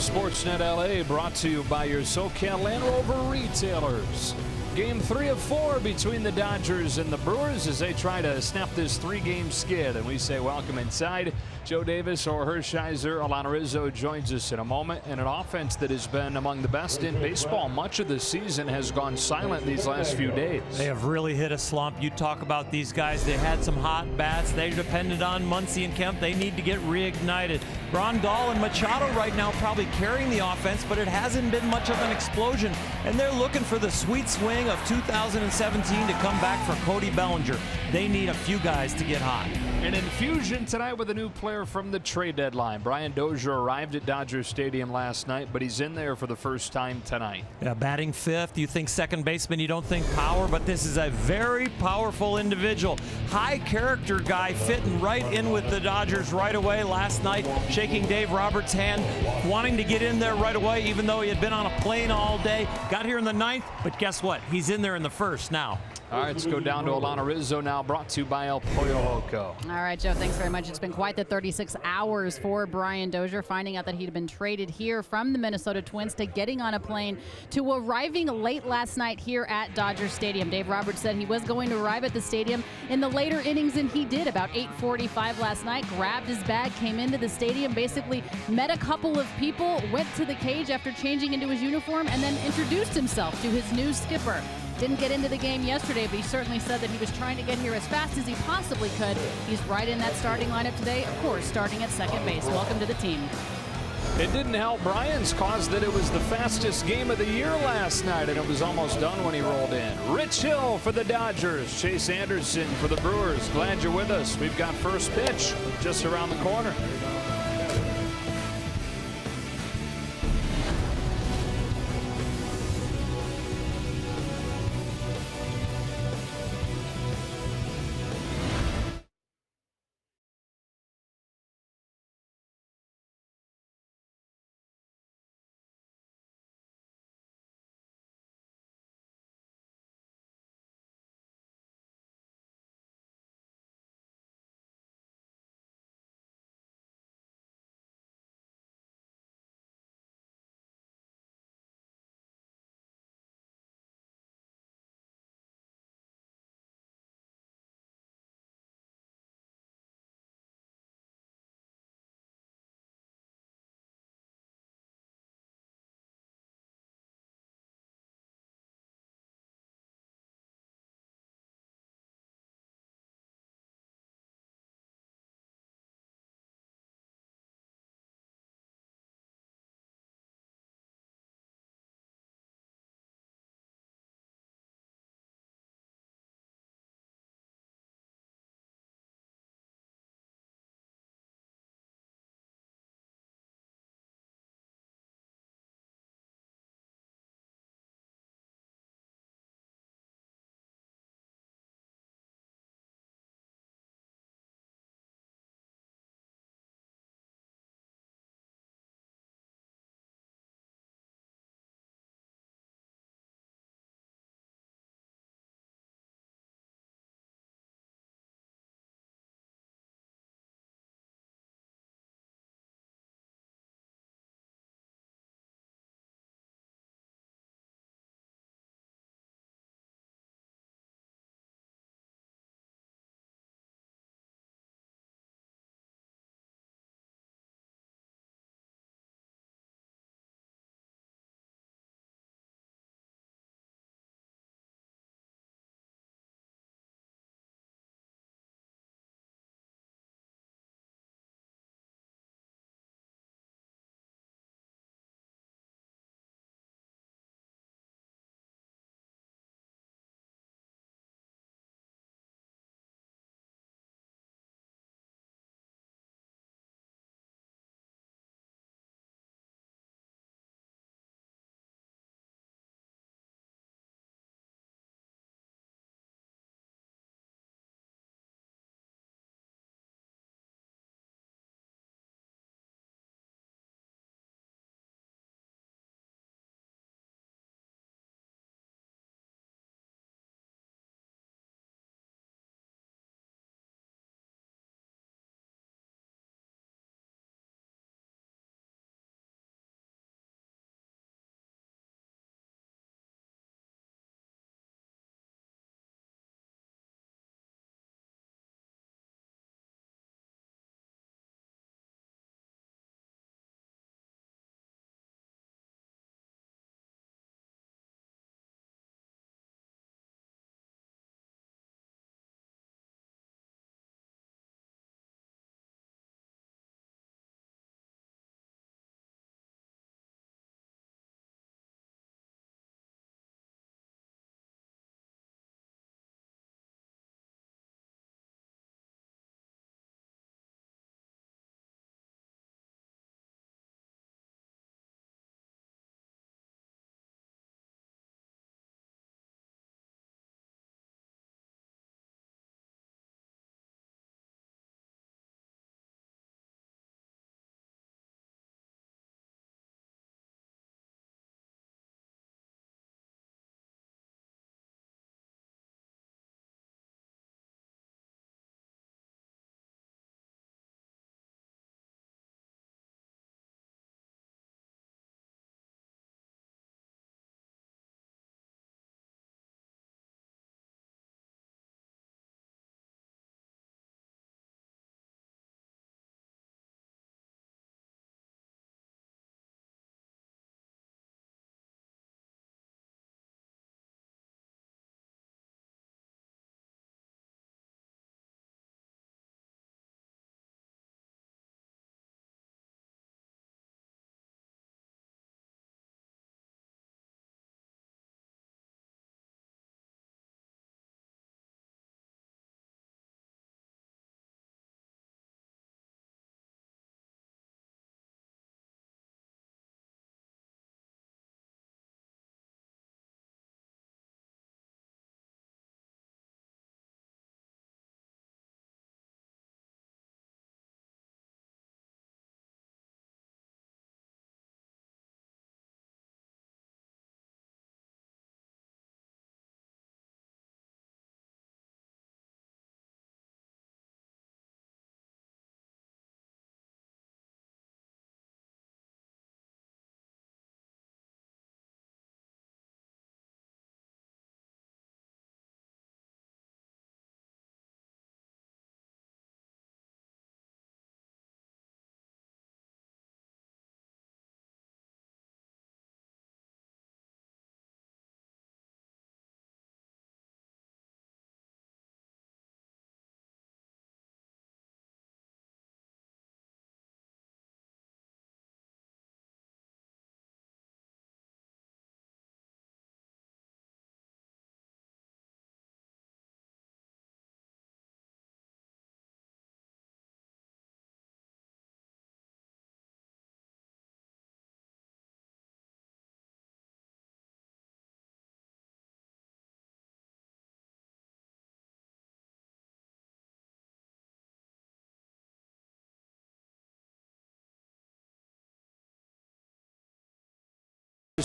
Sportsnet LA brought to you by your SoCal Land Rover retailers. Game 3 of 4 between the Dodgers and the Brewers as they try to snap this 3-game skid. And we say welcome inside. Joe Davis or Hershiser. Alana Rizzo joins us in a moment. And an offense that has been among the best in baseball much of the season has gone silent these last few days. They have really hit a slump. You talk about these guys. They had some hot bats. They depended on Muncy and Kemp. They need to get reignited. Grandal and Machado right now probably carrying the offense, but it hasn't been much of an explosion. And they're looking for the sweet swing of 2017 to come back for Cody Bellinger. They need a few guys to get hot. An infusion tonight with a new player from the trade deadline. Brian Dozier arrived at Dodger Stadium last night, but he's in there for the first time tonight. Yeah, batting fifth. You think second baseman, you don't think power, but this is a very powerful individual. High character guy fitting right in with the Dodgers right away last night, shaking Dave Roberts' hand, wanting to get in there right away, even though he had been on a plane all day. Got here in the ninth, but guess what? He's in there in the first now. All right, let's go down to Alana Rizzo now, brought to you by El Pollo Loco. All right, Joe, thanks very much. It's been quite the 36 hours for Brian Dozier, finding out that he'd been traded here from the Minnesota Twins to getting on a plane to arriving late last night here at Dodger Stadium. Dave Roberts said he was going to arrive at the stadium in the later innings, and he did. About 8:45 last night, grabbed his bag, came into the stadium, basically met a couple of people, went to the cage after changing into his uniform, and then introduced himself to his new skipper. Didn't get into the game yesterday, but he certainly said that he was trying to get here as fast as he possibly could. He's right in that starting lineup today, of course, starting at second base. Welcome to the team. It didn't help Brian's cause that it was the fastest game of the year last night, and it was almost done when he rolled in. Rich Hill for the Dodgers, Chase Anderson for the Brewers. Glad you're with us. We've got first pitch just around the corner.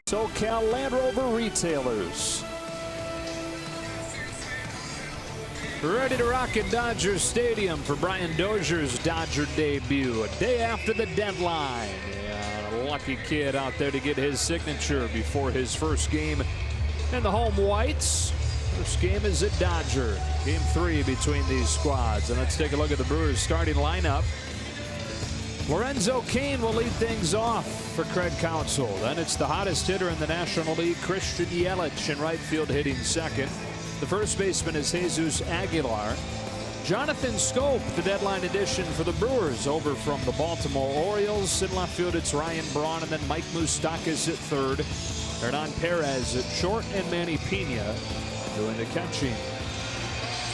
SoCal Land Rover retailers. Ready to rock at Dodger Stadium for Brian Dozier's Dodger debut. A day after the deadline. Yeah, a lucky kid out there to get his signature before his first game in the home whites. First game is at Dodger. Game 3 between these squads. And let's take a look at the Brewers starting lineup. Lorenzo Cain will lead things off for Craig Counsell. Then it's the hottest hitter in the National League, Christian Yelich, in right field hitting second. The first baseman is Jesus Aguilar. Jonathan Scope, the deadline addition for the Brewers, over from the Baltimore Orioles. In left field, it's Ryan Braun, and then Mike Moustakas at third. Hernan Perez at short, and Manny Pena doing the catching.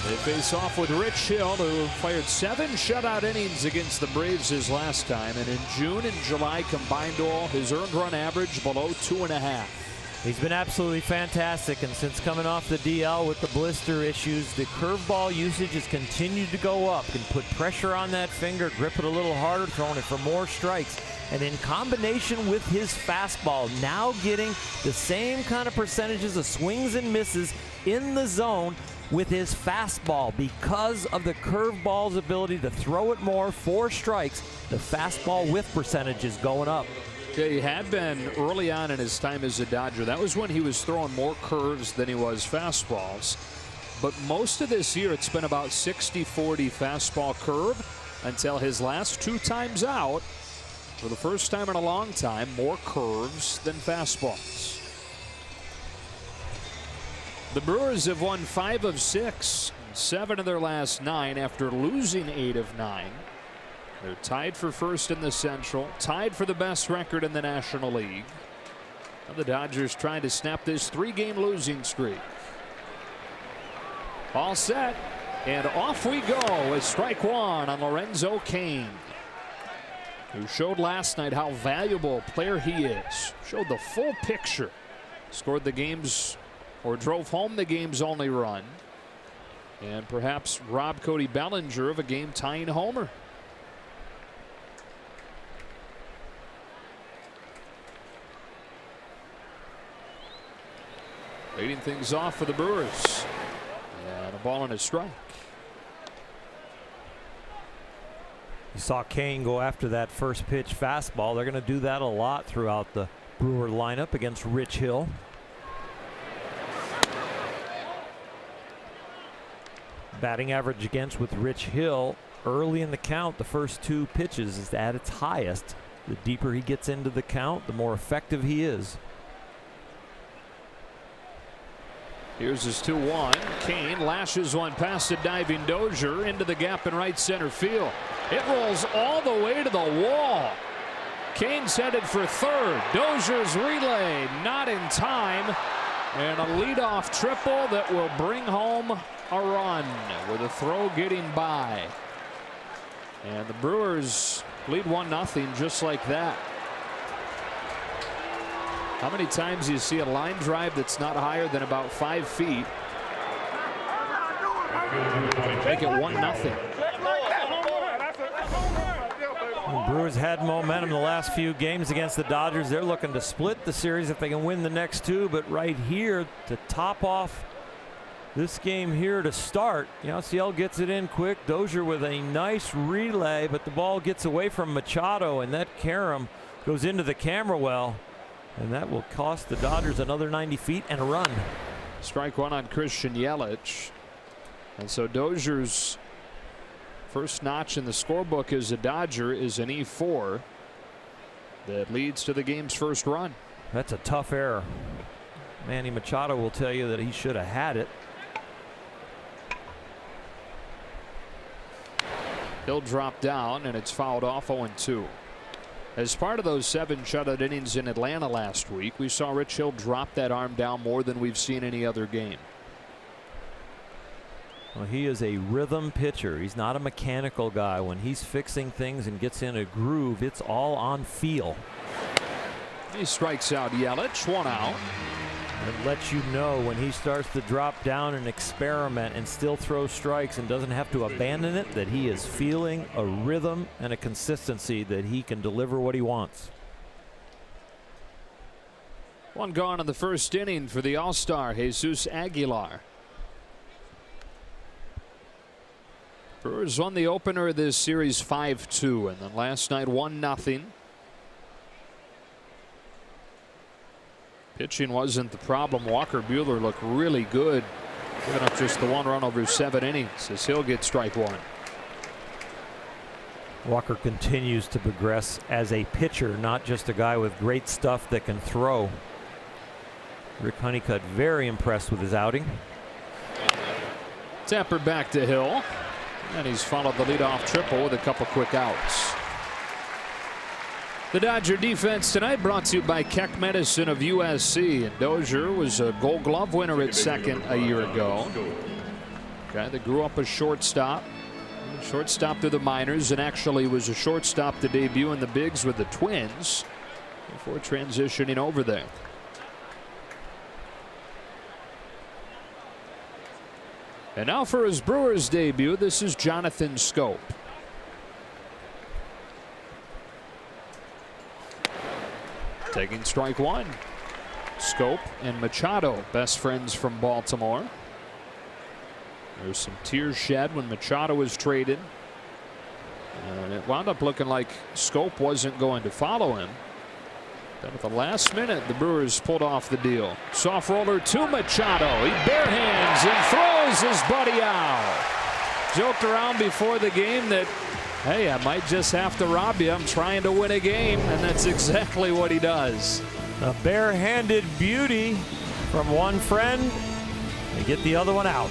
They face off with Rich Hill, who fired 7 shutout innings against the Braves his last time. And in June and July combined all, his earned run average below 2.5. He's been absolutely fantastic, and since coming off the DL with the blister issues, the curveball usage has continued to go up. Can put pressure on that finger, grip it a little harder, throwing it for more strikes. And in combination with his fastball, now getting the same kind of percentages of swings and misses in the zone with his fastball. Because of the curveball's ability to throw it more, 4 strikes, the fastball whiff percentage is going up. Yeah, he had been early on in his time as a Dodger. That was when he was throwing more curves than he was fastballs. But most of this year, it's been about 60-40 fastball curve until his last 2 times out. For the first time in a long time, more curves than fastballs. The Brewers have won 5 of 6, 7 of their last 9 after losing 8 of 9. They're tied for first in the Central, tied for the best record in the National League. Now the Dodgers trying to snap this 3-game losing streak. All set, and off we go with strike 1 on Lorenzo Cain, who showed last night how valuable a player he is. Showed the full picture. Scored the game's, or drove home the game's only run. And perhaps robbed Cody Bellinger of a game-tying homer. Leading things off for the Brewers. And a ball and a strike. You saw Cain go after that first pitch fastball. They're going to do that a lot throughout the Brewer lineup against Rich Hill. Batting average against with Rich Hill early in the count, the first 2 pitches is at its highest. The deeper he gets into the count, the more effective he is. Here's his 2-1. Cain lashes one past the diving Dozier into the gap in right center field. It rolls all the way to the wall. Cain's headed for third. Dozier's relay not in time. And a leadoff triple that will bring home a run with a throw getting by. And the Brewers lead 1-0 just like that. How many times do you see a line drive that's not higher than about 5 feet? Make it 1-0. The Brewers had momentum the last few games against the Dodgers. They're looking to split the series if they can win the next 2. But right here to top off this game here to start, Yasiel gets it in quick. Dozier with a nice relay, but the ball gets away from Machado, and that carom goes into the camera well. And that will cost the Dodgers another 90 feet and a run. Strike 1 on Christian Yelich. And so Dozier's first notch in the scorebook as a Dodger is an E4 that leads to the game's first run. That's a tough error. Manny Machado will tell you that he should have had it. He'll drop down, and it's fouled off 0-2. As part of those 7 shutout innings in Atlanta last week, we saw Rich Hill drop that arm down more than we've seen any other game. Well, he is a rhythm pitcher. He's not a mechanical guy. When he's fixing things and gets in a groove, it's all on feel. He strikes out Yelich, 1 out. It lets you know when he starts to drop down and experiment and still throw strikes and doesn't have to abandon it, that he is feeling a rhythm and a consistency that he can deliver what he wants. One gone in the first inning for the All-Star, Jesus Aguilar. Brewers won the opener of this series 5-2, and then last night 1-0. Pitching wasn't the problem. Walker Buehler looked really good, giving up just the 1 run over 7 innings as he'll get strike 1. Walker continues to progress as a pitcher, not just a guy with great stuff that can throw. Rick Honeycutt very impressed with his outing. Tapper back to Hill, and he's followed the leadoff triple with a couple quick outs. The Dodger defense tonight brought to you by Keck Medicine of USC. And Dozier was a Gold Glove winner at second a year ago. Guy that grew up a shortstop. Shortstop to the minors, and actually was a shortstop to debut in the bigs with the Twins before transitioning over there. And now for his Brewers debut, this is Jonathan Schoop. Taking strike 1. Schoop and Machado, best friends from Baltimore. There's some tears shed when Machado was traded. And it wound up looking like Schoop wasn't going to follow him. Then at the last minute, the Brewers pulled off the deal. Soft roller to Machado. He barehands and throws his buddy out. Joked around before the game that, hey, I might just have to rob you. I'm trying to win a game, and that's exactly what he does. A barehanded beauty from one friend. They get the other one out.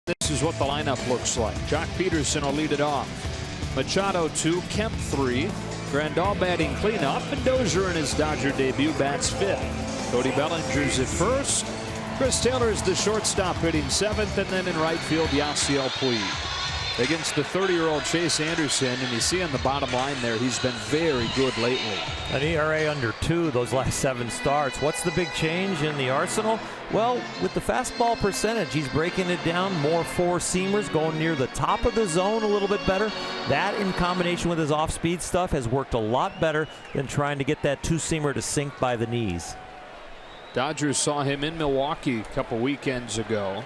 This is what the lineup looks like. Jock Peterson will lead it off. Machado 2, Kemp 3, Grandal batting cleanup, and Dozier in his Dodger debut bats 5th. Cody Bellinger's at first. Chris Taylor's the shortstop hitting 7th, and then in right field, Yasiel Puig against the 30-year-old Chase Anderson, and you see on the bottom line there, he's been very good lately. An ERA under 2 those last 7 starts. What's the big change in the arsenal? Well, with the fastball percentage, he's breaking it down. More 4-seamers going near the top of the zone a little bit better. That in combination with his off-speed stuff has worked a lot better than trying to get that 2-seamer to sink by the knees. Dodgers saw him in Milwaukee a couple weekends ago.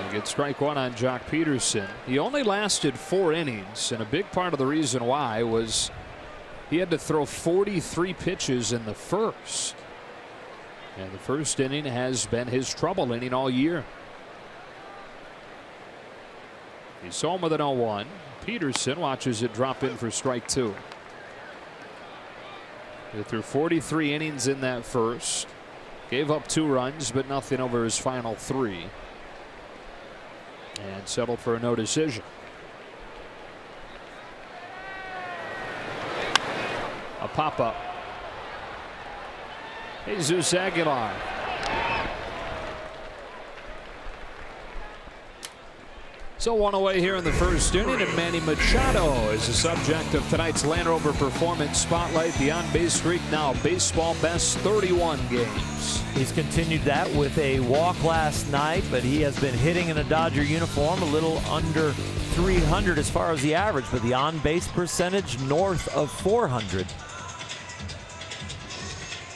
Get strike 1 on Jock Peterson. He only lasted 4 innings, and a big part of the reason why was he had to throw 43 pitches in the first. And the first inning has been his trouble inning all year. He's home with an 0-1. Peterson watches it drop in for strike 2. He threw 43 innings in that first. Gave up 2 runs, but nothing over his final 3. And settled for a no decision. A pop-up. Jesus Aguilar. So one away here in the first inning, and Manny Machado is the subject of tonight's Land Rover Performance Spotlight. The on-base streak now baseball best 31 games. He's continued that with a walk last night, but he has been hitting in a Dodger uniform a little under 300 as far as the average, but the on-base percentage north of 400.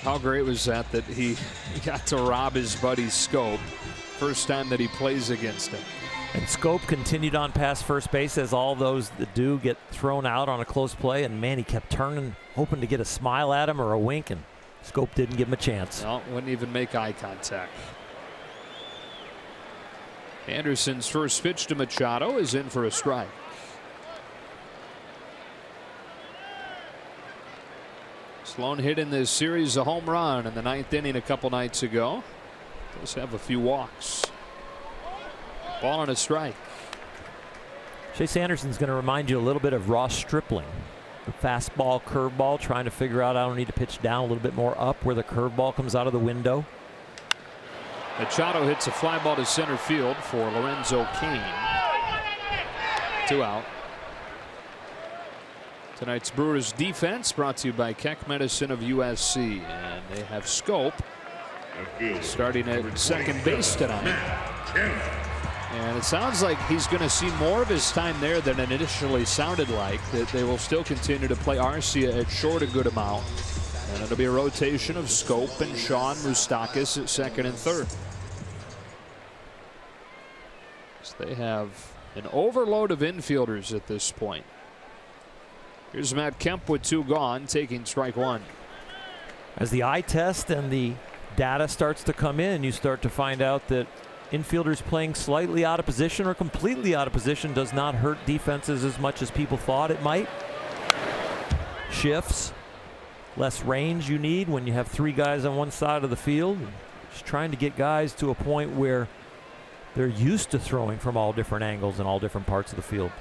How great was that he got to rob his buddy Scope first time that he plays against him. And Scope continued on past first base, as all those that do get thrown out on a close play, and Manny kept turning, hoping to get a smile at him or a wink, and Scope didn't give him a chance. No, wouldn't even make eye contact. Anderson's first pitch to Machado is in for a strike. Sloan hit in this series a home run in the 9th inning a couple nights ago. Does have a few walks. Ball and a strike. Chase Anderson's going to remind you a little bit of Ross Stripling. The fastball, curveball, trying to figure out I don't need to pitch down a little bit more up where the curveball comes out of the window. Machado hits a fly ball to center field for Lorenzo Cain. 2 out. Tonight's Brewers defense brought to you by Keck Medicine of USC, and they have Scope starting at second base tonight. And it sounds like he's going to see more of his time there than it initially sounded like. That they will still continue to play Arcia at short a good amount. And it'll be a rotation of Scope and Sean Moustakis at second and third. So they have an overload of infielders at this point. Here's Matt Kemp with 2 gone, taking strike 1. As the eye test and the data starts to come in, you start to find out that infielders playing slightly out of position or completely out of position does not hurt defenses as much as people thought it might. Shifts, less range you need when you have 3 guys on one side of the field. Just trying to get guys to a point where they're used to throwing from all different angles and all different parts of the field.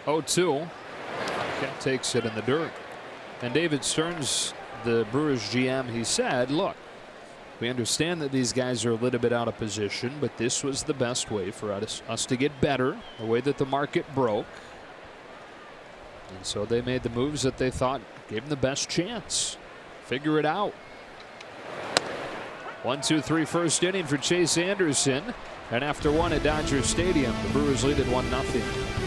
Oh, 2. Kemp takes it in the dirt. And David Stearns, the Brewers GM, he said, look, we understand that these guys are a little bit out of position, but this was the best way for us to get better, the way that the market broke. And so they made the moves that they thought gave them the best chance. Figure it out. 1-2-3 first inning for Chase Anderson. And after 1 at Dodger Stadium, the Brewers lead at 1-0.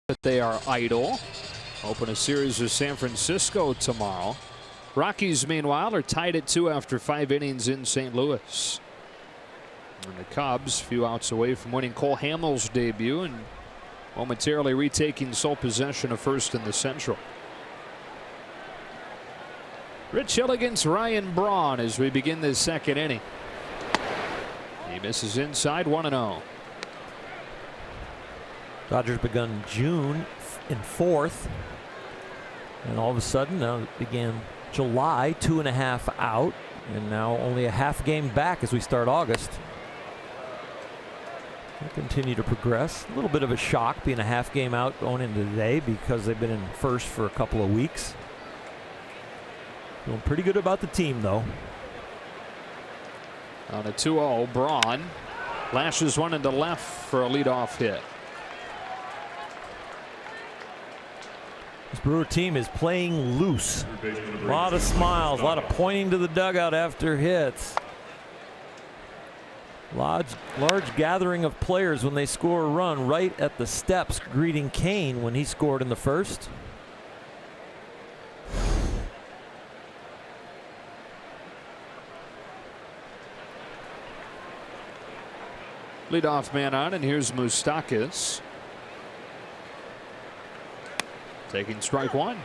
But they are idle. Open a series with San Francisco tomorrow. Rockies, meanwhile, are tied at 2 after 5 innings in St. Louis. And the Cubs, a few outs away from winning Cole Hamels' debut and momentarily retaking sole possession of first in the Central. Rich Hill against Ryan Braun as we begin this second inning. He misses inside, 1-0. Dodgers begun June in 4th. And all of a sudden, now it began July, 2.5 out. And now only a half game back as we start August. They'll continue to progress. A little bit of a shock being a half game out going into today because they've been in first for a couple of weeks. Feeling pretty good about the team, though. On a 2-0, Braun lashes one into left for a leadoff hit. This Brewer team is playing loose. A lot of smiles, a lot of pointing to the dugout after hits. Large gathering of players when they score a run right at the steps greeting Kane when he scored in the first. Leadoff man on, and here's Moustakas. Taking strike one.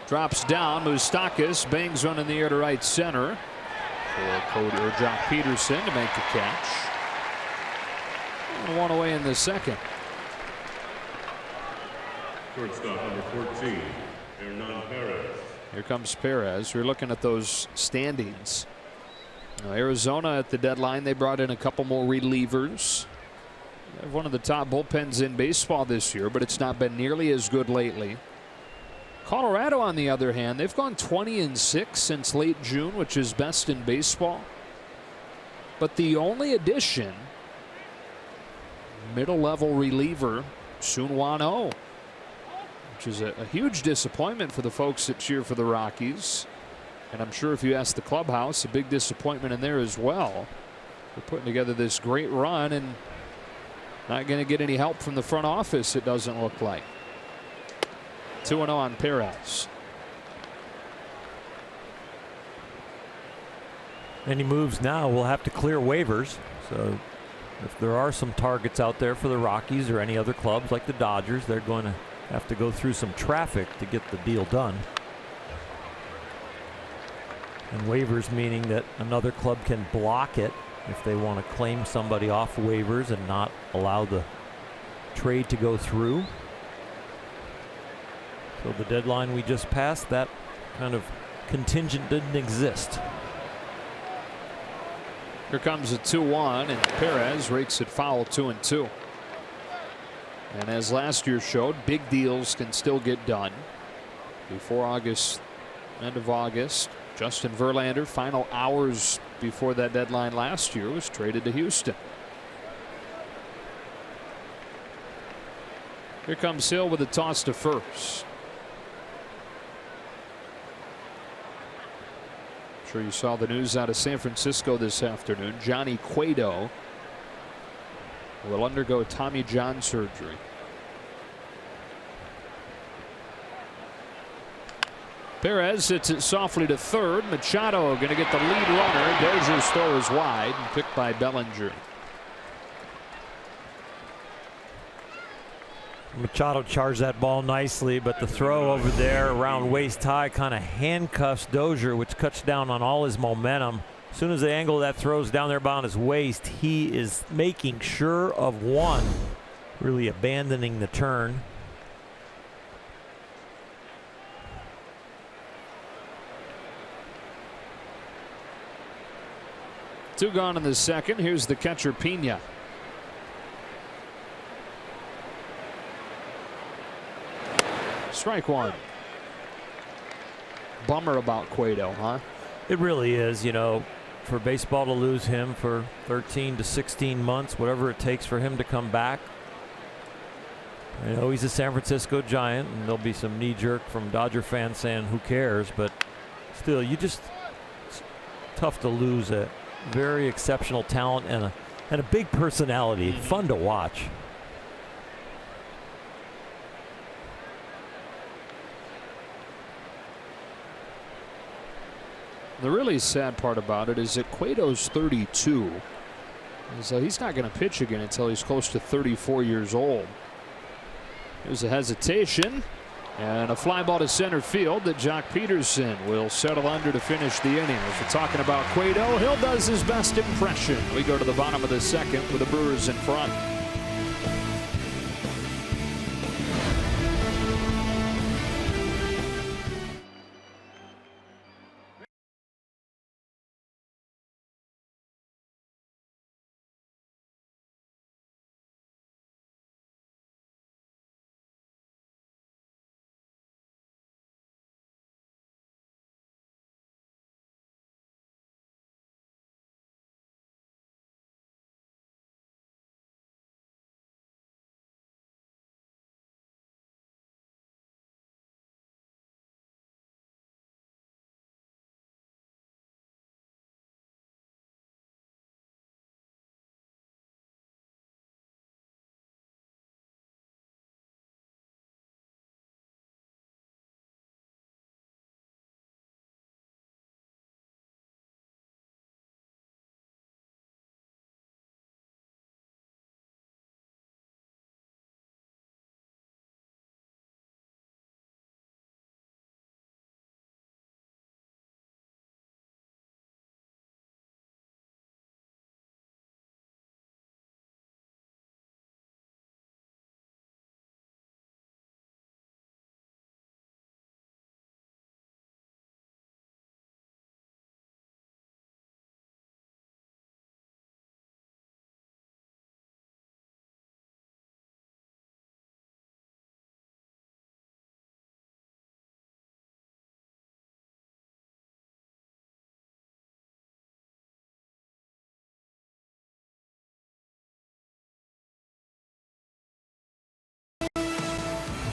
Drops down. Moustakas bangs one in the air to right center for Cody or Jock Peterson to make the catch. One away in the second. Shortstop number 14, Hernan Perez. Here comes Perez. We're looking at those standings. Now, Arizona at the deadline, they brought in a couple more relievers. They have one of the top bullpens in baseball this year, but it's not been nearly as good lately. Colorado, on the other hand, they've gone 20-6 since late June, which is best in baseball. But the only addition, middle-level reliever Sun-Hwan Oh, which is a huge disappointment for the folks that cheer for the Rockies. And I'm sure if you ask the clubhouse, a big disappointment in there as well. They're putting together this great run and not going to get any help from the front office, it doesn't look like. 2-0 on Perez. Any moves now will have to clear waivers. So if there are some targets out there for the Rockies or any other clubs like the Dodgers, they're going to have to go through some traffic to get the deal done. And waivers meaning that another club can block it if they want to claim somebody off waivers and not allow the trade to go through. So the deadline we just passed, that kind of contingent didn't exist. Here comes a 2-1, and Perez rakes it foul, 2-2. And as last year showed, big deals can still get done before August, end of August. Justin Verlander, final hours before that deadline last year, was traded to Houston. Here comes Hill with a toss to first. I'm sure you saw the news out of San Francisco this afternoon. Johnny Cueto will undergo Tommy John surgery. Perez hits it softly to third. Machado going to get the lead runner. Dozier's throw is wide and picked by Bellinger. Machado charged that ball nicely, but the throw over there around waist high kind of handcuffs Dozier, which cuts down on all his momentum. As soon as the angle of that throws down there about his waist, he is making sure of one, really abandoning the turn. Two gone in the second. Here's the catcher, Pena. Strike one. Bummer about Cueto, huh? It really is, you know, for baseball to lose him for 13 to 16 months, whatever it takes for him to come back. I know he's a San Francisco Giant, and there'll be some knee jerk from Dodger fans saying, who cares? But still, it's tough to lose a very exceptional talent and And a big personality, fun to watch. The really sad part about it is that Cueto's 32. So he's not going to pitch again until he's close to 34 years old. There's a hesitation and a fly ball to center field that Jock Peterson will settle under to finish the inning. If we're talking about Cueto, Hill does his best impression. We go to the bottom of the second with the Brewers in front.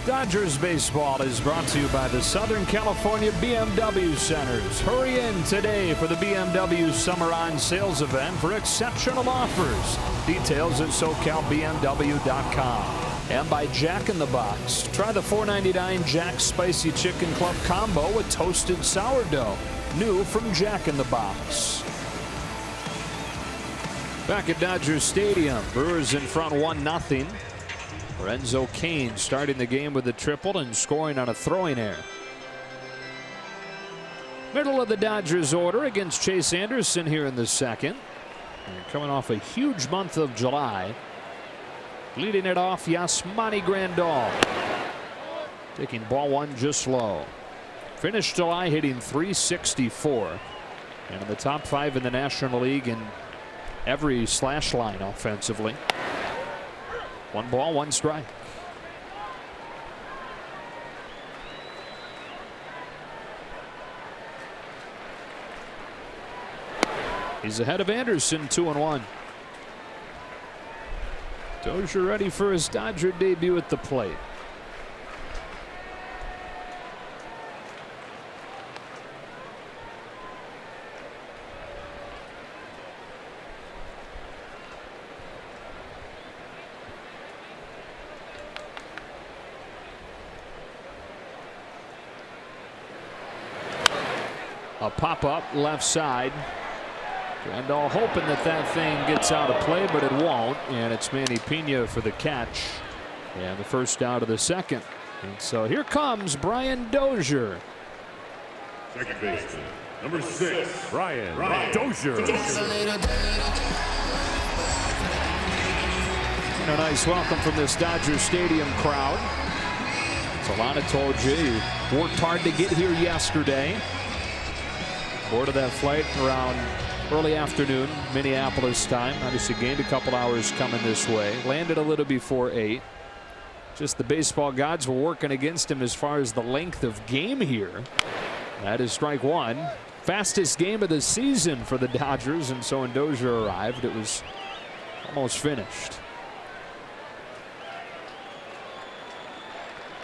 Dodgers baseball is brought to you by the Southern California BMW Centers. Hurry in today for the BMW Summer On Sales event for exceptional offers. Details at SoCalBMW.com. And by Jack in the Box. Try the $4.99 Jack's Spicy Chicken Club Combo with toasted sourdough. New from Jack in the Box. Back at Dodger Stadium, Brewers in front 1-0. Lorenzo Cain starting the game with a triple and scoring on a throwing error. Middle of the Dodgers order against Chase Anderson here in the second. And coming off a huge month of July. Leading it off, Yasmani Grandal. Taking ball one just low. Finished July hitting .364. And in the top 5 in the National League in every slash line offensively. 1 ball, 1 strike. He's ahead of Anderson, 2-1. Dozier ready for his Dodger debut at the plate. A pop-up left side. Grandal hoping that that thing gets out of play, but it won't. And it's Manny Pena for the catch. And the first out of the second. And so here comes Brian Dozier. Second baseman, number 6, Brian Dozier. And a nice welcome from this Dodger Stadium crowd. Solana told you worked hard to get here yesterday. Boarded that flight around early afternoon Minneapolis time. Obviously gained a couple hours coming this way. Landed a little before 8. Just the baseball gods were working against him as far as the length of game here. That is strike one. Fastest game of the season for the Dodgers, and so when Dozier arrived it was almost finished.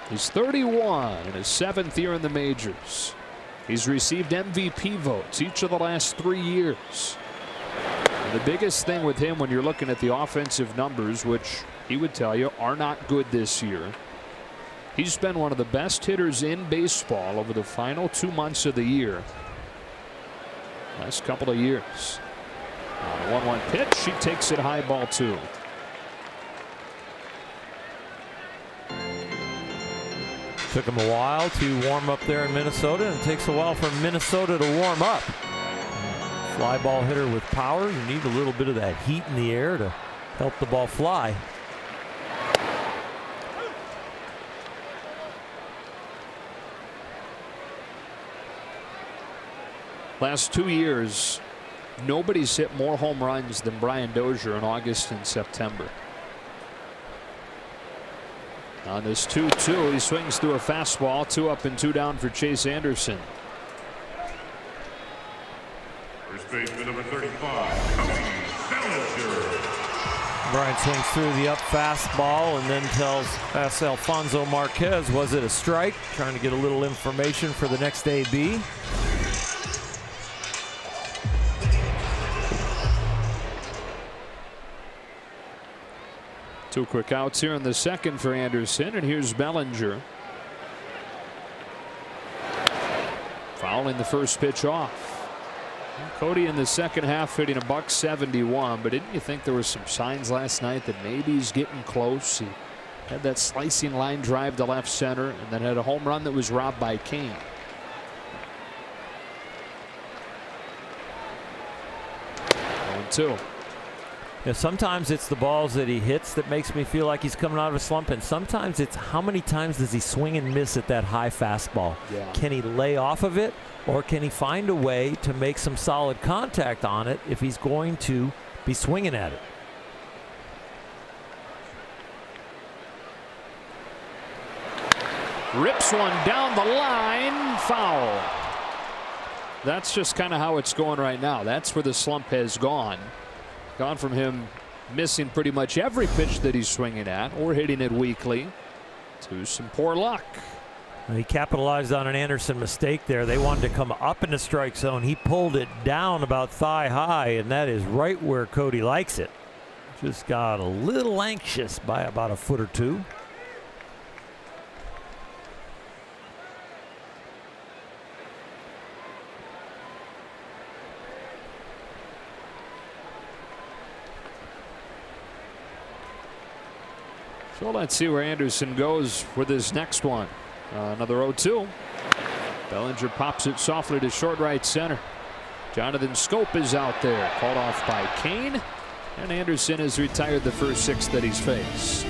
He's 31 in his 7th year in the majors. He's received MVP votes each of the last 3 years. The biggest thing with him when you're looking at the offensive numbers, which he would tell you are not good this year, he's been one of the best hitters in baseball over the final 2 months of the year. Last couple of years. 1-1 pitch. She takes it high, ball 2. Took him a while to warm up there in Minnesota, and it takes a while for Minnesota to warm up. Fly ball hitter with power. You need a little bit of that heat in the air to help the ball fly. Last 2 years, nobody's hit more home runs than Brian Dozier in August and September. On this 2-2, he swings through a fastball. 2 up and 2 down for Chase Anderson. First baseman number 35, Cody Bellinger. Brian swings through the up fastball and then tells Alfonso Marquez, was it a strike? Trying to get a little information for the next AB. Two quick outs here in the second for Anderson, and here's Bellinger. Fouling the first pitch off. Cody in the second half hitting a .171, but didn't you think there were some signs last night that maybe he's getting close? He had that slicing line drive to left center, and then had a home run that was robbed by Kane. Two. Yeah, sometimes it's the balls that he hits that makes me feel like he's coming out of a slump, and sometimes it's how many times does he swing and miss at that high fastball. Yeah. Can he lay off of it, or can he find a way to make some solid contact on it if he's going to be swinging at it? Rips one down the line, foul. That's just kind of how it's going right now. That's where the slump has gone. Gone from him missing pretty much every pitch that he's swinging at or hitting it weakly to some poor luck. He capitalized on an Anderson mistake there. They wanted to come up in the strike zone. He pulled it down about thigh high, and that is right where Cody likes it. Just got a little anxious by about a foot or two. So let's see where Anderson goes with his next one. Another 0-2. Bellinger pops it softly to short right center. Jonathan Scope is out there, called off by Kane, and Anderson has retired the first 6 that he's faced.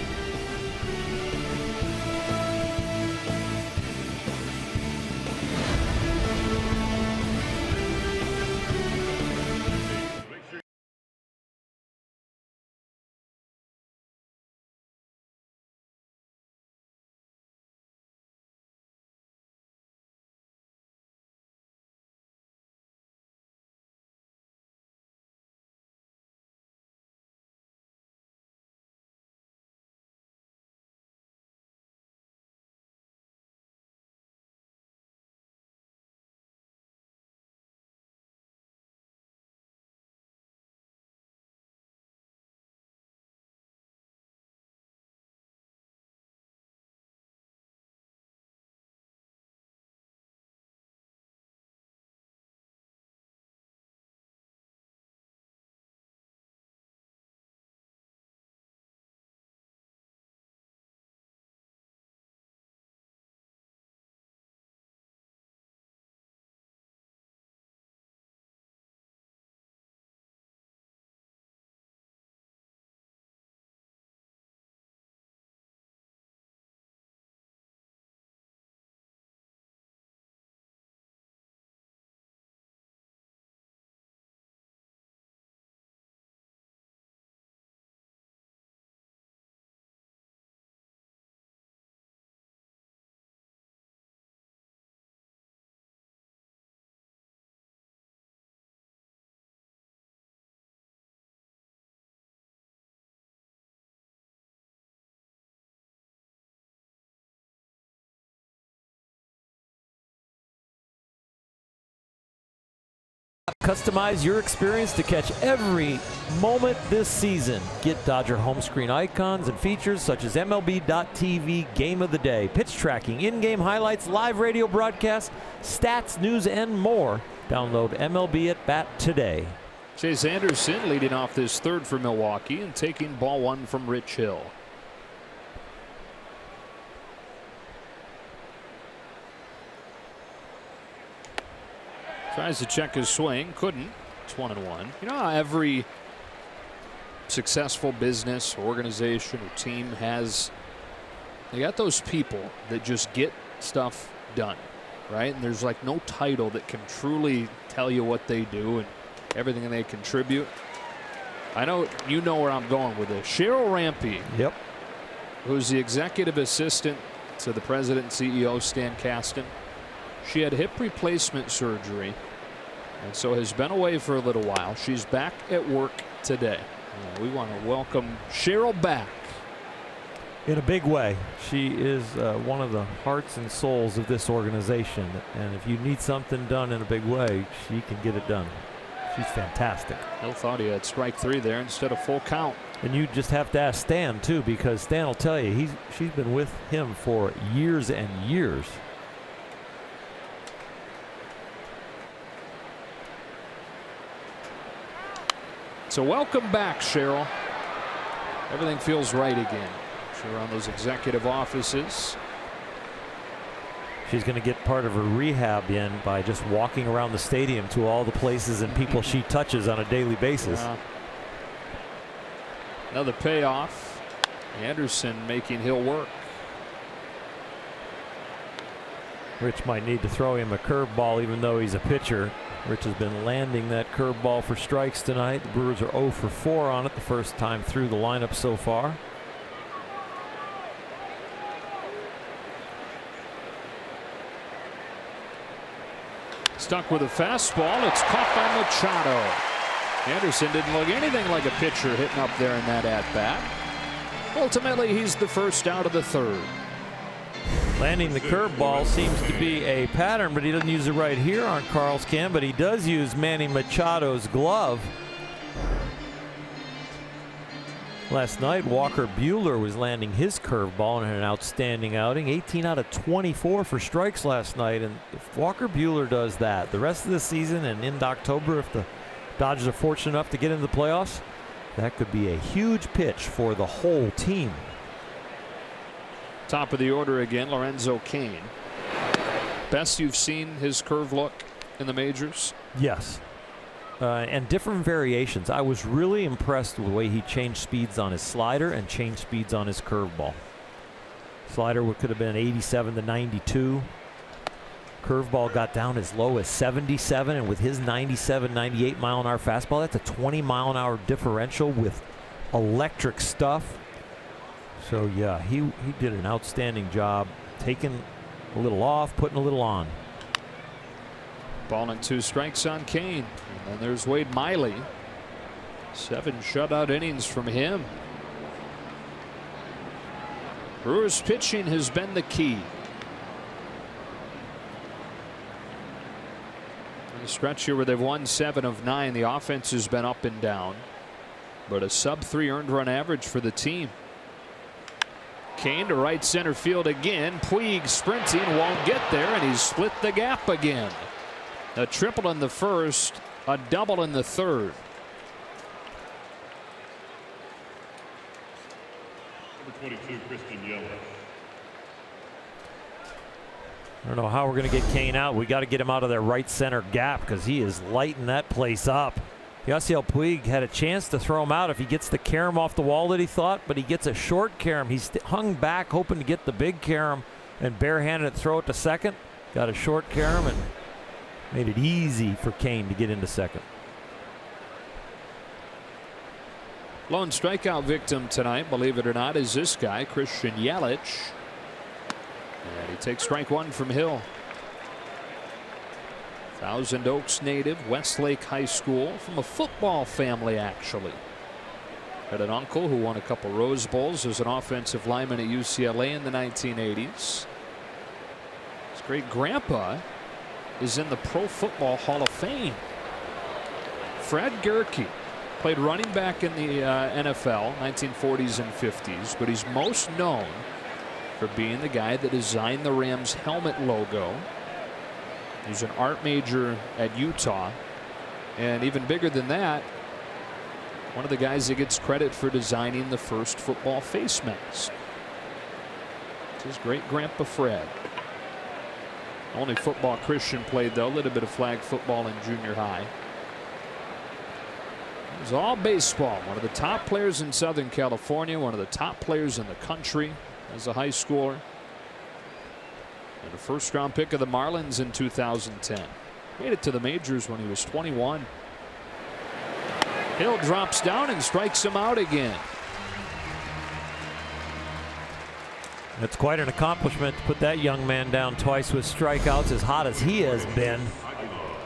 Customize your experience to catch every moment this season. Get Dodger home screen icons and features such as MLB.TV Game of the Day, pitch tracking, in-game highlights, live radio broadcasts, stats, news, and more. Download MLB at Bat today. Chase Anderson leading off this third for Milwaukee and taking ball one from Rich Hill. Tries to check his swing, couldn't. It's 1-1. You know how every successful business, organization, or team has, they got those people that just get stuff done, right? And there's like no title that can truly tell you what they do and everything they contribute. I know you know where I'm going with this. Cheryl Rampey, Yep. who's the executive assistant to the president and CEO Stan Kasten. She had hip replacement surgery and so has been away for a little while. She's back at work today. We want to welcome Cheryl back. In a big way. She is one of the hearts and souls of this organization. And if you need something done in a big way, she can get it done. She's fantastic. Hill thought he had strike three there instead of full count. And you just have to ask Stan, too, because Stan will tell you she's been with him for years and years. So welcome back, Cheryl. Everything feels right again. She's around those executive offices. She's going to get part of her rehab in by just walking around the stadium to all the places and people she touches on a daily basis. Another payoff. Anderson making Hill work. Rich might need to throw him a curveball even though he's a pitcher. Rich has been landing that curveball for strikes tonight. The Brewers are 0 for 4 on it the first time through the lineup so far. Stuck with a fastball. It's caught by Machado. Anderson didn't look anything like a pitcher hitting up there in that at-bat. Ultimately, he's the first out of the third. Landing the curveball seems to be a pattern, but he doesn't use it right here on Carl's cam, but he does use Manny Machado's glove. Last night, Walker Buehler was landing his curveball in an outstanding outing. 18 out of 24 for strikes last night, and if Walker Buehler does that the rest of the season and into October, if the Dodgers are fortunate enough to get into the playoffs, that could be a huge pitch for the whole team. Top of the order again, Lorenzo Cain. Best you've seen his curve look in the majors? Yes. And different variations. I was really impressed with the way he changed speeds on his slider and changed speeds on his curveball. Slider could have been 87 to 92. Curveball got down as low as 77, and with his 97, 98 mile an hour fastball, that's a 20 mile an hour differential with electric stuff. So yeah, he did an outstanding job taking a little off, putting a little on. Ball and 2 strikes on Cain. And then there's Wade Miley. 7 shutout innings from him. Brewers pitching has been the key. In the stretch here where they've won 7 of 9, the offense has been up and down, but a sub-3 earned run average for the team. Cain to right center field again. Puig sprinting, won't get there, and he's split the gap again. A triple in the first, a double in the third. Number 22, Christian Yelich. I don't know how we're going to get Cain out. We got to get him out of that right center gap because he is lighting that place up. Yasiel Puig had a chance to throw him out if he gets the carom off the wall that he thought, but he gets a short carom. He's hung back hoping to get the big carom and barehanded it, throw it to second. Got a short carom and made it easy for Cain to get into second. Lone strikeout victim tonight, believe it or not, is this guy, Christian Yelich. And he takes strike 1 from Hill. Thousand Oaks native, Westlake High School, from a football family actually. Had an uncle who won a couple Rose Bowls as an offensive lineman at UCLA in the 1980s. His great grandpa is in the Pro Football Hall of Fame. Fred Gerke played running back in the NFL 1940s and 50s, but he's most known for being the guy that designed the Rams helmet logo. He's an art major at Utah, and even bigger than that, one of the guys that gets credit for designing the first football face mask. It's his great grandpa Fred. Only football Christian played, though, a little bit of flag football in junior high. It was all baseball. One of the top players in Southern California, one of the top players in the country as a high schooler, and a first-round pick of the Marlins in 2010. Made it to the majors when he was 21. Hill drops down and strikes him out again. It's quite an accomplishment to put that young man down twice with strikeouts, as hot as he has been,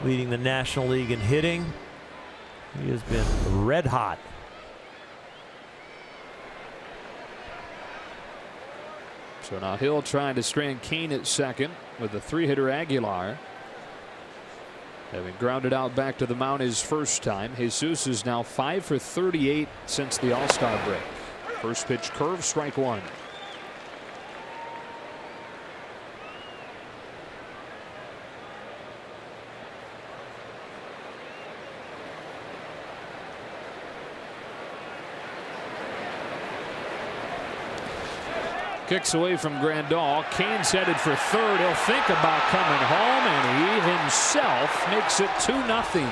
leading the National League in hitting. He has been red hot. So now Hill trying to strand Kane at second with the three-hitter Aguilar. Having grounded out back to the mound his first time. Jesus is now 5 for 38 since the All-Star break. First pitch curve, strike one. Kicks away from Grandal. Kane's headed for third. He'll think about coming home, and he himself makes it 2-0.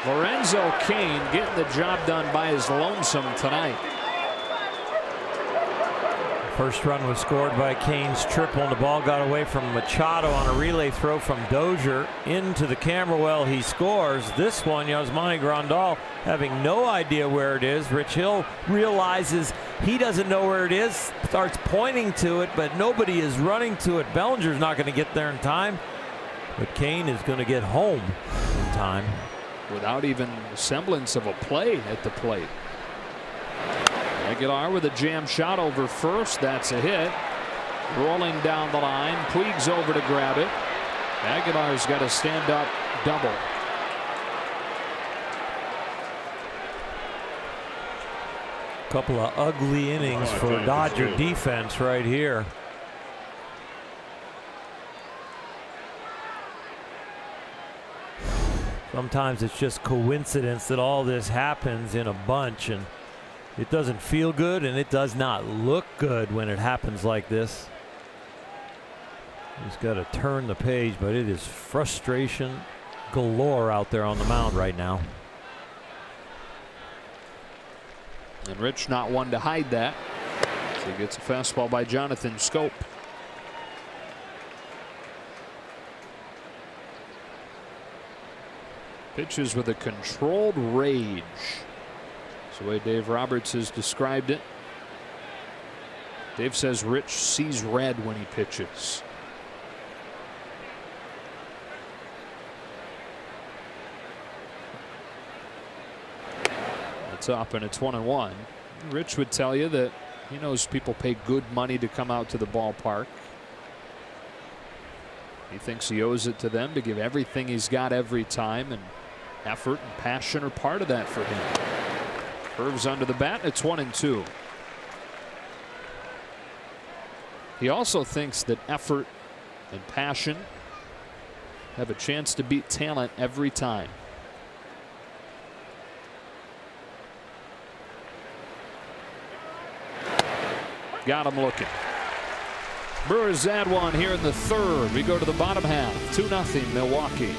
Lorenzo Cain getting the job done by his lonesome tonight. First run was scored by Kane's triple, and the ball got away from Machado on a relay throw from Dozier into the camera well. He scores. This one, Yasmani Grandal having no idea where it is. Rich Hill realizes he doesn't know where it is, starts pointing to it, but nobody is running to it. Bellinger's not going to get there in time, but Kane is going to get home in time. Without even a semblance of a play at the plate. Aguilar with a jam shot over first. That's a hit. Rolling down the line. Puig's over to grab it. Aguilar's got a stand-up double. Couple of ugly innings for Dodger defense right here. Sometimes it's just coincidence that all this happens in a bunch, and it doesn't feel good and it does not look good when it happens like this. He's got to turn the page, but it is frustration galore out there on the mound right now. And Rich not one to hide that. So he gets a fastball by Jonathan Scope. Pitches with a controlled rage. That's the way Dave Roberts has described it. Dave says Rich sees red when he pitches. It's up and it's 1-1. Rich would tell you that he knows people pay good money to come out to the ballpark. He thinks he owes it to them to give everything he's got every time, and effort and passion are part of that for him. Curves under the bat. It's 1-2. He also thinks that effort and passion have a chance to beat talent every time. Got him looking. Brewers add one here in the third. We go to the bottom half. 2-0 Milwaukee.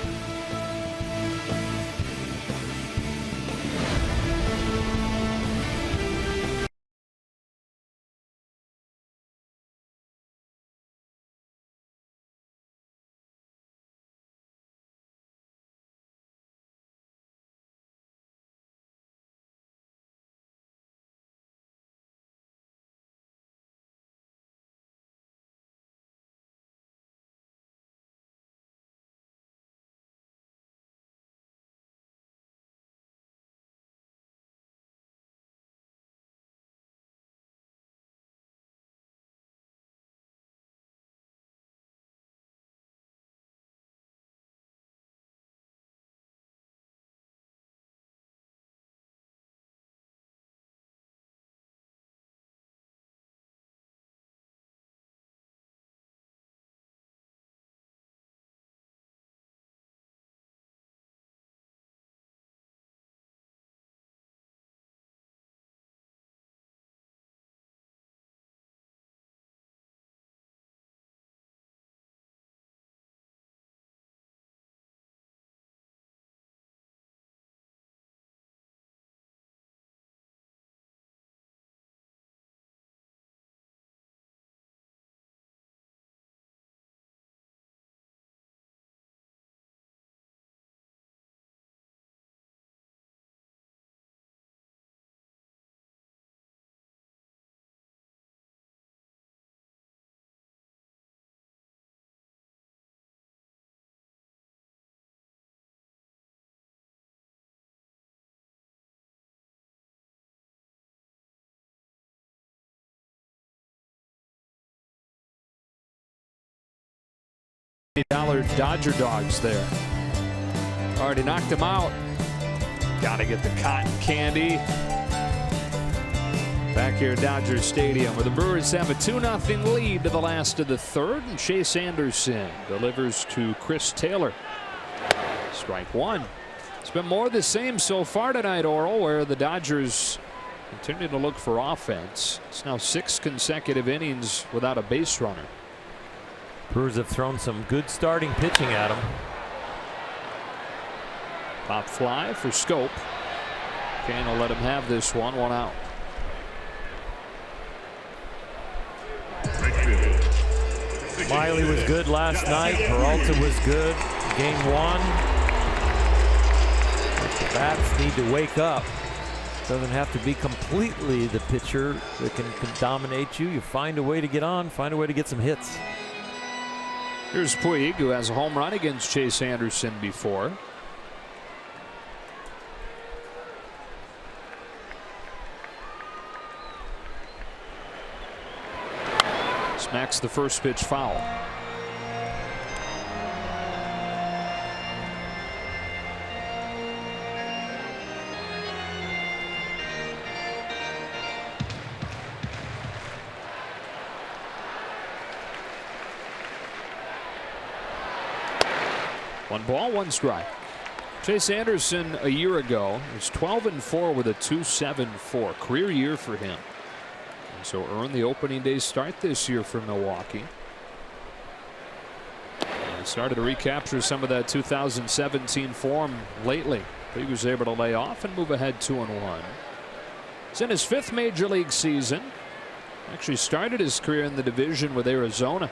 Dodger dogs there. Already knocked him out. Got to get the cotton candy. Back here at Dodger Stadium, where the Brewers have a 2-0 lead to the last of the third, and Chase Anderson delivers to Chris Taylor. Strike one. It's been more of the same so far tonight, Oral, where the Dodgers continue to look for offense. It's now 6 consecutive innings without a base runner. Brewers have thrown some good starting pitching at him. Pop fly for Scope. Kane will let him have this one out. Miley was good last night. Peralta was good. Game 1. The bats need to wake up. Doesn't have to be completely the pitcher that can dominate you. You find a way to get on, find a way to get some hits. Here's Puig, who has a home run against Chase Anderson before. Smacks the first pitch foul. One ball, one strike. Chase Anderson a year ago was 12-4 with a 2.74 career year for him. And so earned the opening day start this year for Milwaukee. And started to recapture some of that 2017 form lately. He was able to lay off and move ahead 2-1. He's in his 5th major league season. Actually started his career in the division with Arizona.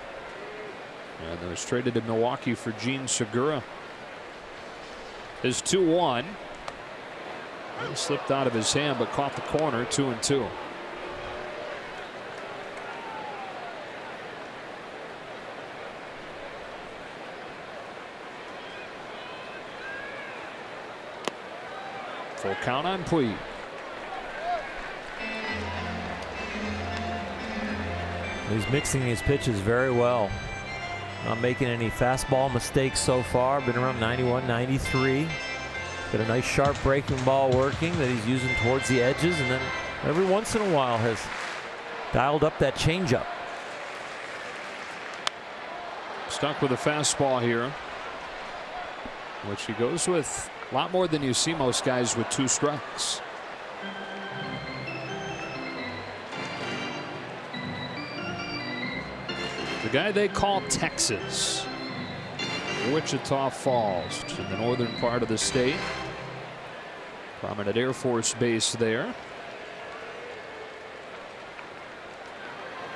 And then was traded to Milwaukee for Gene Segura. His 2-1. He slipped out of his hand but caught the corner. 2-2. Full count on Puig. He's mixing his pitches very well. Not making any fastball mistakes so far. Been around 91, 93. Got a nice sharp breaking ball working that he's using towards the edges, and then every once in a while has dialed up that changeup. Stuck with a fastball here, which he goes with a lot more than you see most guys with 2 strikes. The guy they call Texas. Wichita Falls, which is in the northern part of the state. Prominent Air Force base there.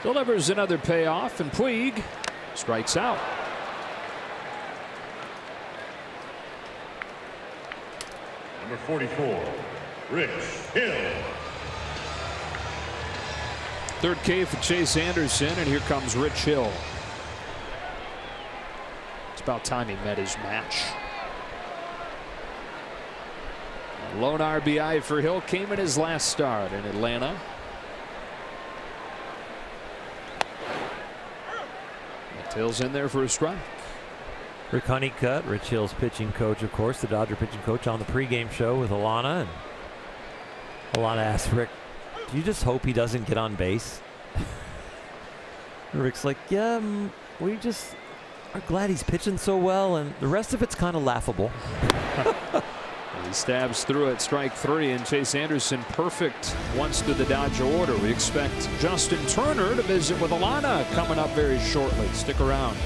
Delivers another payoff, and Puig strikes out. Number 44, Rich Hill. 3rd K for Chase Anderson, and here comes Rich Hill. It's about time he met his match. A lone RBI for Hill came in his last start in Atlanta. Tails in there for a strike. Rick Honeycutt, Rich Hill's pitching coach, of course, the Dodger pitching coach, on the pregame show with Alana. And Alana asked Rick, "Do you just hope he doesn't get on base?" Rick's like, "Yeah, we just are glad he's pitching so well, and the rest of it's kind of laughable." He stabs through it, strike 3, and Chase Anderson perfect once through the Dodger order. We expect Justin Turner to visit with Alana coming up very shortly. Stick around.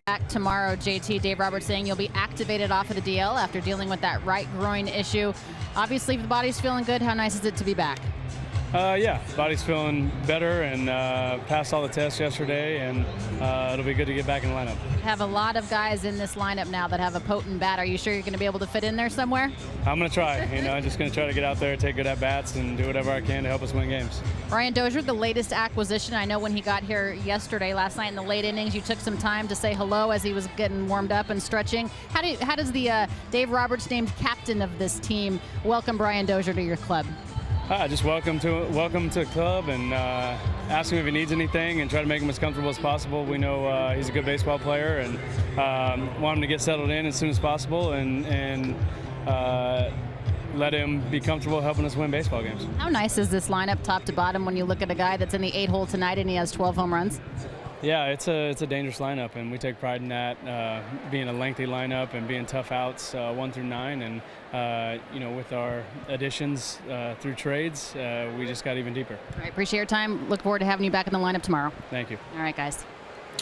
Back tomorrow, JT. Dave Roberts saying you'll be activated off of the DL after dealing with that right groin issue. Obviously, if the body's feeling good, how nice is it to be back? Yeah, body's feeling better and passed all the tests yesterday, and it'll be good to get back in the lineup. Have a lot of guys in this lineup now that have a potent bat. Are you sure you're going to be able to fit in there somewhere? I'm going to try. I'm just going to try to get out there, take good at-bats, and do whatever I can to help us win games. Brian Dozier, the latest acquisition. I know when he got here last night in the late innings, you took some time to say hello as he was getting warmed up and stretching. How does the Dave Roberts named captain of this team welcome Brian Dozier to your club? Just welcome to the club, and ask him if he needs anything and try to make him as comfortable as possible. We know he's a good baseball player, and want him to get settled in as soon as possible, and let him be comfortable helping us win baseball games. How nice is this lineup top to bottom when you look at a guy that's in the 8-hole tonight and he has 12 home runs? Yeah, it's a dangerous lineup, and we take pride in that, being a lengthy lineup and being tough outs 1 through 9. And with our additions through trades, we just got even deeper. All right, appreciate your time. Look forward to having you back in the lineup tomorrow. Thank you. All right, guys.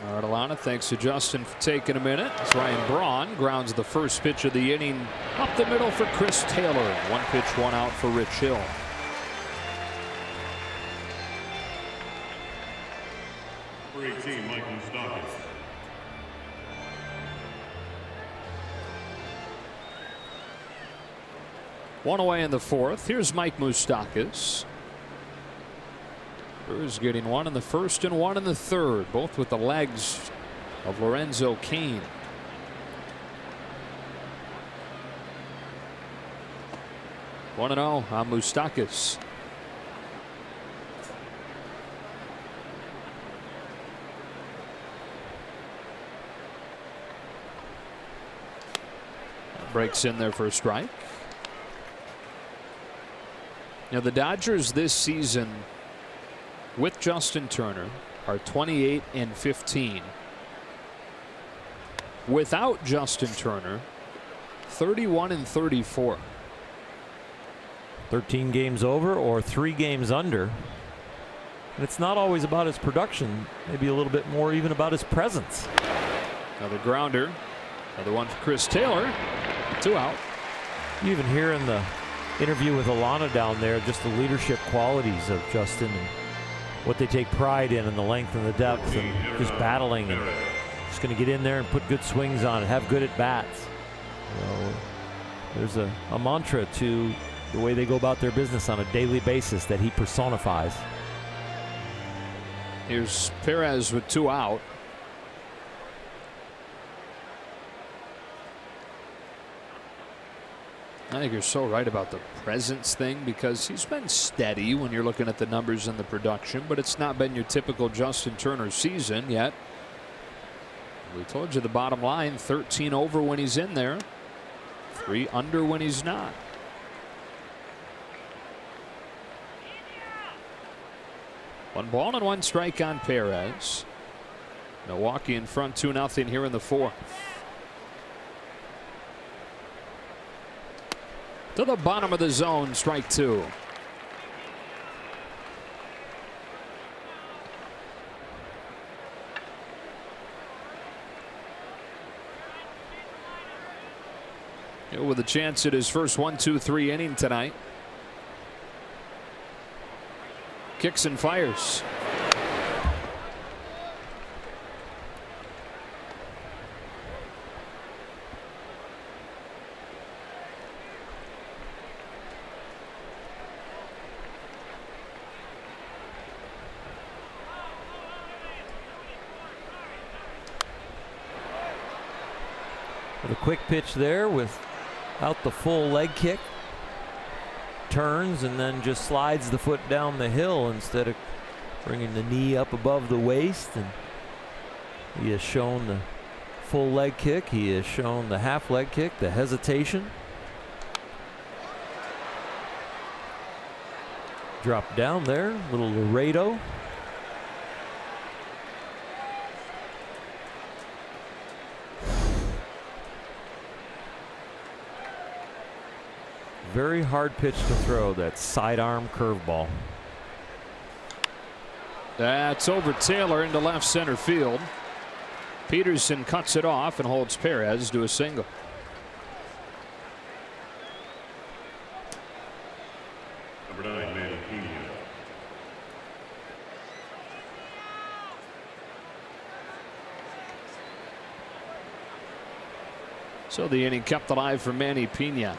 All right, Alana, thanks to Justin for taking a minute. As Ryan Braun grounds the first pitch of the inning up the middle for Chris Taylor. 1 pitch, 1 out for Rich Hill. Number 18, Mike Moustakas. One away in the fourth. Here's Mike Moustakas. Brewers getting 1 in the first and 1 in the third, both with the legs of Lorenzo Cain. One 1-0 on Moustakas. Breaks in there for a strike. Now the Dodgers this season with Justin Turner are 28-15. Without Justin Turner, 31-34. 13 games over or 3 games under. And it's not always about his production, maybe a little bit more even about his presence. Another grounder. Another one for Chris Taylor. 2 out. You even hear in the interview with Alana down there just the leadership qualities of Justin and what they take pride in, and the length and the depth and just battling and just going to get in there and put good swings on it, have good at bats. There's a mantra to the way they go about their business on a daily basis that he personifies. Here's Perez with 2 out. I think you're so right about the presence thing, because he's been steady when you're looking at the numbers and the production, but it's not been your typical Justin Turner season yet. We told you the bottom line: 13 over when he's in there, 3 under when he's not. One ball and 1 strike on Perez. Milwaukee in front 2-0 here in the fourth. To the bottom of the zone, strike 2. With a chance at his first 1-2-3 inning tonight. Kicks and fires. With a quick pitch there without the full leg kick. Turns and then just slides the foot down the hill instead of bringing the knee up above the waist. And he has shown the full leg kick. He has shown the half leg kick, the hesitation. Drop down there, little Laredo. Very hard pitch to throw, that sidearm curveball. That's over Taylor into left center field. Peterson cuts it off and holds Perez to a single. Number 9, Manny Pena. So the inning kept alive for Manny Pena.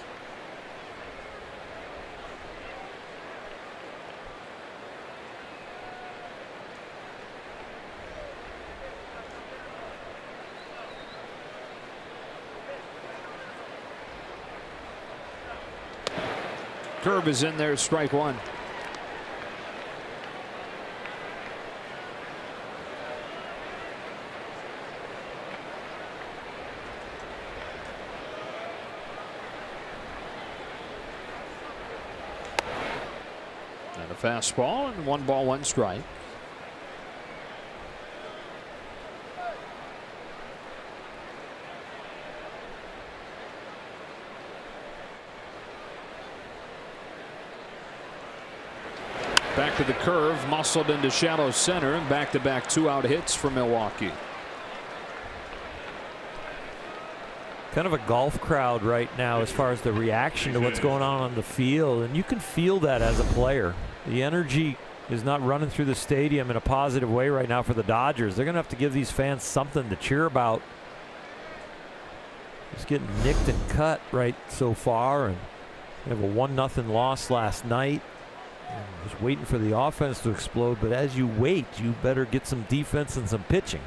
Curve is in there, strike one. And a fastball, and 1 ball, 1 strike. Back to the curve, muscled into shallow center, and back-to-back 2-out hits for Milwaukee. Kind of a golf crowd right now as far as the reaction to what's going on the field, and you can feel that as a player. The energy is not running through the stadium in a positive way right now for the Dodgers. They're going to have to give these fans something to cheer about. Just getting nicked and cut right so far, and they have a 1-0 loss last night. Just waiting for the offense to explode, but as you wait, you better get some defense and some pitching.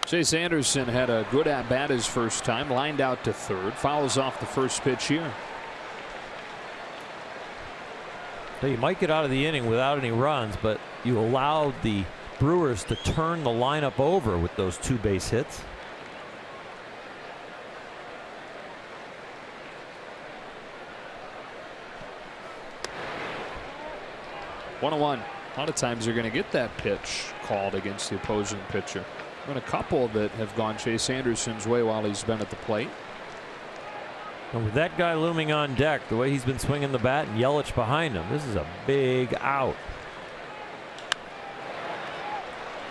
Chase Anderson had a good at-bat his first time, lined out to third, fouls off the first pitch here. So you might get out of the inning without any runs, but you allowed the Brewers to turn the lineup over with those 2 base hits. One. A lot of times you're going to get that pitch called against the opposing pitcher. Been a couple that have gone Chase Anderson's way while he's been at the plate. And with that guy looming on deck, the way he's been swinging the bat and Yelich behind him, this is a big out.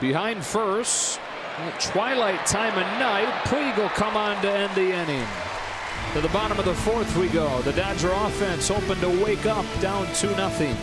Behind first, at twilight time of night, Puig will come on to end the inning. To the bottom of the 4th we go. The Dodger offense hoping to wake up down 2-0.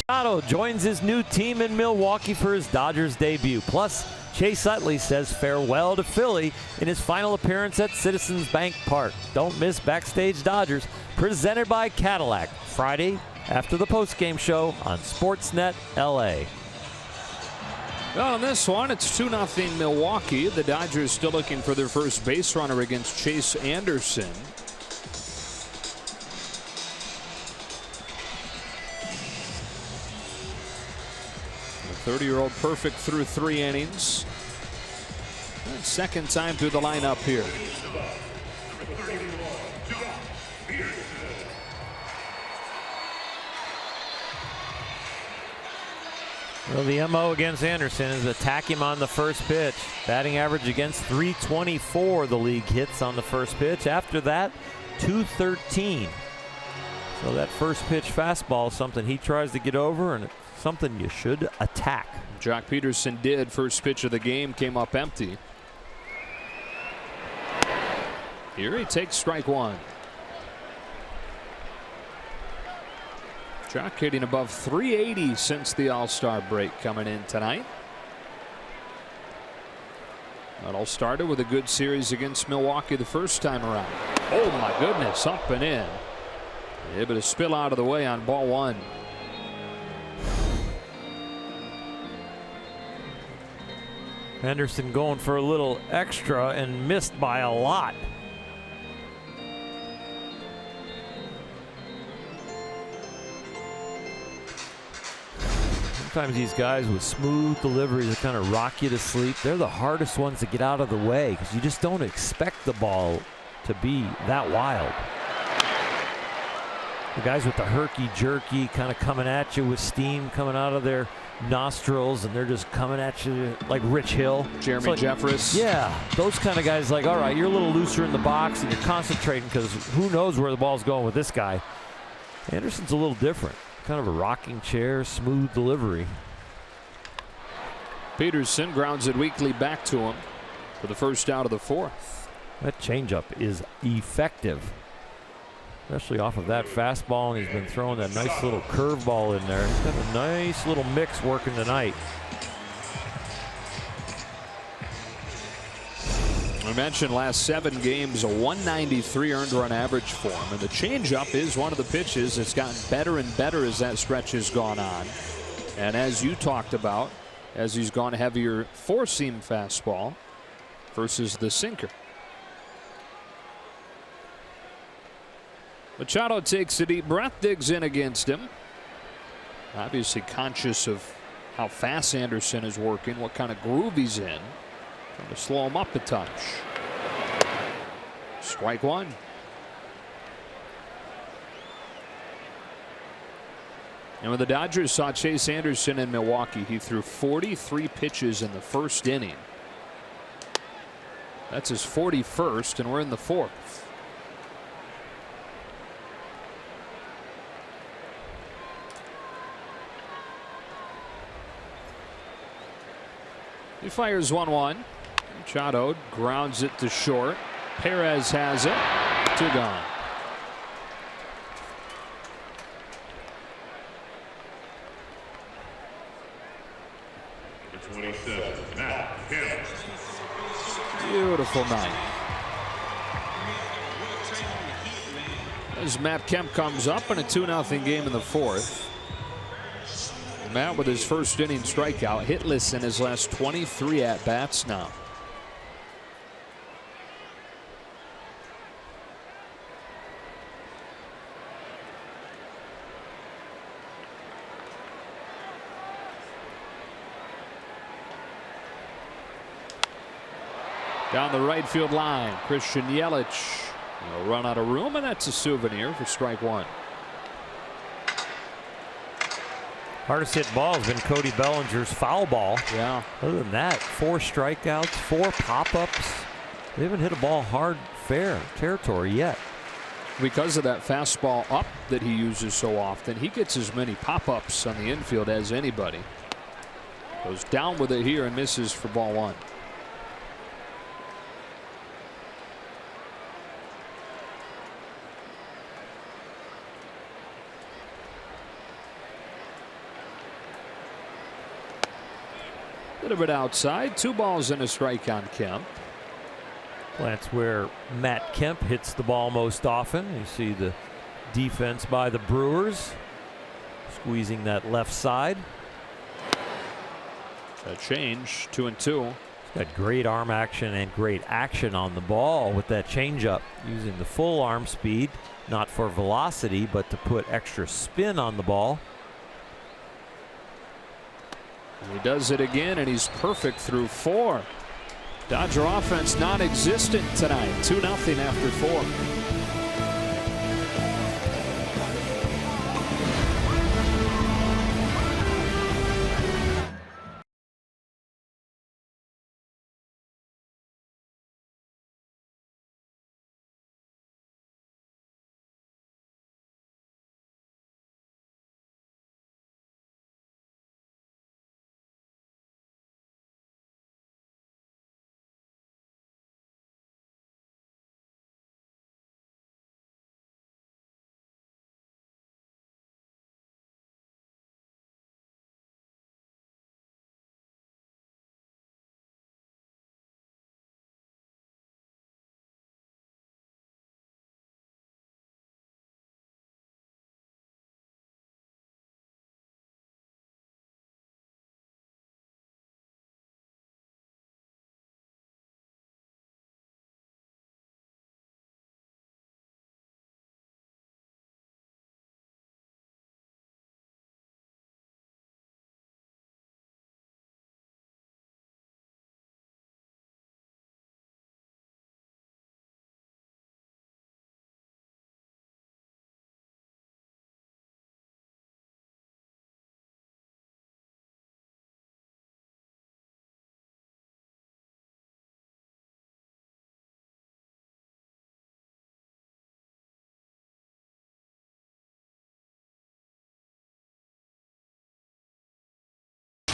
Machado joins his new team in Milwaukee for his Dodgers debut. Plus, Chase Utley says farewell to Philly in his final appearance at Citizens Bank Park. Don't miss Backstage Dodgers, presented by Cadillac, Friday after the postgame show on Sportsnet LA. Well, on this one, it's 2-0 Milwaukee. The Dodgers still looking for their first base runner against Chase Anderson. The 30-year-old perfect through 3 innings. And second time through the lineup here. Well, the MO against Anderson is attack him on the first pitch. Batting average against 324, the league hits on the first pitch. After that, 213. So that first pitch fastball is something he tries to get over, and it's something you should attack. Jock Peterson did. First pitch of the game came up empty. Here he takes strike 1. Jock hitting above 380 since the All-Star break coming in tonight. That all started with a good series against Milwaukee the first time around. Oh my goodness, up and in. Able to spill out of the way on ball 1. Anderson going for a little extra and missed by a lot. Sometimes these guys with smooth deliveries that kind of rock you to sleep, they're the hardest ones to get out of the way because you just don't expect the ball to be that wild. The guys with the herky-jerky kind of coming at you with steam coming out of their nostrils, and they're just coming at you like Rich Hill. Jeremy Jeffress. Yeah, those kind of guys, like, all right, you're a little looser in the box and you're concentrating because who knows where the ball's going with this guy. Anderson's a little different. Kind of a rocking chair, smooth delivery. Peterson grounds it weakly back to him for the first out of the 4th. That changeup is effective, especially off of that fastball, and he's been throwing that nice little curveball in there. He's got a nice little mix working tonight. I mentioned last 7 games, a 193 earned run average for him, and the changeup is one of the pitches that's gotten better and better as that stretch has gone on. And as you talked about, as he's gone heavier 4-seam fastball versus the sinker. Machado takes a deep breath, digs in against him. Obviously conscious of how fast Anderson is working, what kind of groove he's in. Trying to slow him up a touch. Strike 1. And when the Dodgers saw Chase Anderson in Milwaukee, he threw 43 pitches in the first inning. That's his 41st, and we're in the 4th. He fires 1-1. Machado grounds it to short. Perez has it. 2 gone. The 27, Matt Kemp. Beautiful night. As Matt Kemp comes up in a 2-0 game in the 4th. Matt with his first inning strikeout, hitless in his last 23 at-bats now. Down the right field line, Christian Yelich will run out of room, and that's a souvenir for strike 1. Hardest hit ball has been Cody Bellinger's foul ball. Yeah. Other than that, 4 strikeouts, 4 pop-ups. They haven't hit a ball hard, fair territory yet. Because of that fastball up that he uses so often, he gets as many pop-ups on the infield as anybody. Goes down with it here and misses for ball 1. Little bit outside, 2 balls and a strike on Kemp. Well, that's where Matt Kemp hits the ball most often. You see the defense by the Brewers squeezing that left side. A change, 2-2. He's got great arm action and great action on the ball with that changeup, using the full arm speed, not for velocity, but to put extra spin on the ball. He does it again, and he's perfect through 4. Dodger offense non-existent tonight. 2-0 after 4.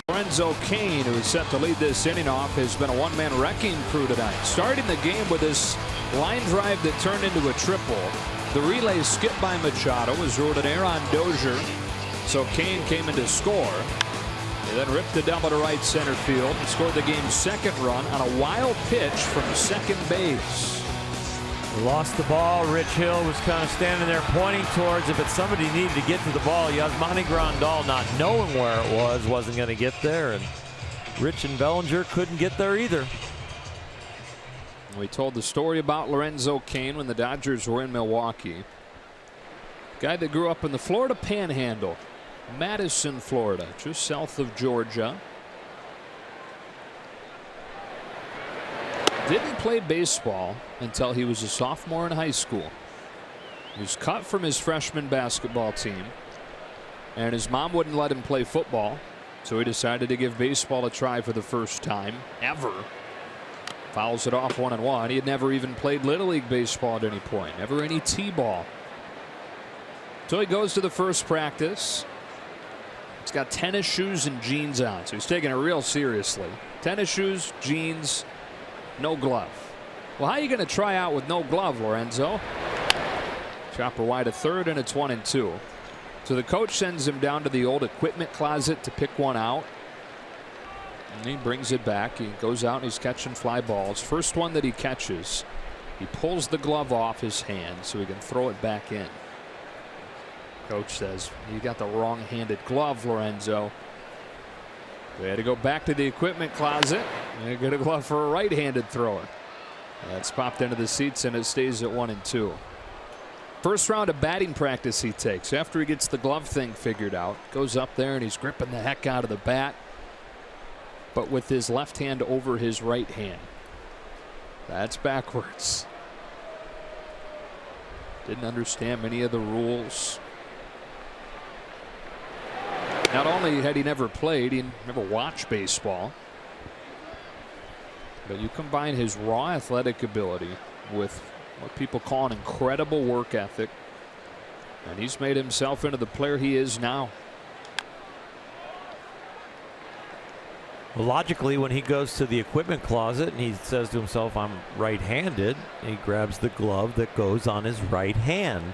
Lorenzo Cain, who is set to lead this inning off, has been a one-man wrecking crew tonight. Starting the game with this line drive that turned into a triple. The relay skipped by Machado was ruled an error on Dozier, so Cain came in to score. He then ripped the double to right center field and scored the game's second run on a wild pitch from second base. Lost the ball. Rich Hill was kind of standing there pointing towards it, but somebody needed to get to the ball. Yasmani Grandal, not knowing where it was, wasn't going to get there, and Rich and Bellinger couldn't get there either. We told the story about Lorenzo Cain when the Dodgers were in Milwaukee. Guy that grew up in the Florida Panhandle, Madison, Florida, just south of Georgia. Didn't play baseball until he was a sophomore in high school. He was cut from his freshman basketball team, and his mom wouldn't let him play football, so he decided to give baseball a try for the first time ever. Fouls it off 1-1. He had never even played Little League baseball at any point, never any T-ball. So he goes to the first practice. He's got tennis shoes and jeans on, so he's taking it real seriously. Tennis shoes, jeans, no glove. Well, how are you going to try out with no glove, Lorenzo? Chopper wide to third, and it's 1-2. So the coach sends him down to the old equipment closet to pick one out. And he brings it back. He goes out and he's catching fly balls. First one that he catches, he pulls the glove off his hand so he can throw it back in. Coach says, "You got the wrong-handed glove, Lorenzo." We had to go back to the equipment closet and get a glove for a right-handed thrower. That's popped into the seats, and it stays at 1-2. First round of batting practice he takes after he gets the glove thing figured out. Goes up there and he's gripping the heck out of the bat, but with his left hand over his right hand. That's backwards. Didn't understand many of the rules. Not only had he never played, he never watched baseball, but you combine his raw athletic ability with what people call an incredible work ethic, and he's made himself into the player he is now. Well, logically, when he goes to the equipment closet and he says to himself, "I'm right-handed," he grabs the glove that goes on his right hand.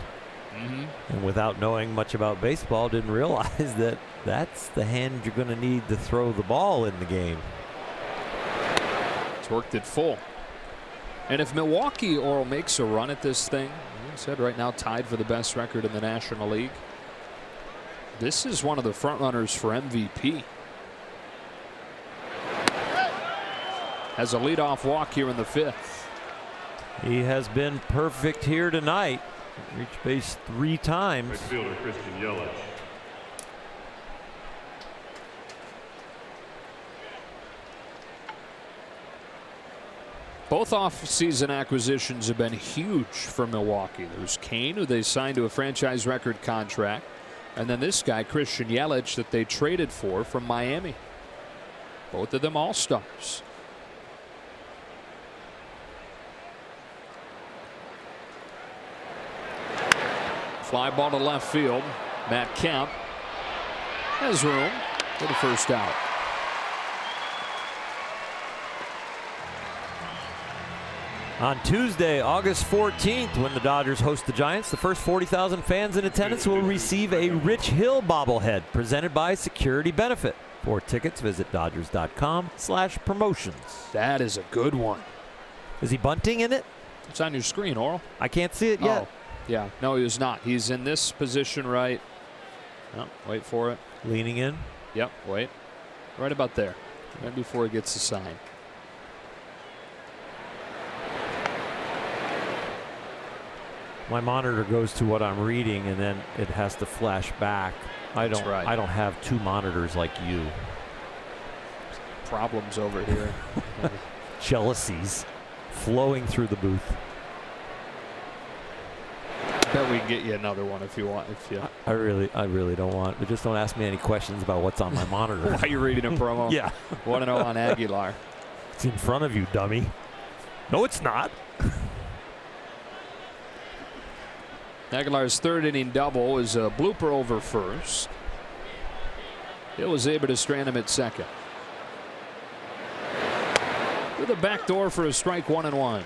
And without knowing much about baseball, didn't realize that that's the hand you're going to need to throw the ball in the game. It's worked it full. And if Milwaukee Oral makes a run at this thing, I said right now tied for the best record in the National League, this is one of the front runners for MVP. Has a leadoff walk here in the 5th. He has been perfect here tonight. Reached base 3 times. Midfielder Christian Yelich. Both off-season acquisitions have been huge for Milwaukee. There's Kane, who they signed to a franchise record contract, and then this guy, Christian Yelich, that they traded for from Miami. Both of them all-stars. Fly ball to left field. Matt Kemp has room for the first out. On Tuesday, August 14th, when the Dodgers host the Giants, the first 40,000 fans in attendance will receive a Rich Hill bobblehead presented by Security Benefit. For tickets, visit Dodgers.com/promotions. That is a good one. Is he bunting in it? It's on your screen, Oral. I can't see it yet. Oh, yeah. No, he was not. He's in this position right. Oh, wait for it. Leaning in. Yep, wait. Right about there. Right before he gets the sign. My monitor goes to what I'm reading, and then it has to flash back. I don't have two monitors like you. Problems over here. Jealousies flowing through the booth. Bet we can get you another one if you want. I really don't want. But just don't ask me any questions about what's on my monitor. Why are you reading a promo? Yeah. Want to know on Aguilar? It's in front of you, dummy. No, it's not. Aguilar's third inning double was a blooper over first. Hill was able to strand him at second. With a backdoor for a strike, 1-1.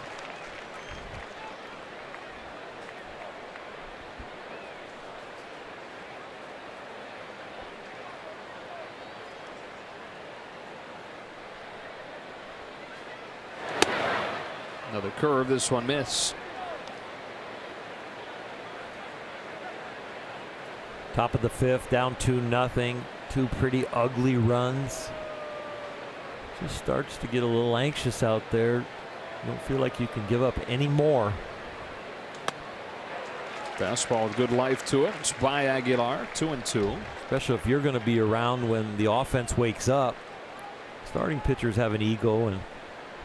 Another curve. This one missed. Top of the fifth, down 2-0. Two pretty ugly runs. Just starts to get a little anxious out there. You don't feel like you can give up any more. Fastball with good life to it. It's by Aguilar, 2-2. Especially if you're going to be around when the offense wakes up. Starting pitchers have an ego, and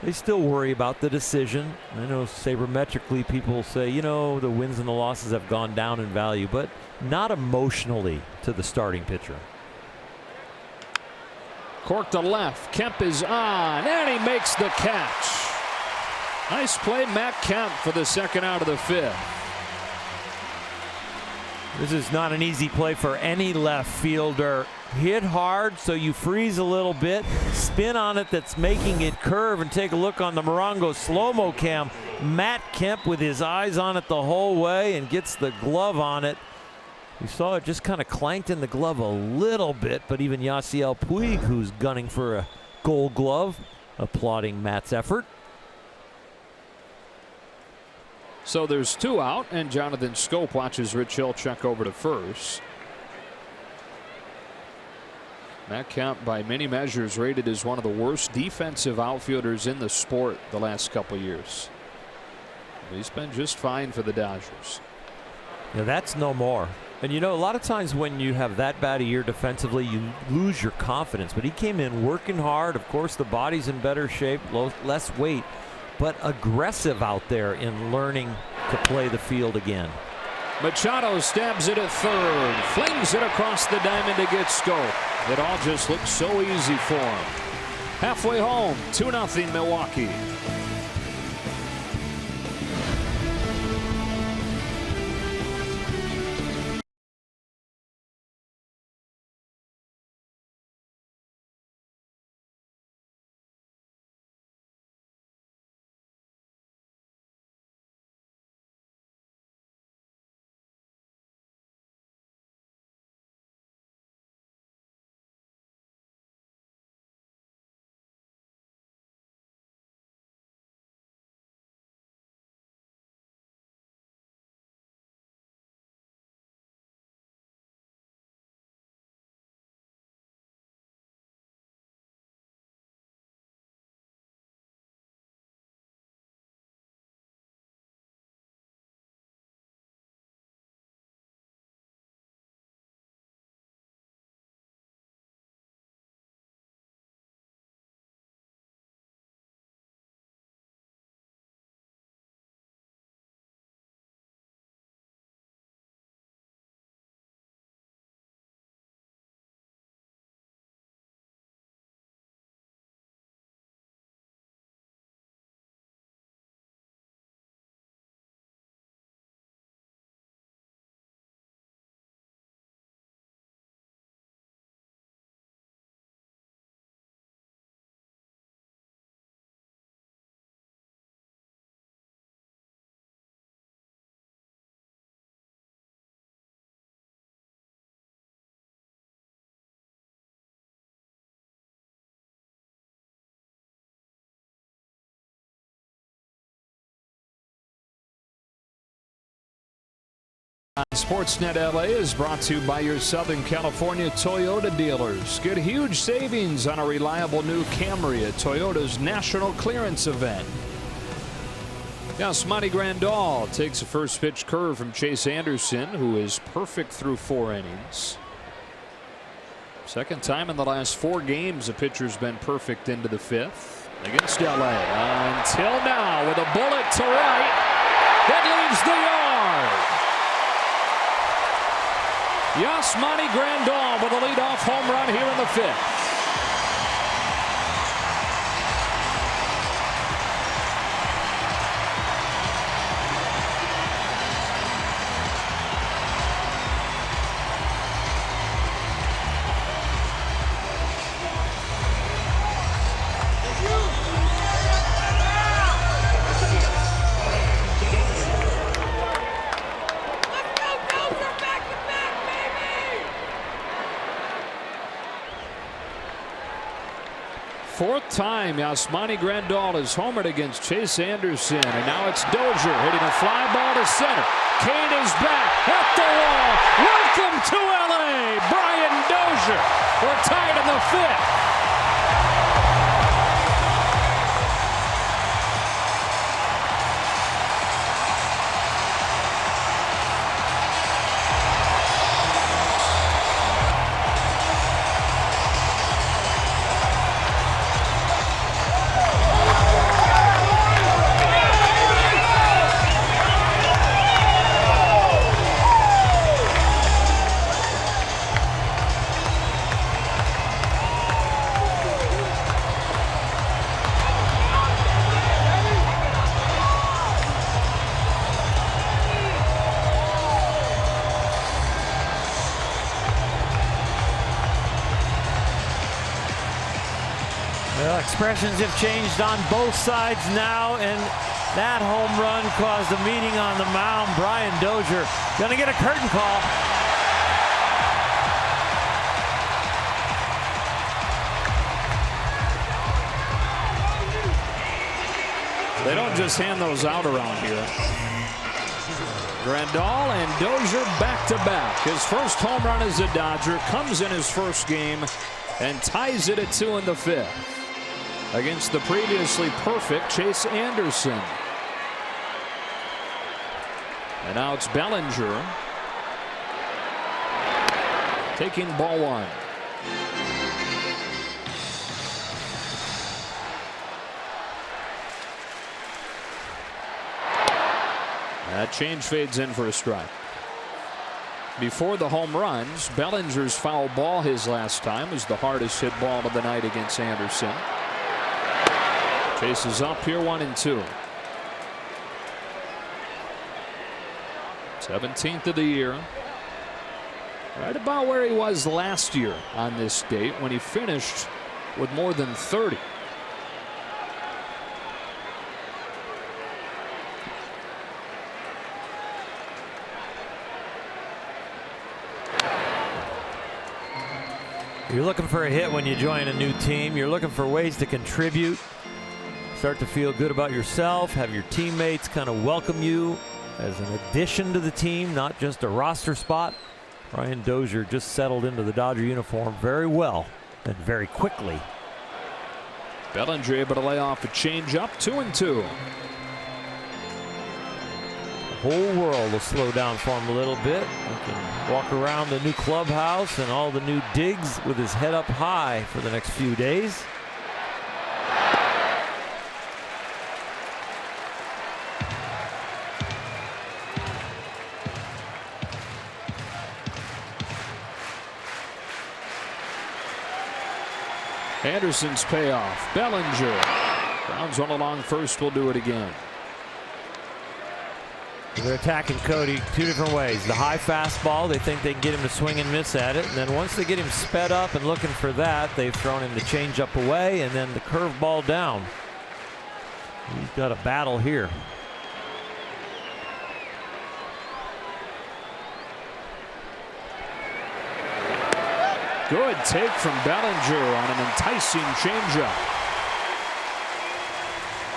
they still worry about the decision. I know sabermetrically people say, you know, the wins and the losses have gone down in value, but not emotionally to the starting pitcher. Cork to left. Kemp is on, and he makes the catch. Nice play, Matt Kemp, for the second out of the fifth. This is not an easy play for any left fielder. Hit hard, so you freeze a little bit. Spin on it that's making it curve, and take a look on the Morongo slow-mo cam. Matt Kemp with his eyes on it the whole way and gets the glove on it. You saw it just kind of clanked in the glove a little bit, but even Yasiel Puig, who's gunning for a gold glove, applauding Matt's effort. So there's two out, and Jonathan Scope watches Rich Hill check over to first. Matt Kemp, by many measures, rated as one of the worst defensive outfielders in the sport the last couple years. He's been just fine for the Dodgers. Yeah, that's no more. And you know, a lot of times when you have that bad a year defensively, you lose your confidence. But he came in working hard. Of course, the body's in better shape, less weight, but aggressive out there in learning to play the field again. Machado stabs it at third, flings it across the diamond to get Scope. It all just looks so easy for him. Halfway home, 2-0 Milwaukee. Sportsnet LA is brought to you by your Southern California Toyota dealers. Get huge savings on a reliable new Camry at Toyota's National Clearance Event. Yasmani Grandal takes a first pitch curve from Chase Anderson, who is perfect through 4 innings. Second time in the last 4 games a pitcher's been perfect into the 5th against LA. Until now, with a bullet to right, that leaves the yard. Yasmani Grandal with a leadoff home run here in the 5th. Fourth time Yasmani Grandal is homered against Chase Anderson, and now it's Dozier hitting a fly ball to center. Kane is back at the wall. Welcome to LA, Brian Dozier. We're tied in the 5th. Well, expressions have changed on both sides now, and that home run caused a meeting on the mound. Brian Dozier gonna get a curtain call. They don't just hand those out around here. Grandal and Dozier back to back. His first home run as a Dodger comes in his first game and ties it at 2 in the 5th against the previously perfect Chase Anderson. And now it's Bellinger taking ball 1. That change fades in for a strike. Before the home runs, Bellinger's foul ball his last time was the hardest hit ball of the night against Anderson. Chase is up here 1-2. 17th of the year. Right about where he was last year on this date when he finished with more than 30. You're looking for a hit when you join a new team. You're looking for ways to contribute, start to feel good about yourself, have your teammates kind of welcome you as an addition to the team, not just a roster spot. Brian Dozier just settled into the Dodger uniform very well and very quickly. Bellinger able to lay off a changeup, 2-2. The whole world will slow down for him a little bit. He can walk around the new clubhouse and all the new digs with his head up high for the next few days. Anderson's payoff. Bellinger grounds one along first. Will do it again. They're attacking Cody 2 different ways. The high fastball, they think they can get him to swing and miss at it. And then once they get him sped up and looking for that, they've thrown him the changeup away and then the curveball down. He's got a battle here. Good take from Bellinger on an enticing changeup.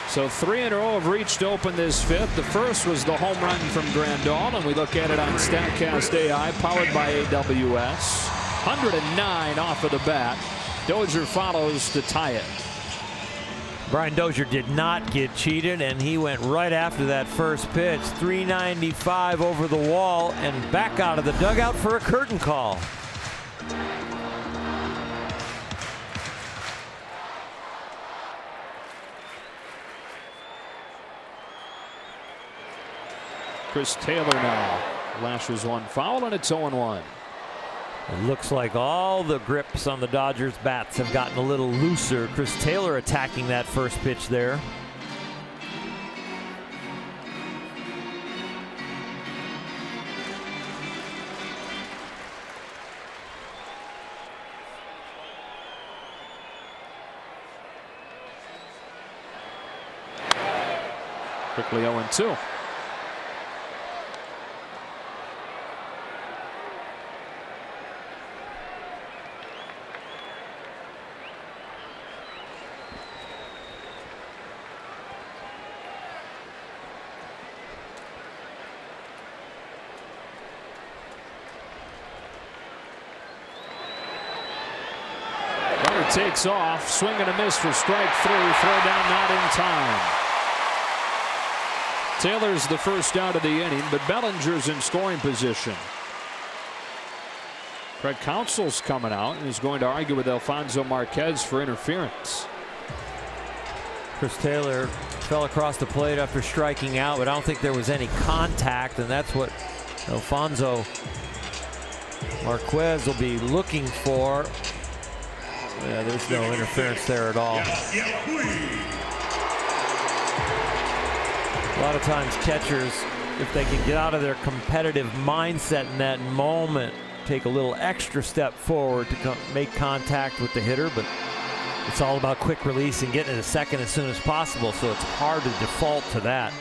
So 3 in a row have reached open this fifth. The first was the home run from Grandal, and we look at it on StatCast AI, powered by AWS. 109 off of the bat. Dozier follows to tie it. Brian Dozier did not get cheated, and he went right after that first pitch. 395 over the wall and back out of the dugout for a curtain call. Chris Taylor now lashes one foul, and it's 0-1. It looks like all the grips on the Dodgers bats have gotten a little looser. Chris Taylor attacking that first pitch there. Quickly 0-2. Takes off, swing and a miss for strike 3, throw down not in time. Taylor's the first out of the inning, but Bellinger's in scoring position. Craig Counsell's coming out and is going to argue with Alfonso Marquez for interference. Chris Taylor fell across the plate after striking out, but I don't think there was any contact, and that's what Alfonso Marquez will be looking for. Yeah, there's no interference there at all. A lot of times catchers, if they can get out of their competitive mindset in that moment, take a little extra step forward to make contact with the hitter, but it's all about quick release and getting to second as soon as possible, so it's hard to default to that.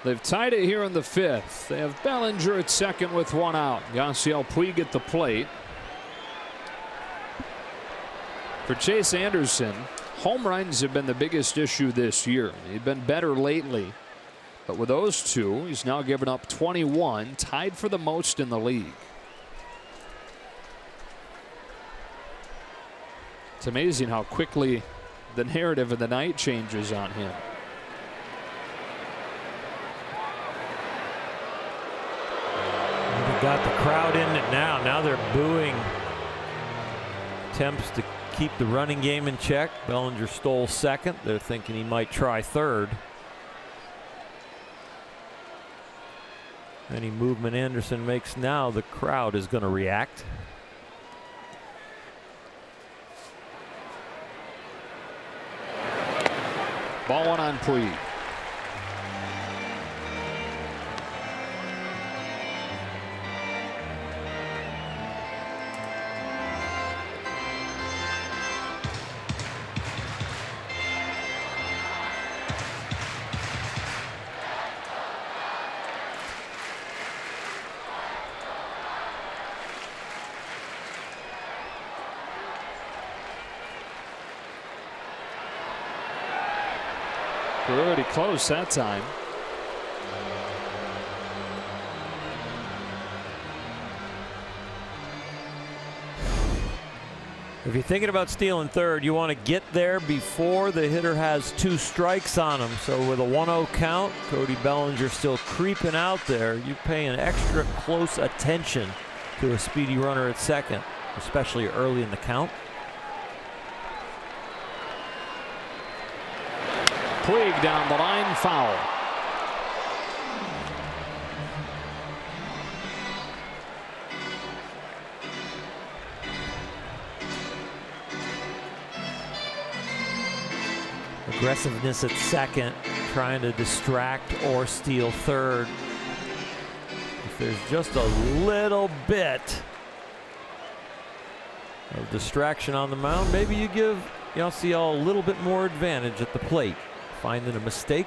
They've tied it here in the fifth. They have Bellinger at second with one out. Yasiel Puig at the plate. For Chase Anderson, home runs have been the biggest issue this year. They've been better lately. But with those two, he's now given up 21, tied for the most in the league. It's amazing how quickly the narrative of the night changes on him. Got the crowd in it now. Now they're booing. Attempts to keep the running game in check. Bellinger stole second. They're thinking he might try third. Any movement Anderson makes now, the crowd is going to react. Ball one on Puig. Pretty close that time. If you're thinking about stealing third, you want to get there before the hitter has 2 strikes on him. So with a 1-0 count, Cody Bellinger still creeping out there. You pay an extra close attention to a speedy runner at second, especially early in the count. Puig down the line, foul. Aggressiveness at second, trying to distract or steal third. If there's just a little bit of distraction on the mound, maybe you give Yasiel a little bit more advantage at the plate. Finding a mistake.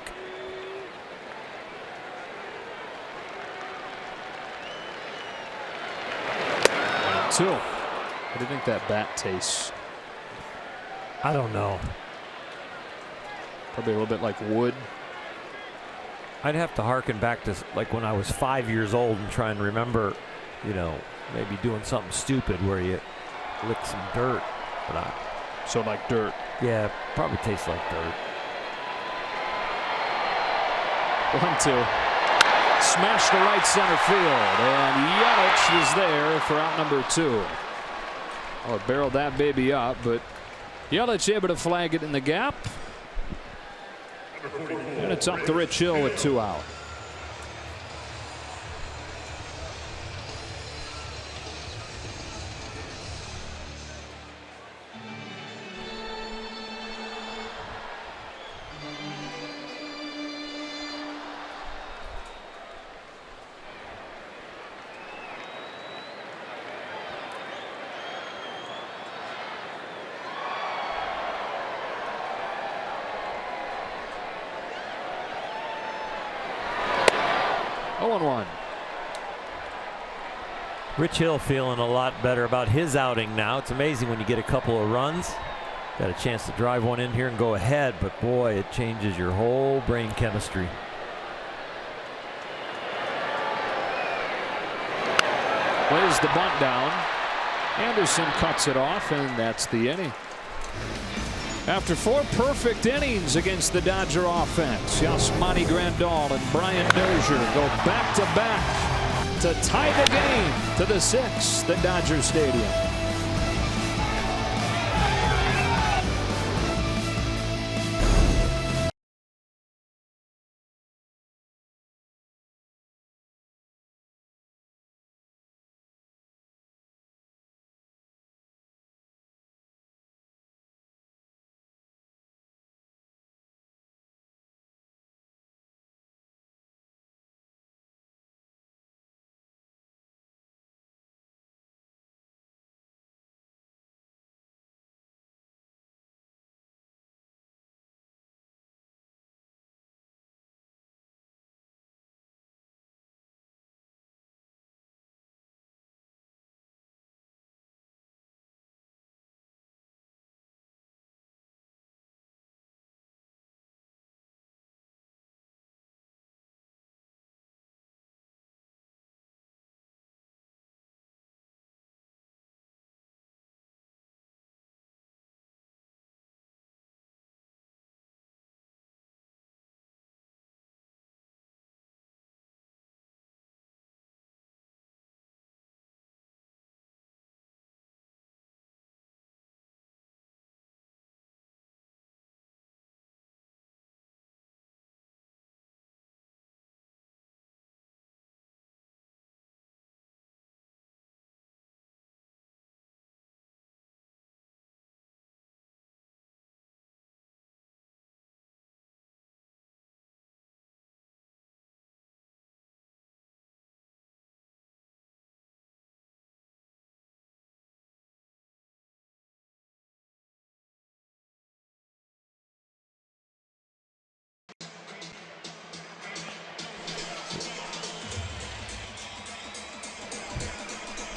Two. What do you think that bat tastes? I don't know. Probably a little bit like wood. I'd have to harken back to like when I was 5 years old and try and remember, you know, maybe doing something stupid where you lick some dirt. But so like dirt. Yeah, probably tastes like dirt. 1-2. Smashed to right center field, and Yelich is there for out number 2. Oh, barreled that baby up, but Yelich able to flag it in the gap. And it's up to Rich Hill with 2 out. Rich Hill feeling a lot better about his outing now. It's amazing when you get a couple of runs. Got a chance to drive one in here and go ahead, but boy, it changes your whole brain chemistry. Plays the bunt down. Anderson cuts it off, and that's the inning. After 4 perfect innings against the Dodger offense, Yasmani Grandal and Brian Dozier go back-to-back to tie the game to the 6th at Dodger Stadium.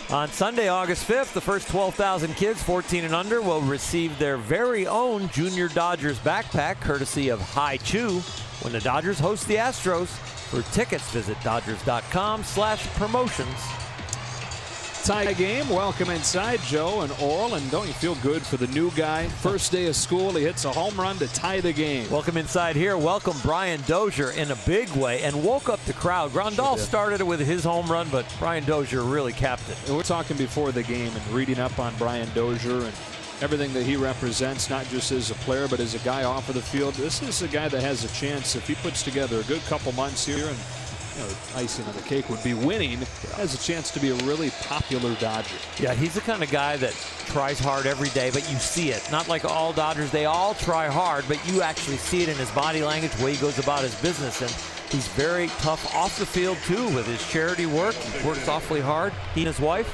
On Sunday, August 5th, the first 12,000 kids 14 and under will receive their very own Junior Dodgers backpack, courtesy of High Chew, when the Dodgers host the Astros. For tickets, visit Dodgers.com/promotions. Tie game. Welcome inside, Joe and Oral. And don't you feel good for the new guy? First day of school, he hits a home run to tie the game. Welcome inside here. Welcome Brian Dozier in a big way and woke up the crowd. Grandal started it with his home run, but Brian Dozier really capped it. And we're talking before the game and reading up on Brian Dozier and everything that he represents, not just as a player, but as a guy off of the field. This is a guy that has a chance, if he puts together a good couple months here, and icing on the cake would be winning, has a chance to be a really popular Dodger. Yeah, he's the kind of guy that tries hard every day, but you see it. Not like all Dodgers, they all try hard, but you actually see it in his body language, the way he goes about his business. And he's very tough off the field, too, with his charity work. He works awfully hard, he and his wife.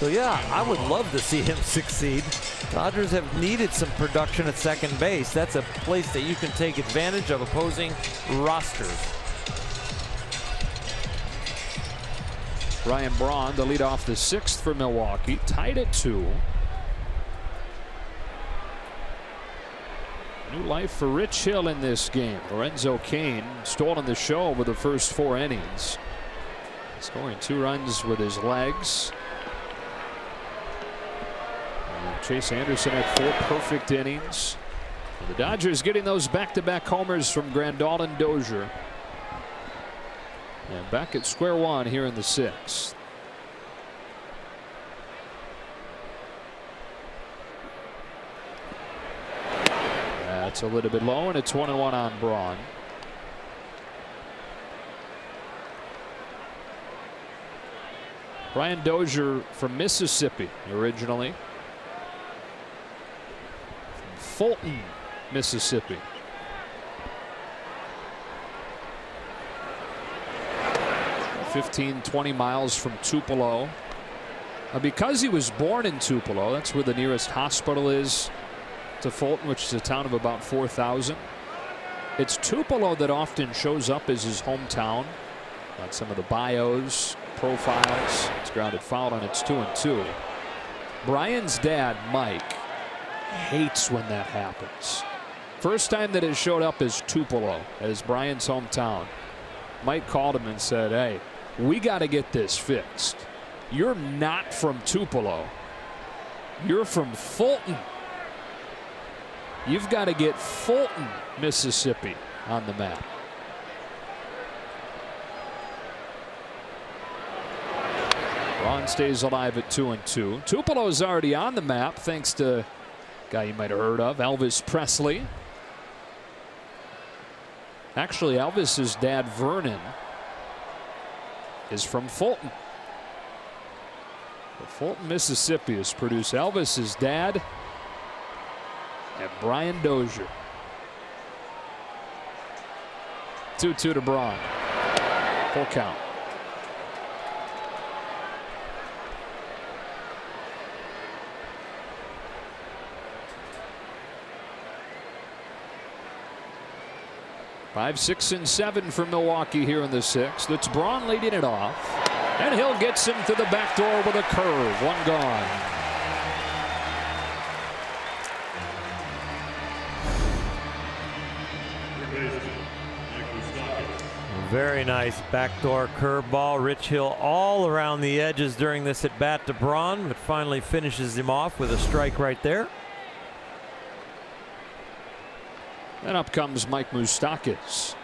So, yeah, I would love to see him succeed. Dodgers have needed some production at second base. That's a place that you can take advantage of opposing rosters. Ryan Braun to lead off the 6th for Milwaukee, tied at 2. New life for Rich Hill in this game. Lorenzo Cain stolen the show with the first 4 innings, scoring 2 runs with his legs. And Chase Anderson had 4 perfect innings. And the Dodgers getting those back-to-back homers from Grandal and Dozier. And back at square one here in the 6th. That's a little bit low, and it's 1-1 on Braun. Brian Dozier from Mississippi originally. From Fulton, Mississippi. (15-20 miles from Tupelo). Because he was born in Tupelo, that's where the nearest hospital is to Fulton, which is a town of about 4,000. It's Tupelo that often shows up as his hometown on some of the bios, profiles. It's grounded foul, and it's 2-2. Brian's dad, Mike, hates when that happens. First time that it showed up as Tupelo, as Brian's hometown, Mike called him and said, "Hey, we got to get this fixed. You're not from Tupelo. You're from Fulton. You've got to get Fulton, Mississippi on the map." Braun stays alive at 2-2. Tupelo is already on the map thanks to a guy you might have heard of, Elvis Presley. Actually, Elvis's dad, Vernon, is from Fulton. But Fulton, Mississippi has produced Elvis's dad and Brian Dozier. 2-2 to Braun. Full count. Five, 6, and 7 for Milwaukee here in the 6th. It's Braun leading it off, and Hill gets him to the back door with a curve. 1 gone. Very nice backdoor curveball. Rich Hill all around the edges during this at bat to Braun, but finally finishes him off with a strike right there. And up comes Mike Moustakas.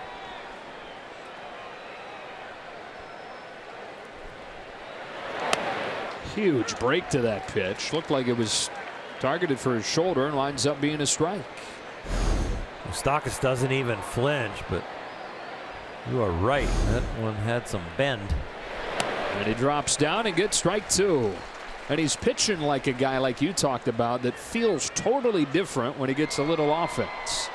Huge break to that pitch. Looked like it was targeted for his shoulder and winds up being a strike. Moustakas doesn't even flinch, but you are right. That one had some bend. And he drops down and gets strike 2. And he's pitching like a guy like you talked about that feels totally different when he gets a little offense.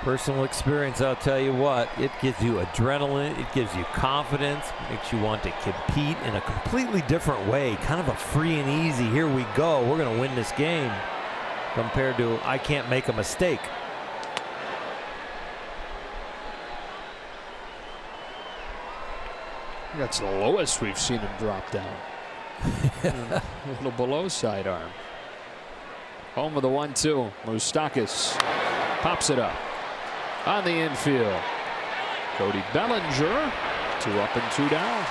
Personal experience, I'll tell you what, it gives you adrenaline, it gives you confidence, makes you want to compete in a completely different way, kind of a free and easy, here we go, we're going to win this game, compared to I can't make a mistake. That's the lowest we've seen him drop down. A little below sidearm. Home of the 1-2. Moustakas pops it up on the infield. Cody Bellinger, 2 up and 2 down.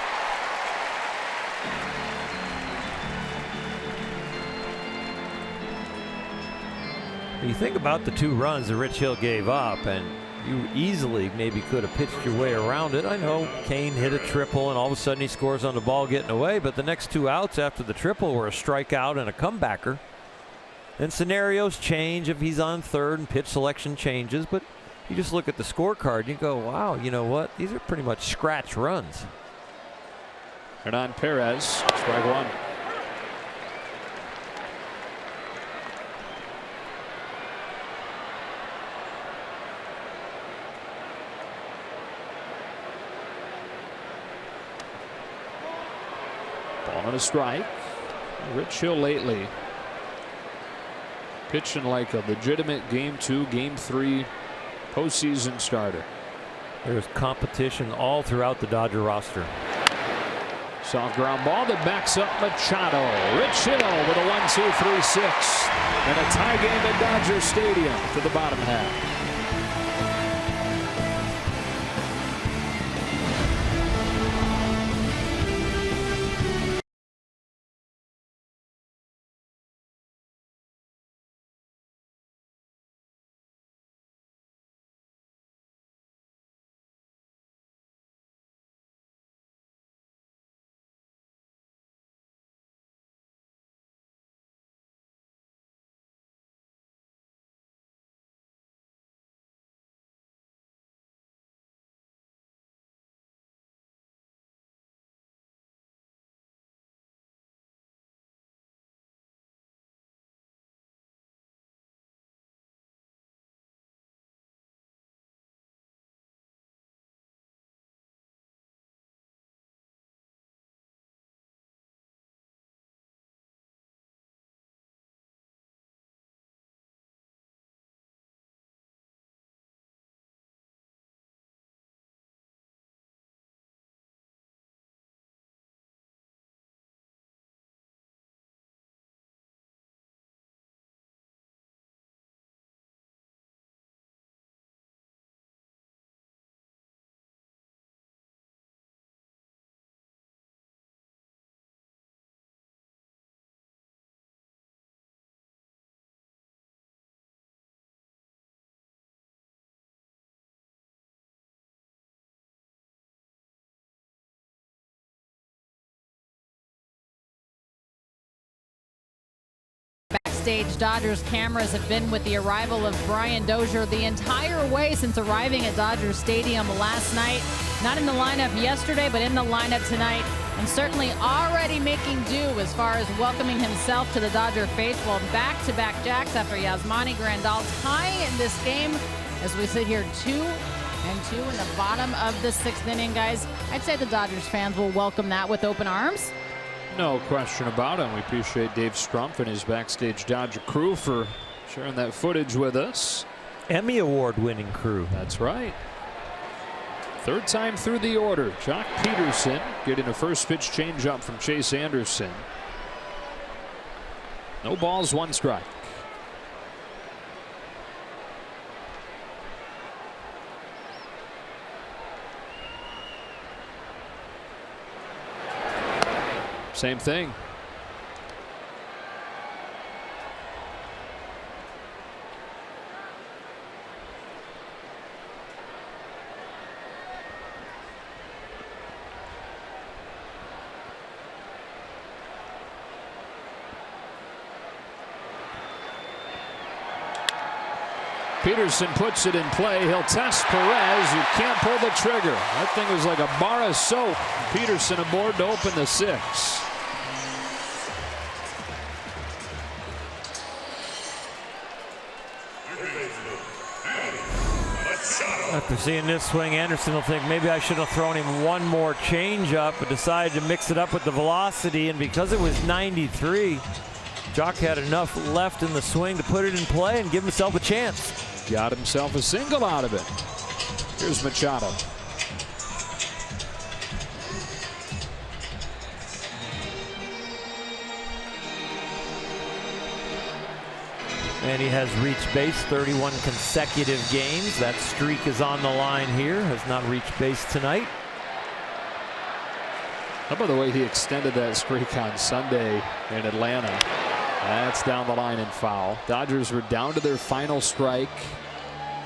You think about the 2 runs that Rich Hill gave up, and you easily maybe could have pitched your way around it. I know Cain hit a triple, and all of a sudden he scores on the ball getting away, but the next 2 outs after the triple were a strikeout and a comebacker. And scenarios change if he's on third and pitch selection changes, but you just look at the scorecard and you go, wow, you know what? These are pretty much scratch runs. Hernan Perez, strike 1. Ball on a strike. Rich Hill lately pitching like a legitimate Game 2, Game 3 postseason starter. There's competition all throughout the Dodger roster. Soft ground ball that backs up Machado. Rich Hill with a 1-2-3-6. And a tie game at Dodger Stadium to the bottom half. Backstage, Dodgers cameras have been with the arrival of Brian Dozier the entire way since arriving at Dodger Stadium last night. Not in the lineup yesterday, but in the lineup tonight, and certainly already making do as far as welcoming himself to the Dodger faithful. Back-to-back jacks after Yasmani Grandal tying this game as we sit here 2-2 in the bottom of the 6th inning, guys. I'd say the Dodgers fans will welcome that with open arms. No question about it. We appreciate Dave Strumpf and his Backstage Dodger crew for sharing that footage with us. Emmy Award-winning crew. That's right. Third time through the order. Jock Peterson getting a first pitch changeup from Chase Anderson. No balls, 1 strike. Same thing. Peterson puts it in play. He'll test Perez, who can't pull the trigger. That thing was like a bar of soap. Peterson aboard to open the 6th. After seeing this swing, Anderson will think maybe I should have thrown him one more changeup, but decided to mix it up with the velocity. And because it was 93, Jock had enough left in the swing to put it in play and give himself a chance. Got himself a single out of it. Here's Machado. And he has reached base 31 consecutive games. That streak is on the line here. Has not reached base tonight. How about the way he extended that streak on Sunday in Atlanta? That's down the line and foul. Dodgers were down to their final strike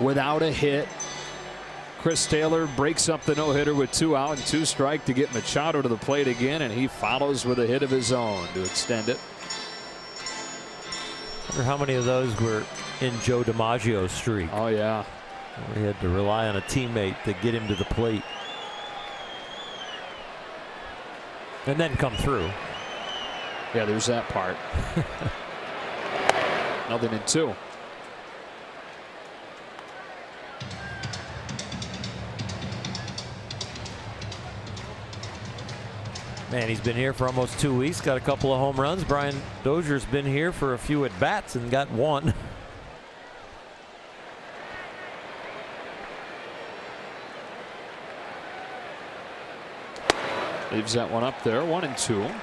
without a hit. Chris Taylor breaks up the no-hitter with 2 out and 2 strike to get Machado to the plate again, and he follows with a hit of his own to extend it. I wonder how many of those were in Joe DiMaggio's streak. Oh, yeah. Where he had to rely on a teammate to get him to the plate. And then come through. Yeah, there's that part. 0-2. Man, he's been here for almost 2 weeks. Got a couple of home runs. Brian Dozier's been here for a few at-bats and got 1. Leaves that one up there, 1-2.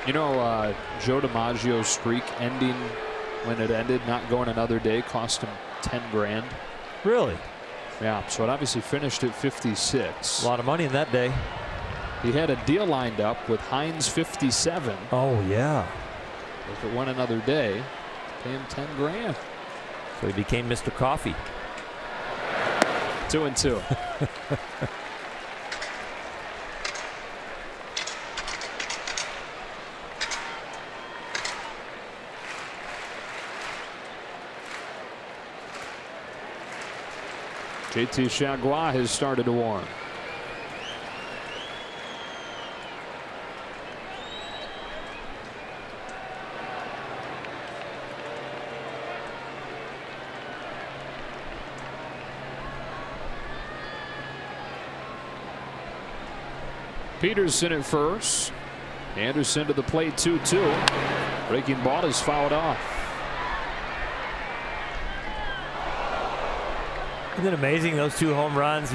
You know, Joe DiMaggio's streak ending when it ended, not going another day, cost him 10 grand. Really? Yeah, so it obviously finished at 56. A lot of money in that day. He had a deal lined up with Heinz 57. Oh, yeah. If it went another day, pay him 10 grand. So he became Mr. Coffee. 2-2. JT Chagua has started to warm. Peterson at first. Anderson to the plate, 2-2. Breaking ball is fouled off. Isn't it amazing, those 2 home runs?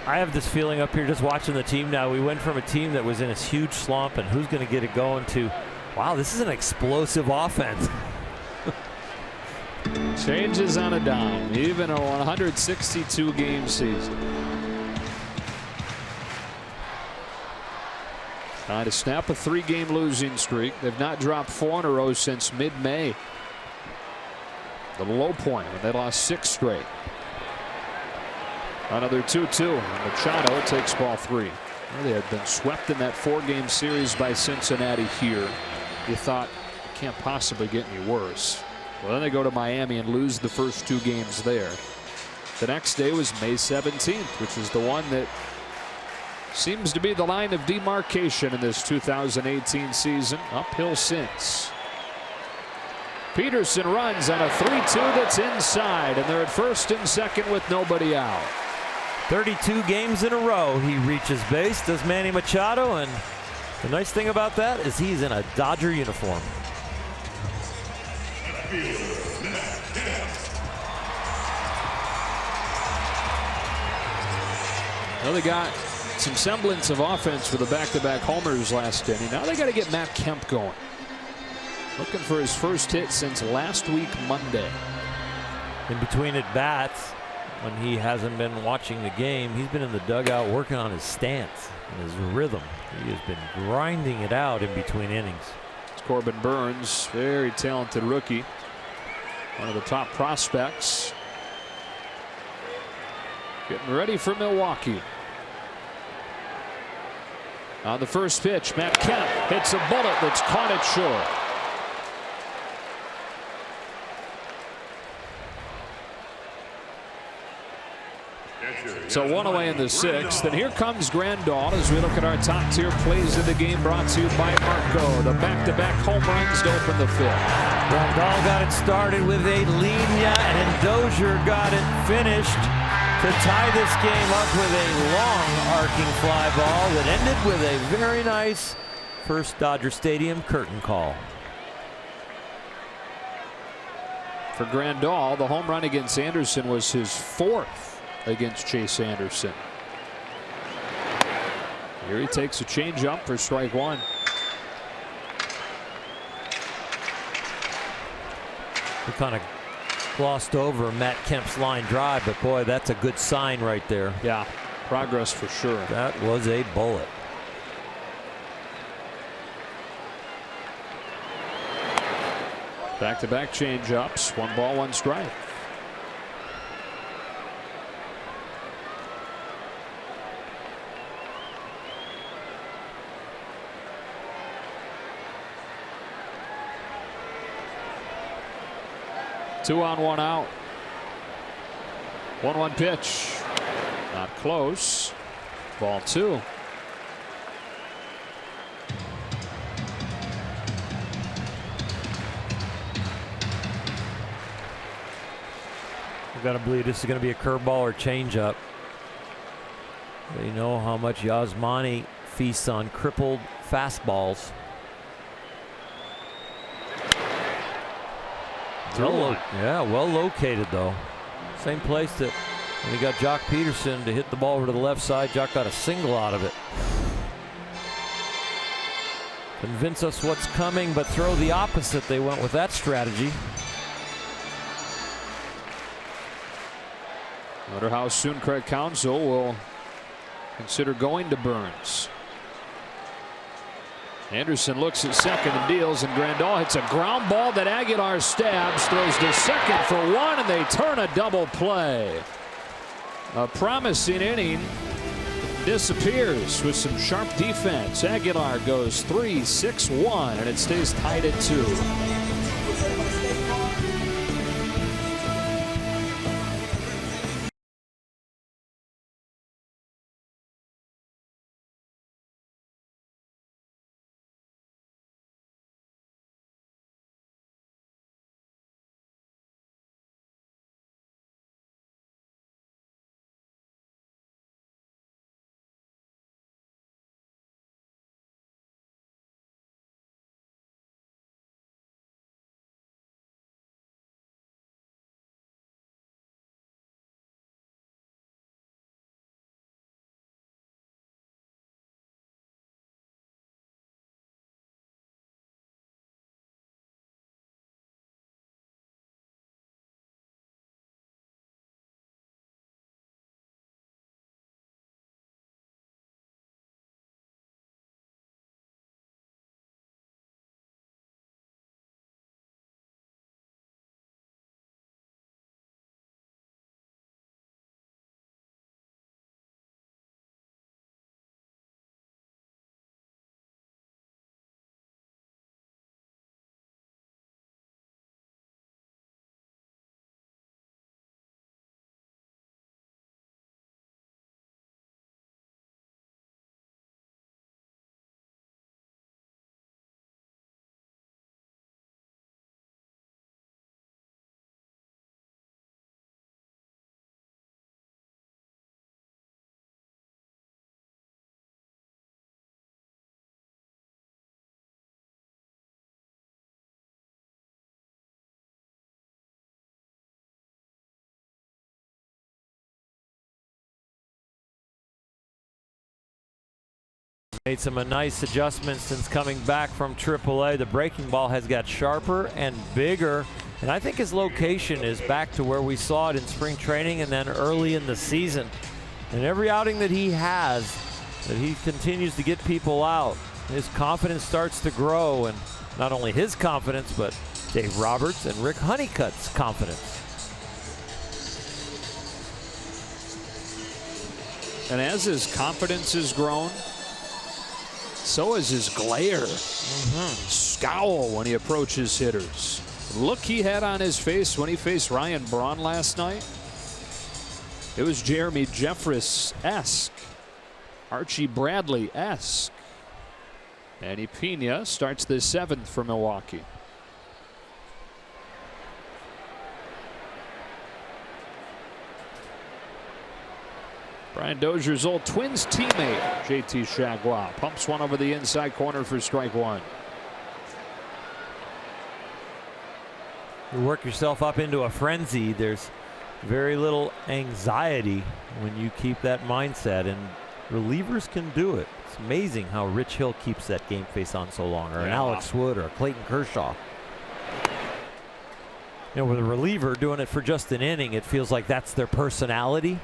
I have this feeling up here just watching the team now. We went from a team that was in a huge slump and who's going to get it going to, wow, this is an explosive offense. Changes on a dime, even a 162 game season. Trying to snap a 3-game losing streak. They've not dropped 4 in a row since mid-May. The low point when they lost 6 straight. Another 2-2. Machado takes ball 3. Well, they had been swept in that 4-game series by Cincinnati here. You thought it can't possibly get any worse. Well, then they go to Miami and lose the first 2 games there. The next day was May 17th, which is the one that seems to be the line of demarcation in this 2018 season. Uphill since. Peterson runs on a 3-2 that's inside, and they're at first and second with nobody out. 32 games in a row he reaches base, does Manny Machado, and the nice thing about that is he's in a Dodger uniform. Well, they got some semblance of offense with the back-to-back homers last inning. Now they got to get Matt Kemp going. Looking for his first hit since last week Monday. In between at bats, when he hasn't been watching the game, he's been in the dugout working on his stance and his rhythm. He has been grinding it out in between innings. It's Corbin Burns, very talented rookie, one of the top prospects. Getting ready for Milwaukee. On the first pitch, Matt Kemp hits a bullet that's caught it short. So 1 away in the 6th, and here comes Grandal as we look at our top tier plays of the game, brought to you by Marco. The back-to-back home runs to open the 5th. Grandal got it started with a linea, and Dozier got it finished to tie this game up with a long arcing fly ball that ended with a very nice first Dodger Stadium curtain call. For Grandal, the home run against Anderson was his 4th against Chase Anderson. Here he takes a changeup for strike 1. We kind of glossed over Matt Kemp's line drive, but boy, that's a good sign right there. Yeah, progress for sure. That was a bullet. Back-to-back changeups, 1 ball, 1 strike. Two on, 1 out. 1-1 pitch. Not close. Ball 2. I've got to believe this is going to be a curveball or changeup. They know how much Yasmani feasts on crippled fastballs. Well located though. Same place that when he got Jock Peterson to hit the ball over to the left side, Jock got a single out of it. Convince us what's coming, but throw the opposite. They went with that strategy. Wonder how soon Craig Counsell will consider going to Burns. Anderson looks at second and deals, and Grandal hits a ground ball that Aguilar stabs, throws to second for one, and they turn a double play. A promising inning disappears with some sharp defense. Aguilar goes 3-6-1, and it stays tied at 2. Made some nice adjustments since coming back from AAA. The breaking ball has got sharper and bigger, and I think his location is back to where we saw it in spring training and then early in the season. And every outing that he has, that he continues to get people out, his confidence starts to grow, and not only his confidence, but Dave Roberts and Rick Honeycutt's confidence. And as his confidence has grown, so is his glare. Scowl when he approaches hitters. Look he had on his face when he faced Ryan Braun last night. It was Jeremy Jeffress-esque, Archie Bradley-esque. Manny Pena starts the 7th for Milwaukee. Brian Dozier's old Twins teammate, JT Chagua, pumps one over the inside corner for strike 1. You work yourself up into a frenzy. There's very little anxiety when you keep that mindset, and relievers can do it. It's amazing how Rich Hill keeps that game face on so long, or an Alex Wood or a Clayton Kershaw. You know, with a reliever doing it for just an inning, it feels like that's their personality.